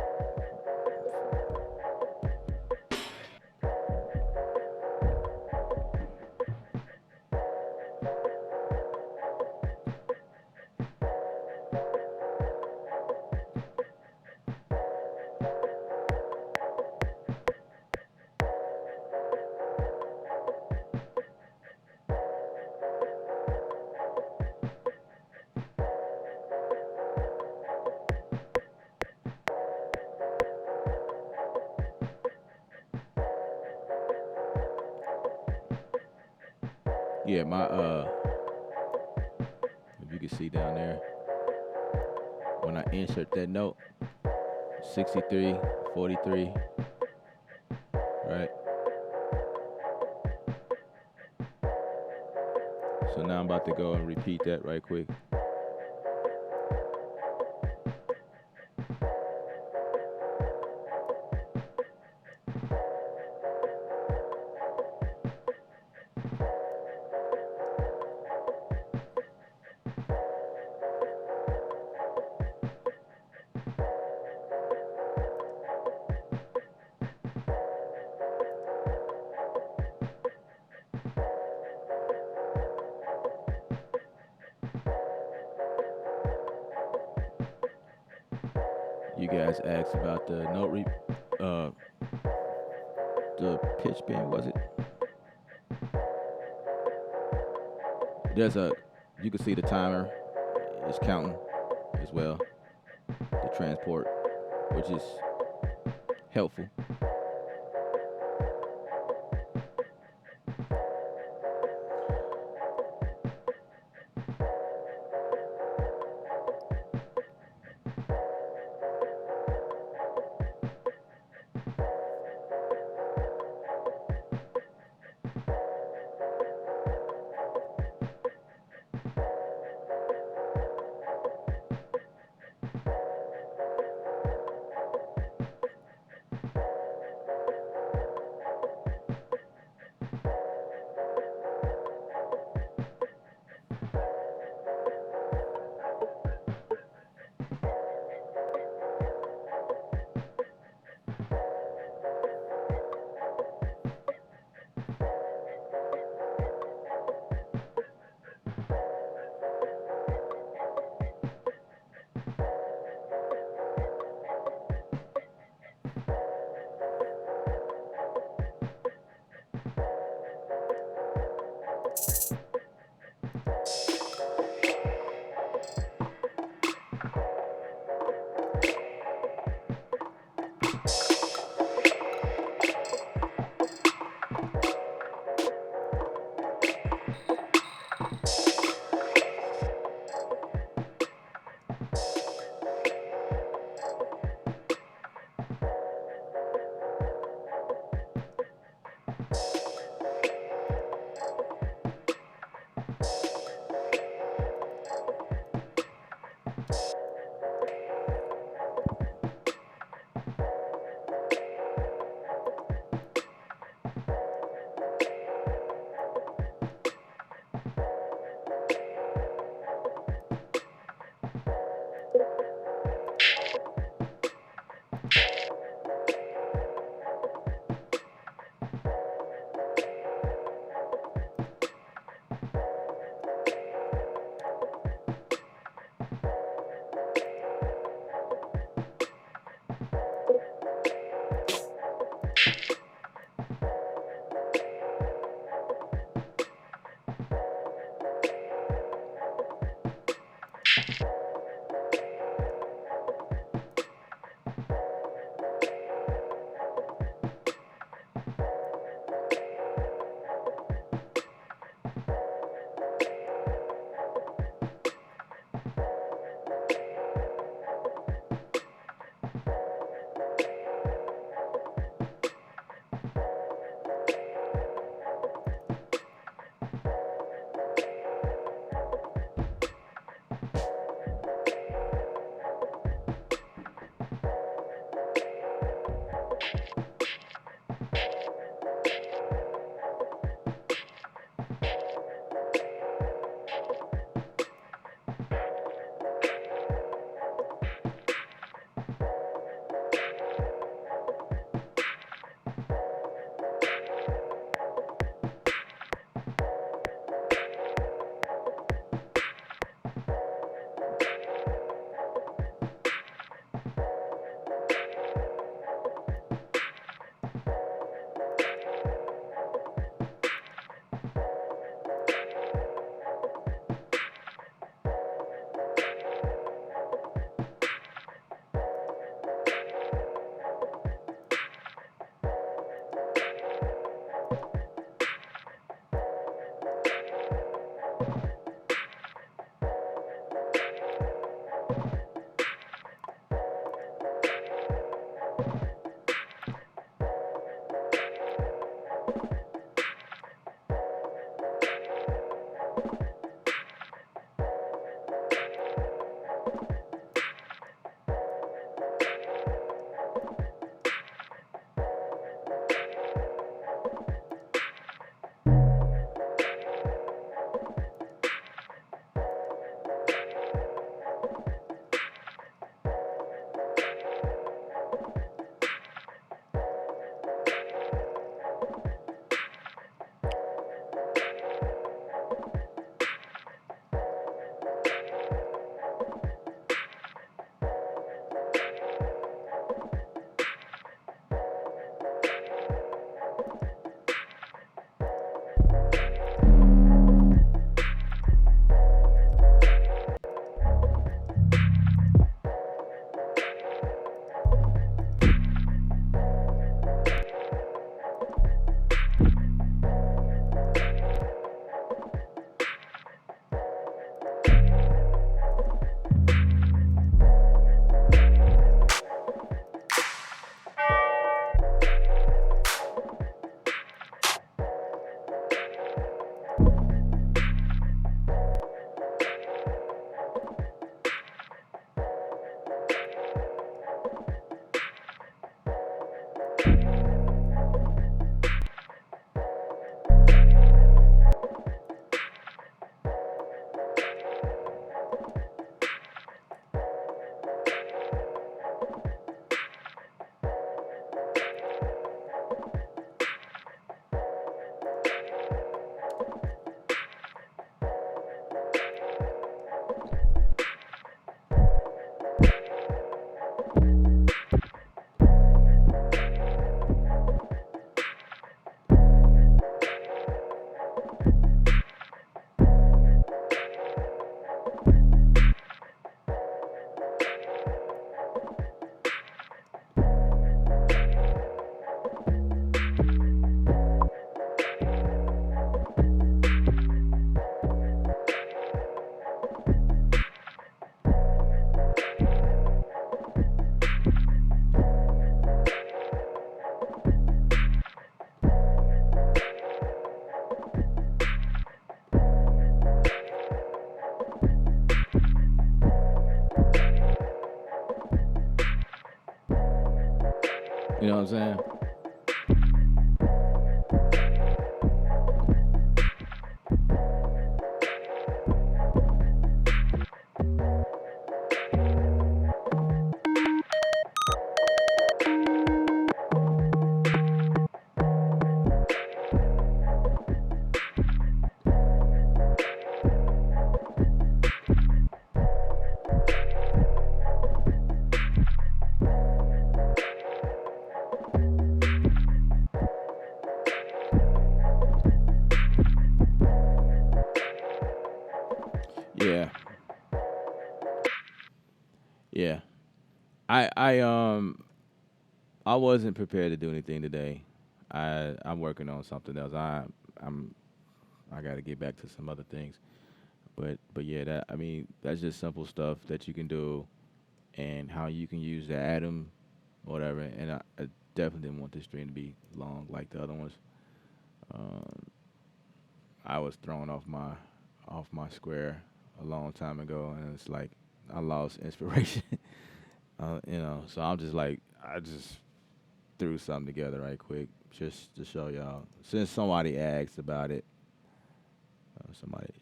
Yeah, my if you can see down there, when I insert that note, 63, 43, right? So now I'm about to go and repeat that right quick. You guys asked about the note the pitch bend, was it? There's a, you can see the timer is counting as well, the transport, which is helpful. You know what I'm saying? Yeah. Yeah. I wasn't prepared to do anything today. I'm working on something else. I'm I got to get back to some other things. But yeah, that I mean that's just simple stuff that you can do, and how you can use the atom, whatever. And I definitely didn't want this stream to be long like the other ones. Um, I was thrown off my square a long time ago, and it's like I lost inspiration. So I'm just like I just threw something together right quick just to show y'all. Since somebody asked about it,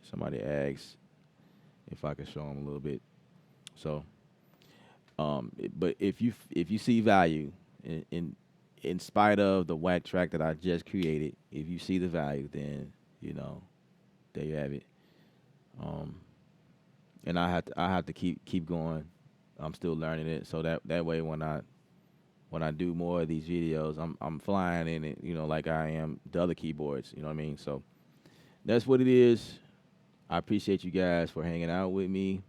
somebody asked if I could show them a little bit. So, but if you see value in spite of the whack track that I just created, if you see the value, then you know there you have it. Um, and I have to keep going. I'm still learning it, so that way when I do more of these videos, I'm flying in it, like I am the other keyboards. You know what I mean? So that's what it is. I appreciate you guys for hanging out with me.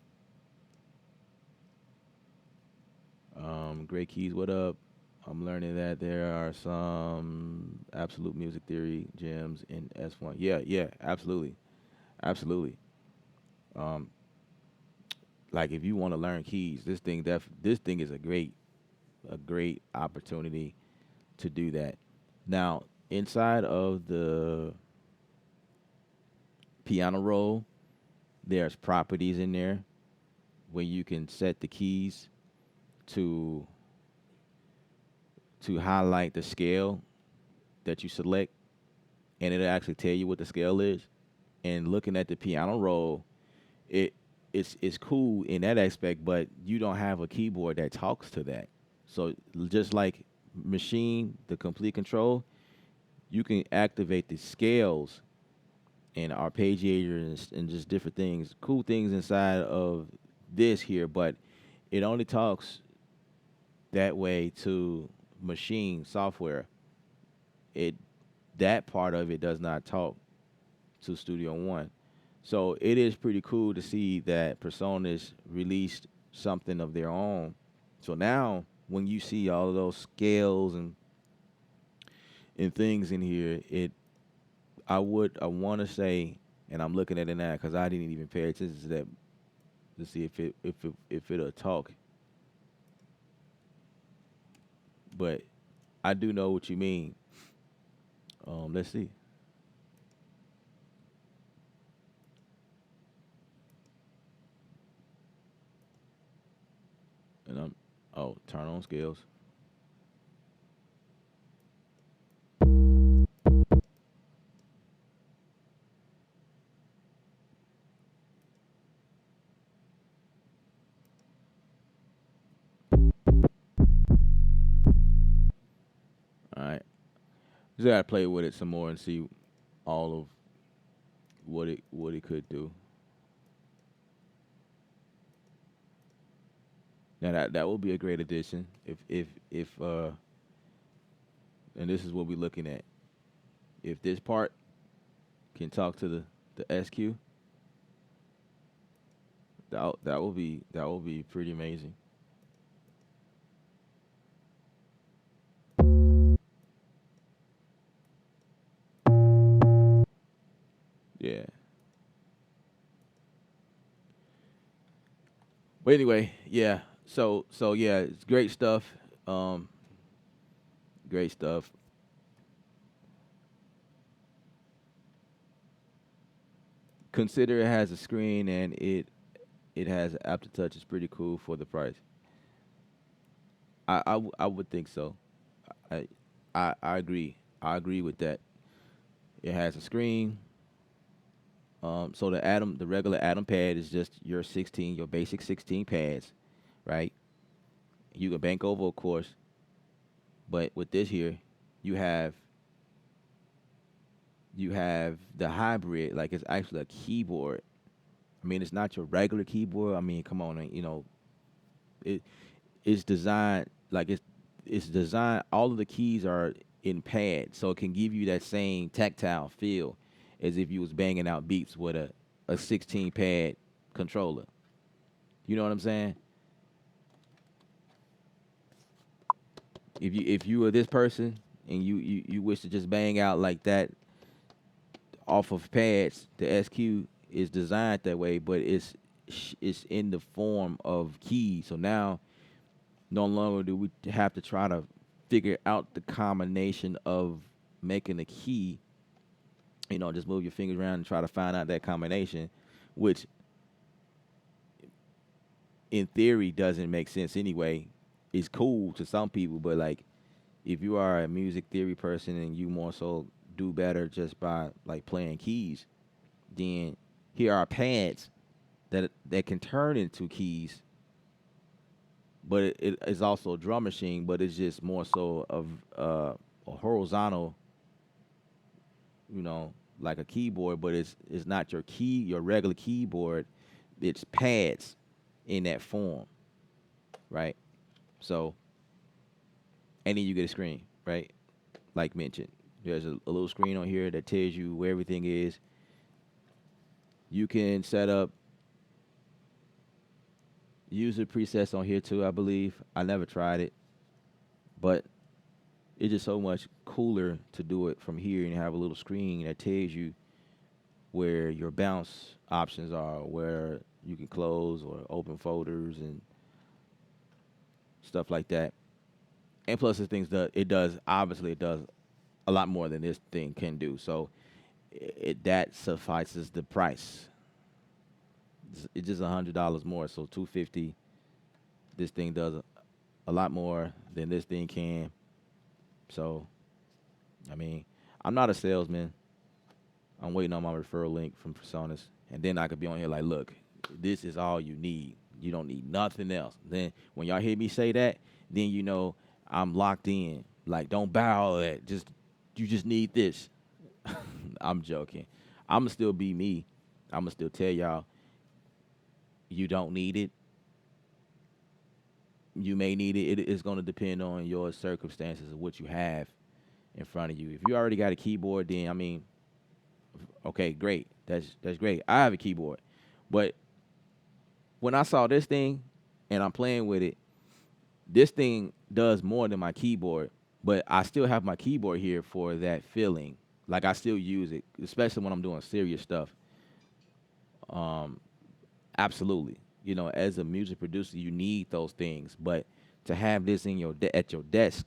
Great Keys, what up? I'm learning that there are some absolute music theory gems in S1. Yeah, yeah, absolutely, absolutely. Um, like if you want to learn keys, this thing is a great opportunity to do that. Now, inside of the piano roll, there's properties in there where you can set the keys to highlight the scale that you select, and it'll actually tell you what the scale is. And looking at the piano roll, it it's cool in that aspect, but you don't have a keyboard that talks to that. So just like machine, the complete control, you can activate the scales and arpeggiators and just different things, cool things inside of this here, but it only talks that way to machine software. It That part of it does not talk to Studio One. So it is pretty cool to see that Presonus released something of their own. So now when you see all of those scales and things in here, I want to say, and I'm looking at it now because I didn't even pay attention to that to see if it'll talk. But I do know what you mean. Let's see. And turn on scales. All right. Just gotta play with it some more and see all of what it could do. Now that will be a great addition if and this is what we're looking at. If this part can talk to the SQ, that will be pretty amazing. Yeah. But anyway, yeah. So yeah, it's great stuff. Um, Great stuff. Consider it has a screen and it has an app to touch. It's pretty cool for the price. I would think so. I, I agree. I agree with that. It has a screen. So the regular Atom pad is just your 16, your basic 16 pads, right? You can bank over, of course, but with this here, you have you have the hybrid, like it's actually a keyboard. I mean, it's not your regular keyboard. I mean, come on, it it's designed like it's designed. All of the keys are in pads, so it can give you that same tactile feel as if you was banging out beats with a 16 pad controller. You know what I'm saying? If you were this person and you wish to just bang out like that off of pads, the SQ is designed that way, but it's in the form of keys. So now no longer do we have to try to figure out the combination of making a key. Just move your fingers around and try to find out that combination, which in theory doesn't make sense anyway. It's cool to some people, but like if you are a music theory person and you more so do better just by like playing keys, then here are pads that can turn into keys, but it is also a drum machine, but it's just more so of a horizontal, you know, like a keyboard, but it's not your regular keyboard. It's pads in that form, right? So, and then you get a screen, right? Like mentioned, there's a little screen on here that tells you where everything is. You can set up user presets on here too, I believe. I never tried it, but it's just so much cooler to do it from here and have a little screen that tells you where your bounce options are, where you can close or open folders and stuff like that. And plus, the things that it does a lot more than this thing can do. So that suffices the price. It's just $100 more, so $250. This thing does a lot more than this thing can. So, I mean, I'm not a salesman. I'm waiting on my referral link from Presonus, and then I could be on here like, look, this is all you need. You don't need nothing else. Then when y'all hear me say that, then you know I'm locked in. Like, don't buy all that. You just need this. I'm joking. I'ma still be me. I'ma still tell y'all you don't need it. You may need it. It is going to depend on your circumstances of what you have in front of you. If you already got a keyboard, then I mean, okay, great. That's great. I have a keyboard, but when I saw this thing and I'm playing with it, this thing does more than my keyboard. But I still have my keyboard here for that feeling. Like I still use it, especially when I'm doing serious stuff. Um, Absolutely. As a music producer, you need those things. But to have this in at your desk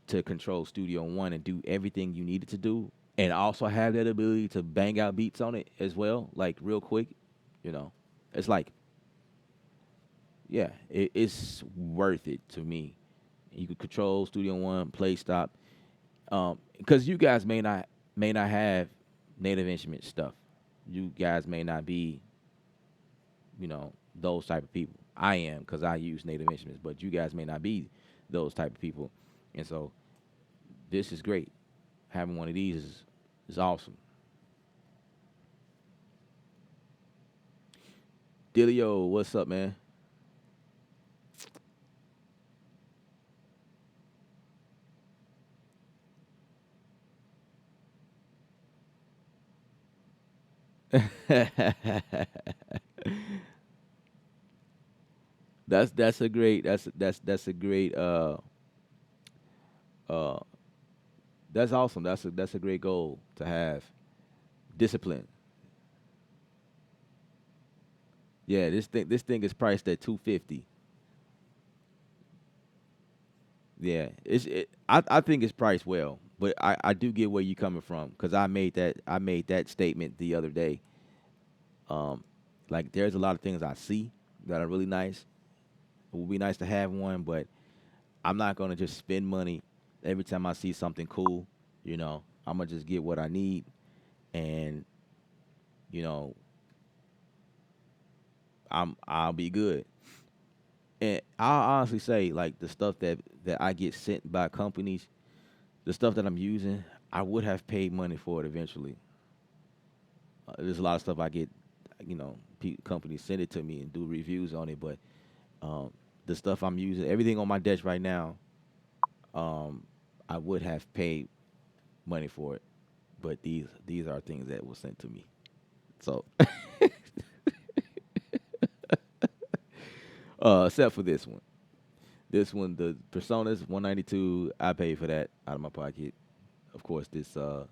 to control Studio One and do everything you needed to do, and also have that ability to bang out beats on it as well, like real quick, it's like, yeah, it's worth it to me. You could control Studio One, play, stop, because you guys may not have native instrument stuff. You guys may not be those type of people. I am because I use native instruments, but you guys may not be those type of people. And so this is great. Having one of these is awesome. Dilio, what's up, man? That's a great that's a great uh that's awesome. That's a great goal to have. Discipline. Yeah, this thing is priced at 250. Yeah, I think it's priced well, but I do get where you coming from because I made that statement the other day. Um, like there's a lot of things I see that are really nice. It would be nice to have one, but I'm not gonna just spend money every time I see something cool. You know, I'm gonna just get what I need, and you know, I'll be good. And I'll honestly say, like the stuff that I get sent by companies, the stuff that I'm using, I would have paid money for it eventually. There's a lot of stuff I get, companies send it to me and do reviews on it, but um, the stuff I'm using, everything on my desk right now, um, I would have paid money for it, but these are things that were sent to me. So, except for this one. This one, the Presonus 192, I paid for that out of my pocket. Of course, this what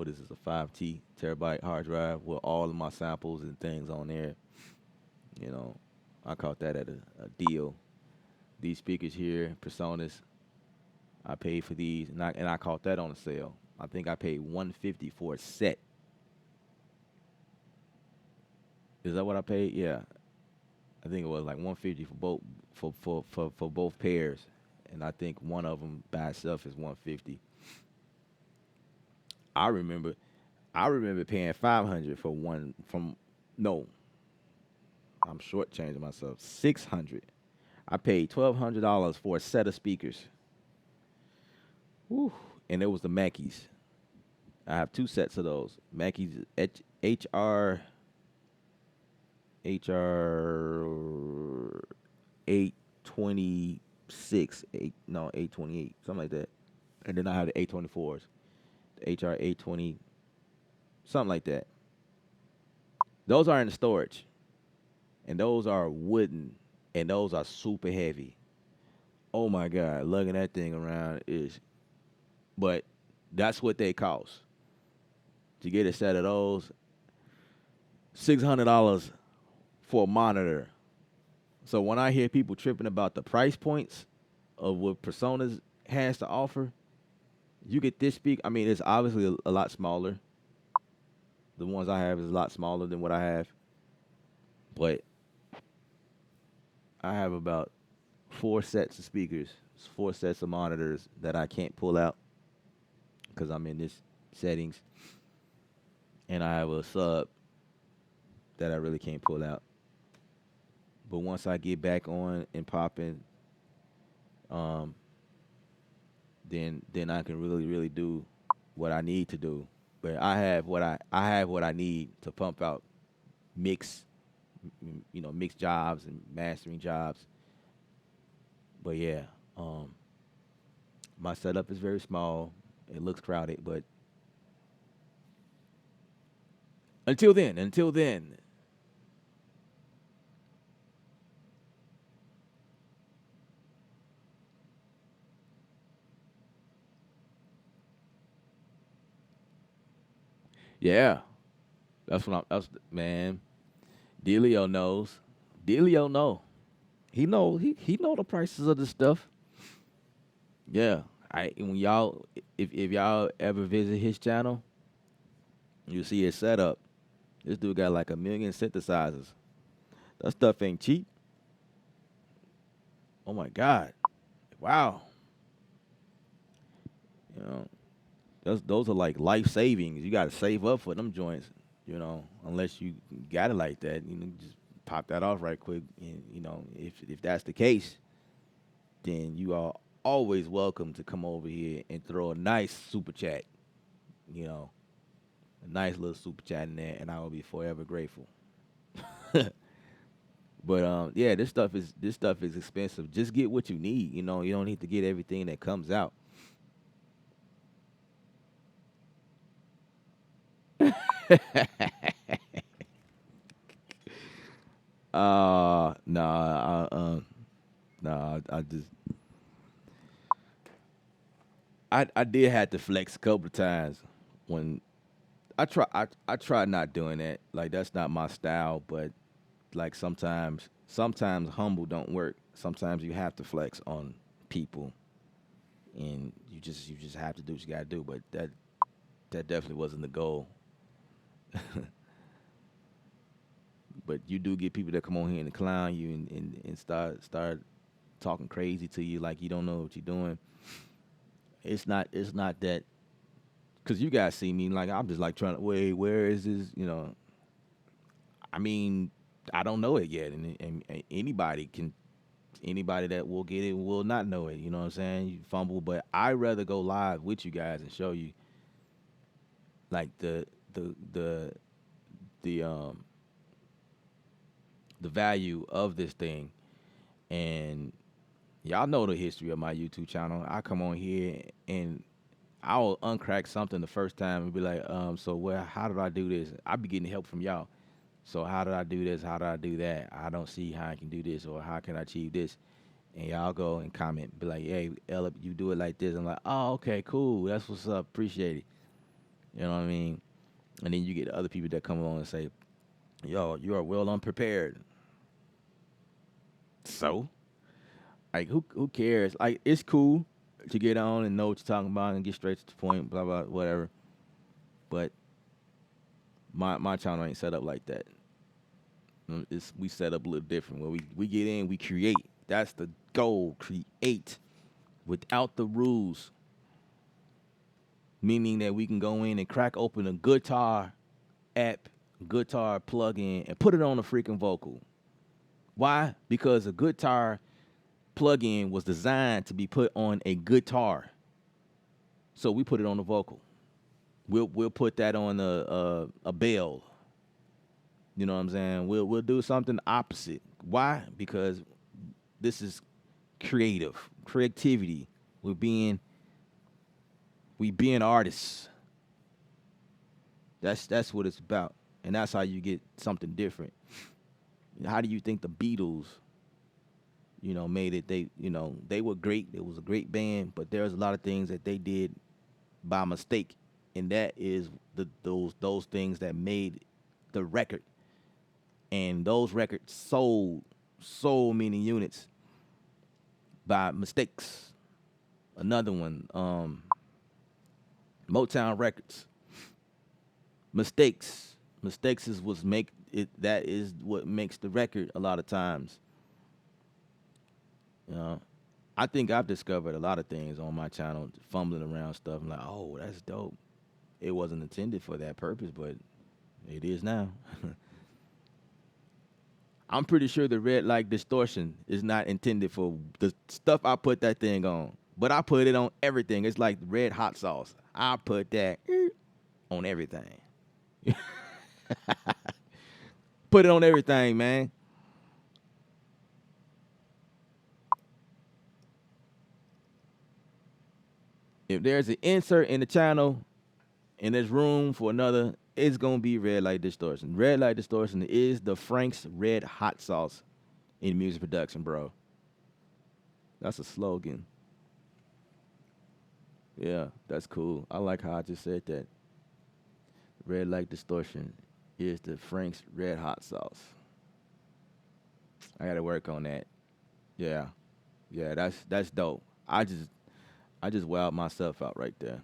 is this? A 5T terabyte hard drive with all of my samples and things on there. You know, I caught that at a deal. These speakers here, Presonus, I paid for these, and I caught that on a sale. I think I paid 150 for a set. Is that what I paid? Yeah, I think it was like 150 for both for both pairs, and I think one of them by itself is 150. I remember I remember paying 500 for one from no, I'm shortchanging myself. 600. I paid $1,200 for a set of speakers. Whew. And it was the Mackeys. I have two sets of those. Mackeys HR 826, 828, something like that. And then I have the 824s, the HR 820, something like that. Those are in the storage, and those are wooden, and those are super heavy. Oh my God, lugging that thing around is, but that's what they cost. To get a set of those, $600 for a monitor. So when I hear people tripping about the price points of what Presonus has to offer, you get this speak. I mean, it's obviously a lot smaller. The ones I have is a lot smaller than what I have, but I have about four sets of speakers, four sets of monitors that I can't pull out because I'm in this settings, and I have a sub that I really can't pull out. But once I get back on and popping, um, then I can really do what I need to do. But I have what I need to pump out mix, mix jobs and mastering jobs. But yeah, um, my setup is very small. It looks crowded, but until then, yeah, that's man. Delio knows. Delio know. He know the prices of the stuff. Yeah. When y'all if y'all ever visit his channel, you see his setup. This dude got like 1 million synthesizers. That stuff ain't cheap. Oh my God. Wow. You know, those are like life savings. You gotta save up for them joints, unless you got it like that. Just pop that off right quick. And if that's the case, then you are always welcome to come over here and throw a nice super chat, you know, a nice little super chat in there, and I will be forever grateful. But yeah, this stuff is expensive. Just get what you need. You don't need to get everything that comes out. Nah, nah. I just I did have to flex a couple of times when I try not doing that. Like that's not my style, but like sometimes humble don't work. Sometimes you have to flex on people, and you just have to do what you gotta do. But that definitely wasn't the goal. But you do get people that come on here and clown you and start talking crazy to you like you don't know what you're doing. It's not that, because you guys see me like I'm just like trying to wait. Where is this? I mean, I don't know it yet, and anybody that will get it will not know it. You know what I'm saying? You fumble, but I rather go live with you guys and show you like the the the um the value of this thing. And y'all know the history of my YouTube channel. I come on here and I will uncrack something the first time and be like, so how did I do this? I be getting help from y'all. So how did I do this? How did I do that? I don't see how I can do this, or how can I achieve this? And y'all go and comment, be like, hey, Ella, you do it like this. I'm like, oh, okay, cool. That's what's up. Appreciate it. You know what I mean? And then you get other people that come along and say, yo, you are well unprepared. So, like, who cares? Like, it's cool to get on and know what you're talking about and get straight to the point, blah, blah, whatever. But my channel ain't set up like that. We set up a little different. Where we get in, we create. That's the goal. Create without the rules. Meaning that we can go in and crack open a guitar app, guitar plugin, and put it on a freaking vocal. Why? Because a guitar plugin was designed to be put on a guitar. So we put it on the vocal. We'll put that on a bell. You know what I'm saying? We'll do something opposite. Why? Because this is creativity. We being artists. That's what it's about, and that's how you get something different. How do you think the Beatles, made it? They were great. It was a great band, but there's a lot of things that they did by mistake, and that is those things that made the record. And those records sold so many units by mistakes. Another one, Motown Records. Mistakes. Mistakes is what make it. That is what makes the record a lot of times. I think I've discovered a lot of things on my channel, fumbling around stuff. I'm like, oh, that's dope. It wasn't intended for that purpose, but it is now. I'm pretty sure the red light distortion is not intended for the stuff I put that thing on. But I put it on everything. It's like red hot sauce. I put that on everything. Put it on everything, man. If there's an insert in the channel and there's room for another, it's going to be red light distortion. Red light distortion is the Frank's red hot sauce in music production, bro. That's a slogan. Yeah, that's cool. I like how I just said that. Red light distortion is the Frank's red hot sauce. I got to work on that. Yeah. Yeah, that's dope. I just wowed myself out right there.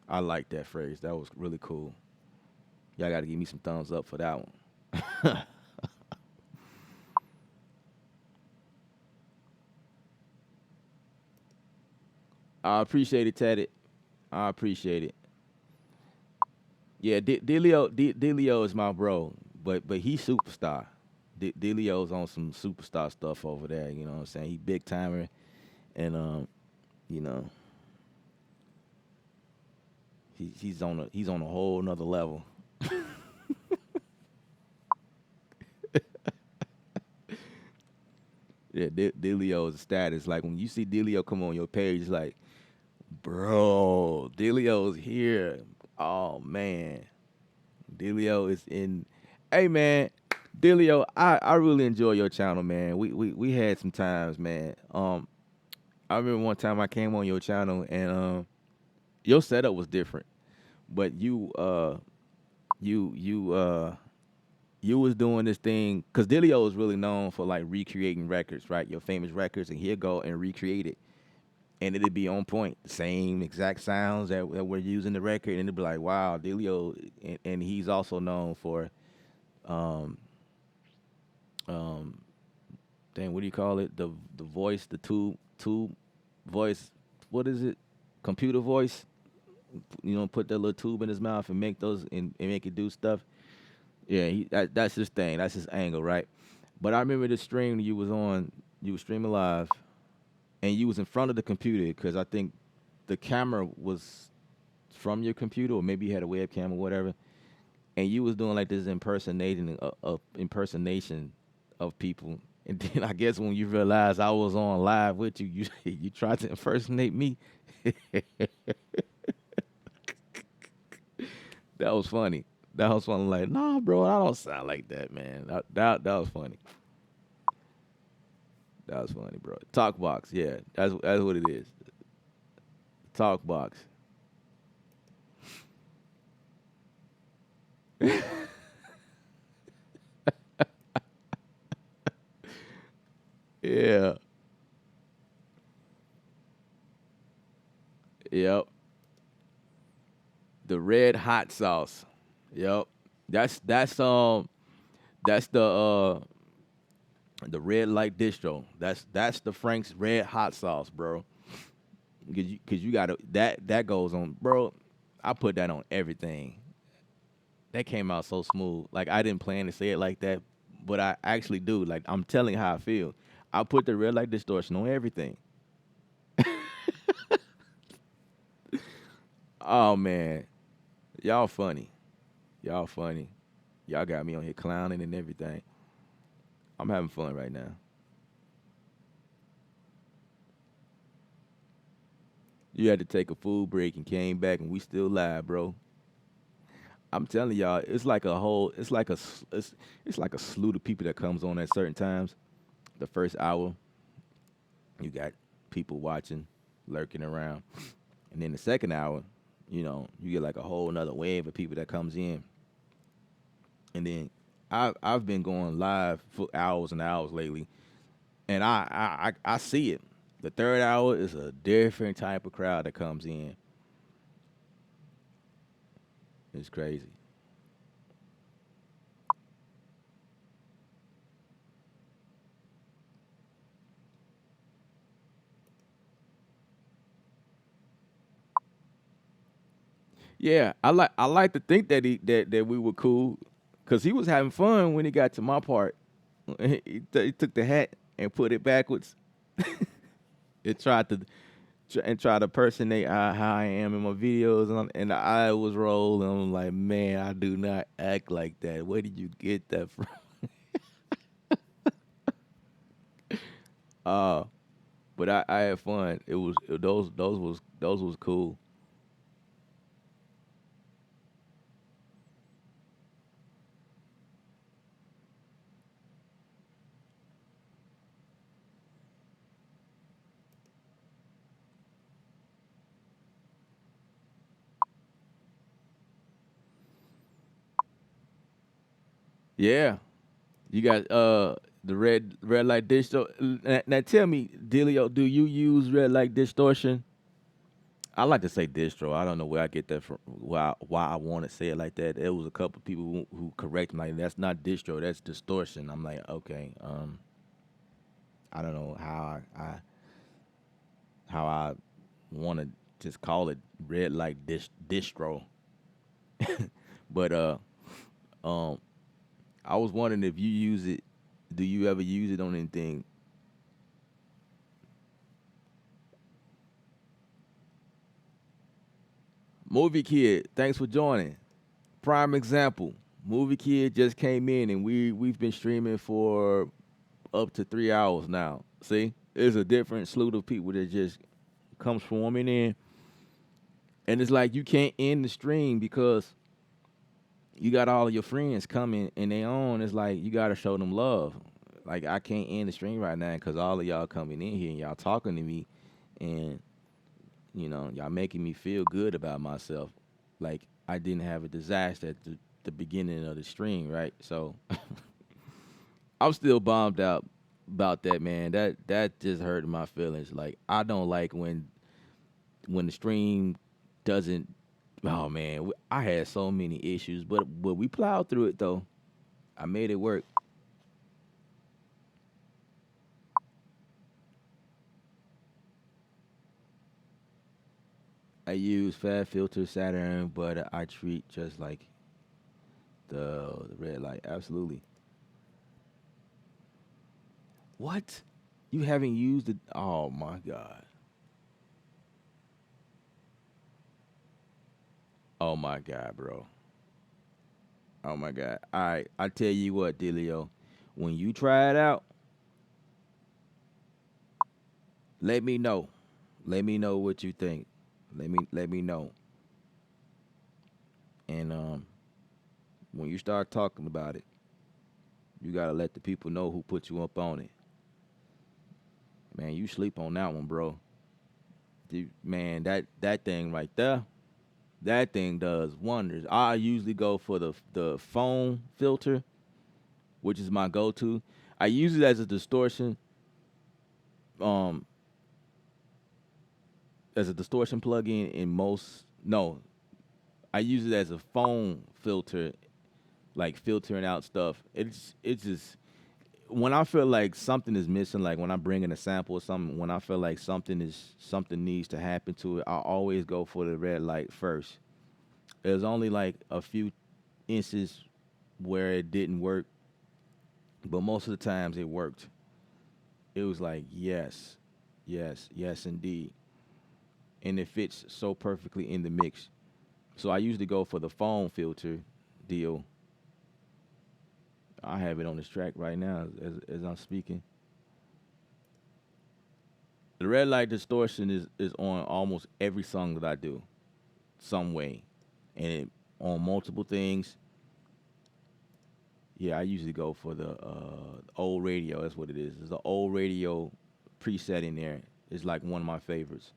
I like that phrase. That was really cool. Y'all got to give me some thumbs up for that one. I appreciate it, Teddy. I appreciate it. Yeah, Delio is my bro, but he's superstar. Delio's on some superstar stuff over there. You know what I'm saying? He big timer, and you know, he's on a whole nother level. Yeah, Delio's status. Like when you see Delio come on your page, it's like, bro, Delio's here. Oh man, Delio is in. Hey man, Delio, I really enjoy your channel, man. We had some times, man. I remember one time I came on your channel and your setup was different, but you was doing this thing because Delio is really known for like recreating records, right? Your famous records, and he'll go and recreate it, and it'd be on point, the same exact sounds that we're using the record, and it'd be like, wow, Delio, and he's also known for, um, dang, what do you call it? The voice, the tube voice. What is it? Computer voice. You know, put that little tube in his mouth and make those and make it do stuff. Yeah, that's his thing. That's his angle, right? But I remember the stream you was on. You were streaming live, and you was in front of the computer because I think the camera was from your computer, or maybe you had a webcam or whatever, and you was doing like this impersonation of people. And then I guess when you realized I was on live with you, you tried to impersonate me. That was funny. That was funny. Like, nah, bro, I don't sound like that, man. That was funny. That was funny, bro. Talk box, yeah, that's what it is. Talk box. Yeah. Yep. The red hot sauce. Yep. That's the red light distro. That's the Frank's red hot sauce, bro. Cause you gotta that goes on, bro. I put that on everything. That came out so smooth. Like I didn't plan to say it like that, but I actually do. Like I'm telling how I feel. I put the red light distortion on everything. Oh man, y'all funny. Y'all funny. Y'all got me on here clowning and everything. I'm having fun right now. You had to take a food break and came back and we still live, bro. I'm telling y'all, it's like a slew of people that comes on at certain times. The first hour, you got people watching, lurking around, and then the second hour, you get like a whole another wave of people that comes in, and then I've been going live for hours and hours lately, and I see it. The third hour is a different type of crowd that comes in. It's crazy. Yeah, I like to think that that we were cool, cause he was having fun when he got to my part. He took the hat and put it backwards. It tried to personate how I am in my videos, and the eye was rolling. I'm like, man, I do not act like that. Where did you get that from? Uh, but I had fun. Those was cool. Yeah, you got the red light dish. So now tell me, Delio, do you use red light distortion? I like to say distro. I don't know where I get that from. Why I want to say it like that. There was a couple people who correct me like that's not distro. That's distortion. I'm like, okay. I don't know how I want to just call it red light distro. But um, I was wondering if you use it. Do you ever use it on anything? Movie Kid, thanks for joining. Prime example. Movie Kid just came in and we've been streaming for up to 3 hours now. See, there's a different slew of people that just come swarming in, and it's like you can't end the stream because you got all of your friends coming and they on. It's like you got to show them love. Like I can't end the stream right now because all of y'all coming in here and y'all talking to me, and y'all making me feel good about myself. Like I didn't have a disaster at the beginning of the stream, right? So I'm still bombed out about that, man. That just hurt my feelings. Like I don't like when the stream doesn't. Oh man, I had so many issues, but we plowed through it though. I made it work. I use Fab Filter Saturn, but I treat just like the red light. Absolutely. What? You haven't used it? Oh my god. Oh my god, bro. Oh my god. All right, I tell you what, Delio. When you try it out, let me know. Let me know what you think. Let me know. And when you start talking about it, you gotta let the people know who put you up on it. Man, you sleep on that one, bro. Dude, man, that thing right there, that thing does wonders. I usually go for the phone filter, which is my go-to. I use it as a distortion, um, plugin in most. No, I use it as a phone filter, like filtering out stuff. It's just when I feel like something is missing, like when I bring in a sample or something, when I feel like something needs to happen to it, I always go for the red light first. There's only like a few instances where it didn't work, but most of the times it worked. It was like yes, yes, yes, indeed, and it fits so perfectly in the mix. So I usually go for the phone filter deal. I have it on this track right now as I'm speaking. The red light distortion is on almost every song that I do, some way, and it on multiple things. Yeah, I usually go for the old radio. That's what it is. It's the old radio preset in there. It's like one of my favorites.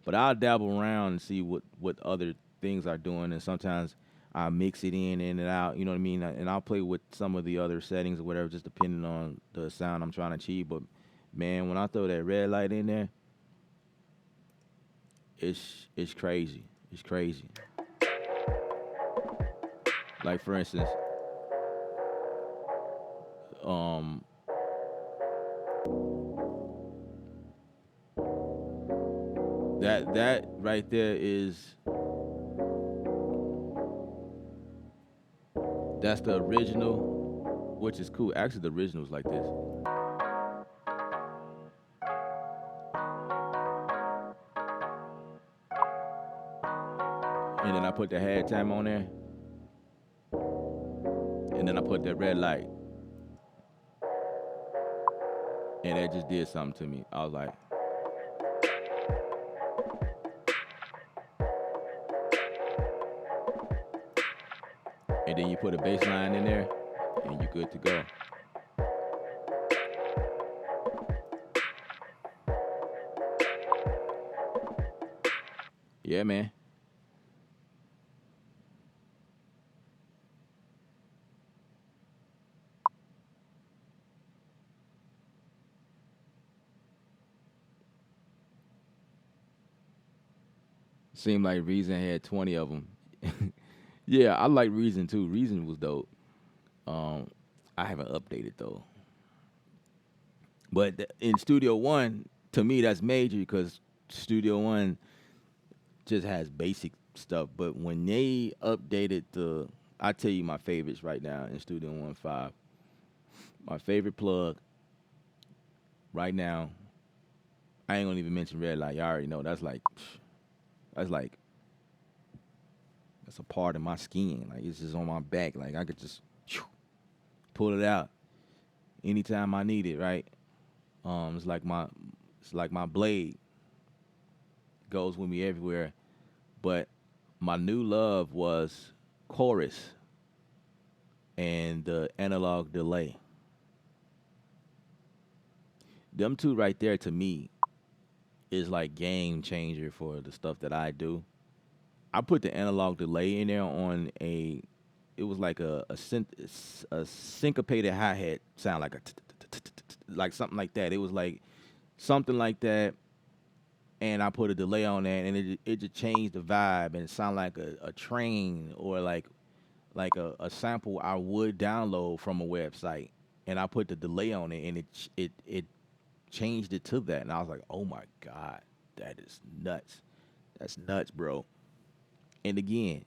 But I'll dabble around and see what other things are doing, and sometimes I mix it in and out. You know what I mean? And I'll play with some of the other settings or whatever, just depending on the sound I'm trying to achieve. But man, when I throw that red light in there, it's crazy. It's crazy. Like for instance, um, that right there is that's the original, which is cool. Actually, the original is like this, and then I put the halftime on there, and then I put that red light, and that just did something to me. I was like, and then you put a bass line in there, and you're good to go. Yeah, man. Seemed like Reason had 20 of them. Yeah, I like Reason too. Reason was dope. Um, I haven't updated though. But in Studio One, to me, that's major because Studio One just has basic stuff. But when they updated I tell you my favorites right now in Studio One 5. My favorite plug right now, I ain't gonna even mention Red Light. You already know that's like, that's a part of my skin. Like it's just on my back. Like I could just pull it out anytime I need it, right? It's like my blade goes with me everywhere. But my new love was chorus and the analog delay. Them two right there to me is like game changer for the stuff that I do. I put the analog delay in there on it was like a syncopated hi hat sound like like something like that. It was like something like that, and I put a delay on that, and it just changed the vibe, and it sounded like a train or like a sample I would download from a website, and I put the delay on it, and it changed it to that, and I was like, oh my god, that is nuts. That's nuts, bro. And again,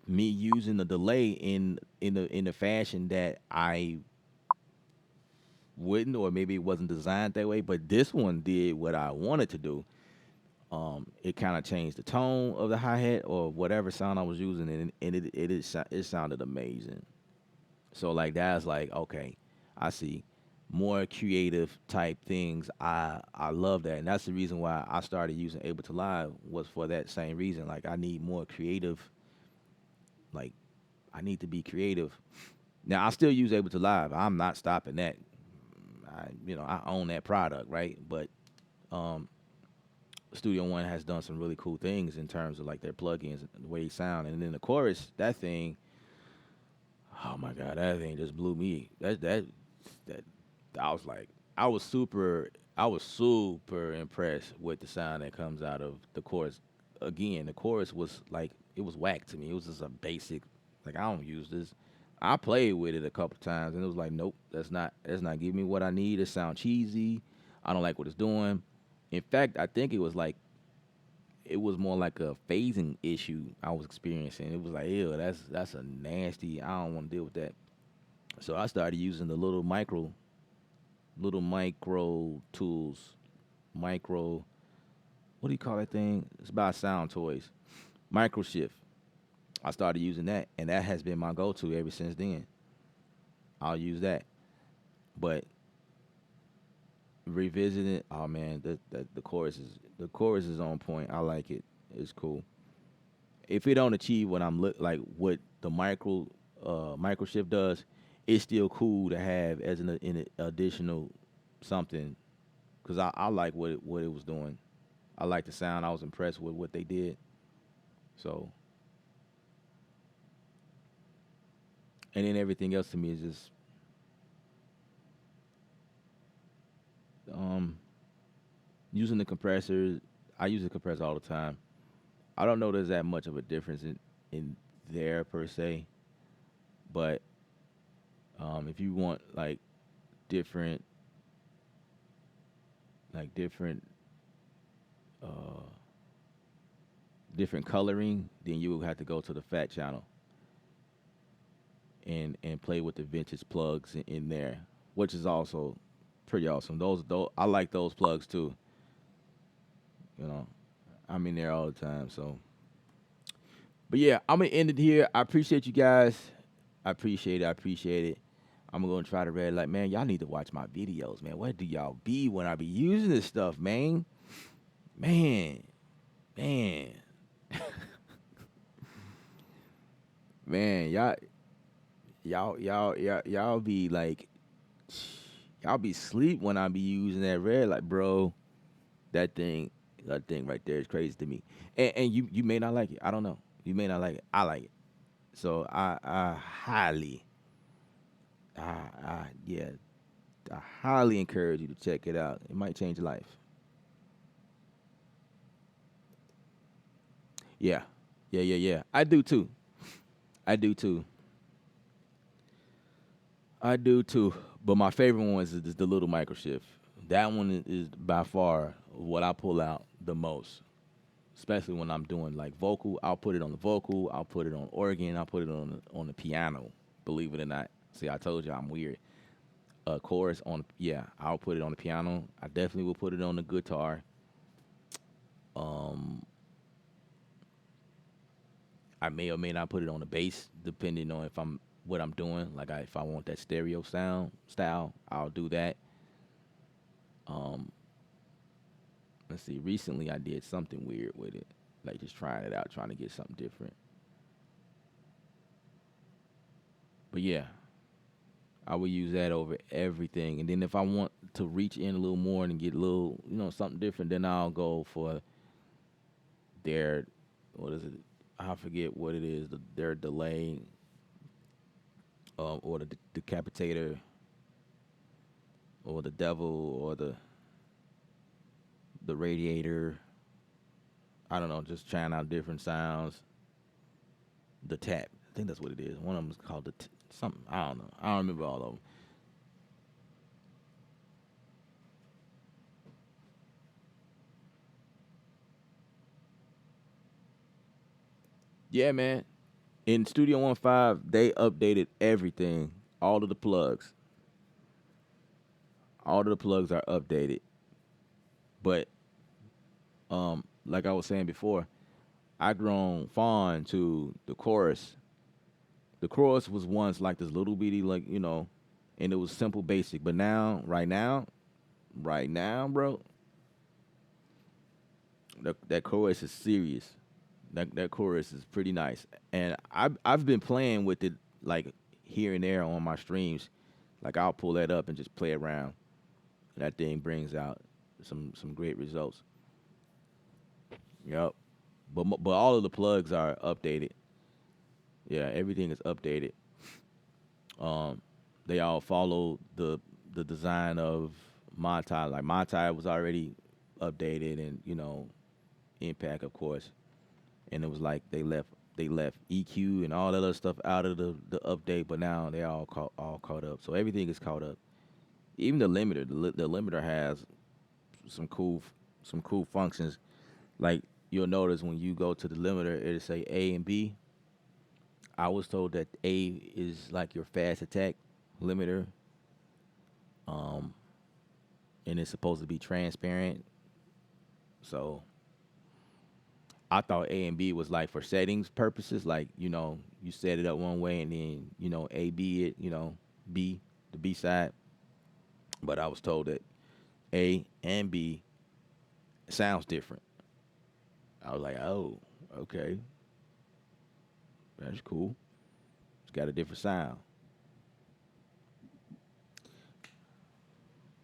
me using the delay in the fashion that I wouldn't, or maybe it wasn't designed that way, but this one did what I wanted to do. It kind of changed the tone of the hi hat or whatever sound I was using, and it sounded amazing. So like that's like okay, I see more creative type things. I love that, and that's the reason why I started using Ableton Live was for that same reason. Like I need more creative. Like I need to be creative. Now I still use Ableton Live. I'm not stopping that. I own that product, right? But um, Studio One has done some really cool things in terms of like their plugins and the way they sound. And then the chorus, that thing, oh my god, that thing just blew me. That I was like, I was super impressed with the sound that comes out of the chorus. Again, the chorus was like it was whack to me. It was just a basic, like I don't use this. I played with it a couple times and it was like, nope, that's not giving me what I need. It sounds cheesy. I don't like what it's doing. In fact, I think it was more like a phasing issue I was experiencing. It was like, ew, that's a nasty. I don't want to deal with that. So I started using the little micro tools, micro. What do you call that thing? It's about sound toys. Microshift. I started using that, and that has been my go-to ever since then. I'll use that, but revisiting it. Oh man, the chorus is on point. I like it. It's cool. If it don't achieve what I'm like what the microshift does, it's still cool to have as an additional something because I like what it was doing. I like the sound. I was impressed with what they did. So and then everything else to me is just um using the compressor. I use the compressor all the time. I don't know there's that much of a difference in there per se, but if you want different different uh different coloring, then you will have to go to the fat channel and play with the vintage plugs in there, which is also pretty awesome. Those I like those plugs too. You know, I'm in there all the time. So, but yeah, I'm gonna end it here. I appreciate you guys. I appreciate it. I appreciate it. I'm gonna try to red light, man. Y'all need to watch my videos, man. Where do y'all be when I be using this stuff, man? Man, man, man. Y'all be like, y'all be sleep when I be using that red light, bro. That thing, that thing right there is crazy to me. And you may not like it. I don't know. You may not like it. I like it. So I highly, yeah, I highly encourage you to check it out. It might change your life. Yeah, yeah. I do too. I do too. I do too. But my favorite one is the little microshift. That one is by far what I pull out the most, especially when I'm doing like vocal. I'll put it on the vocal. I'll put it on organ. I'll put it on the piano. Believe it or not. See, I told you I'm weird. Chorus on yeah, I'll put it on the piano. I definitely will put it on the guitar. Um, I may or may not put it on the bass, depending on if I'm what I'm doing. Like if I want that stereo sound style, I'll do that. Um, let's see. Recently, I did something weird with it, like just trying it out, trying to get something different. But yeah, I would use that over everything. And then if I want to reach in a little more and get a little, something different, then I'll go for their, what is it? I forget what it is. Their delay, or the decapitator, or the devil, or the radiator. I don't know. Just trying out different sounds. The tap. I think that's what it is. One of them is called something. I don't know. I don't remember all of them. Yeah, man. In Studio 1.5, they updated everything. All of the plugs. All of the plugs are updated. But like I was saying before, I grown fond to the chorus. The chorus was once like this little bitty, like, and it was simple basic. But now, right now, bro, that chorus is serious. That chorus is pretty nice. And I've been playing with it like here and there on my streams. Like I'll pull that up and just play around. And that thing brings out some great results. Yep. But all of the plugs are updated. Yeah, everything is updated. Um, they all follow the design of Montai. Like Montai was already updated, and Impact, of course. And it was like they left EQ and all that other stuff out of the update, but now they all caught up. So everything is caught up. Even the limiter, the limiter has some cool some cool functions. Like you'll notice when you go to the limiter, it'll say A and B. I was told that A is like your fast attack limiter, um, and it's supposed to be transparent. So I thought A and B was like for settings purposes, like you set it up one way and then A B it, B the B side. But I was told that A and B sounds different. I was like, oh, okay, that's cool. It's got a different sound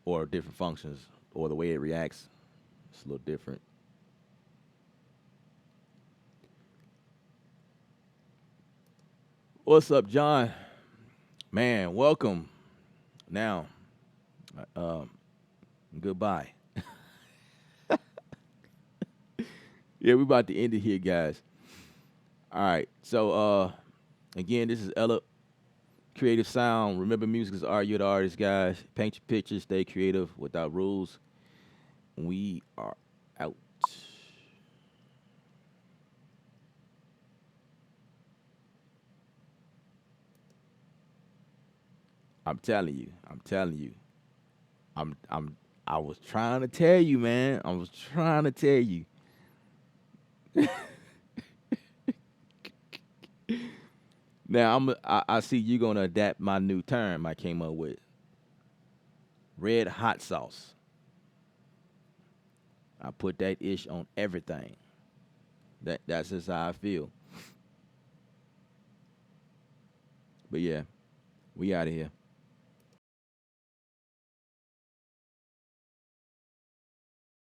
or different functions or the way it reacts. It's a little different. What's up, John? Man, welcome. Now, um, goodbye. Yeah, we about to end it here, guys. All right. So, again, this is Ella, Creative Sound. Remember, music is art. You're the artist, guys. Paint your pictures. Stay creative without rules. We are out. I'm telling you. I'm telling you. I was trying to tell you, man. I was trying to tell you. Now I see you're gonna adapt my new term I came up with. Red hot sauce. I put that ish on everything. That's just how I feel. But yeah, we out of here.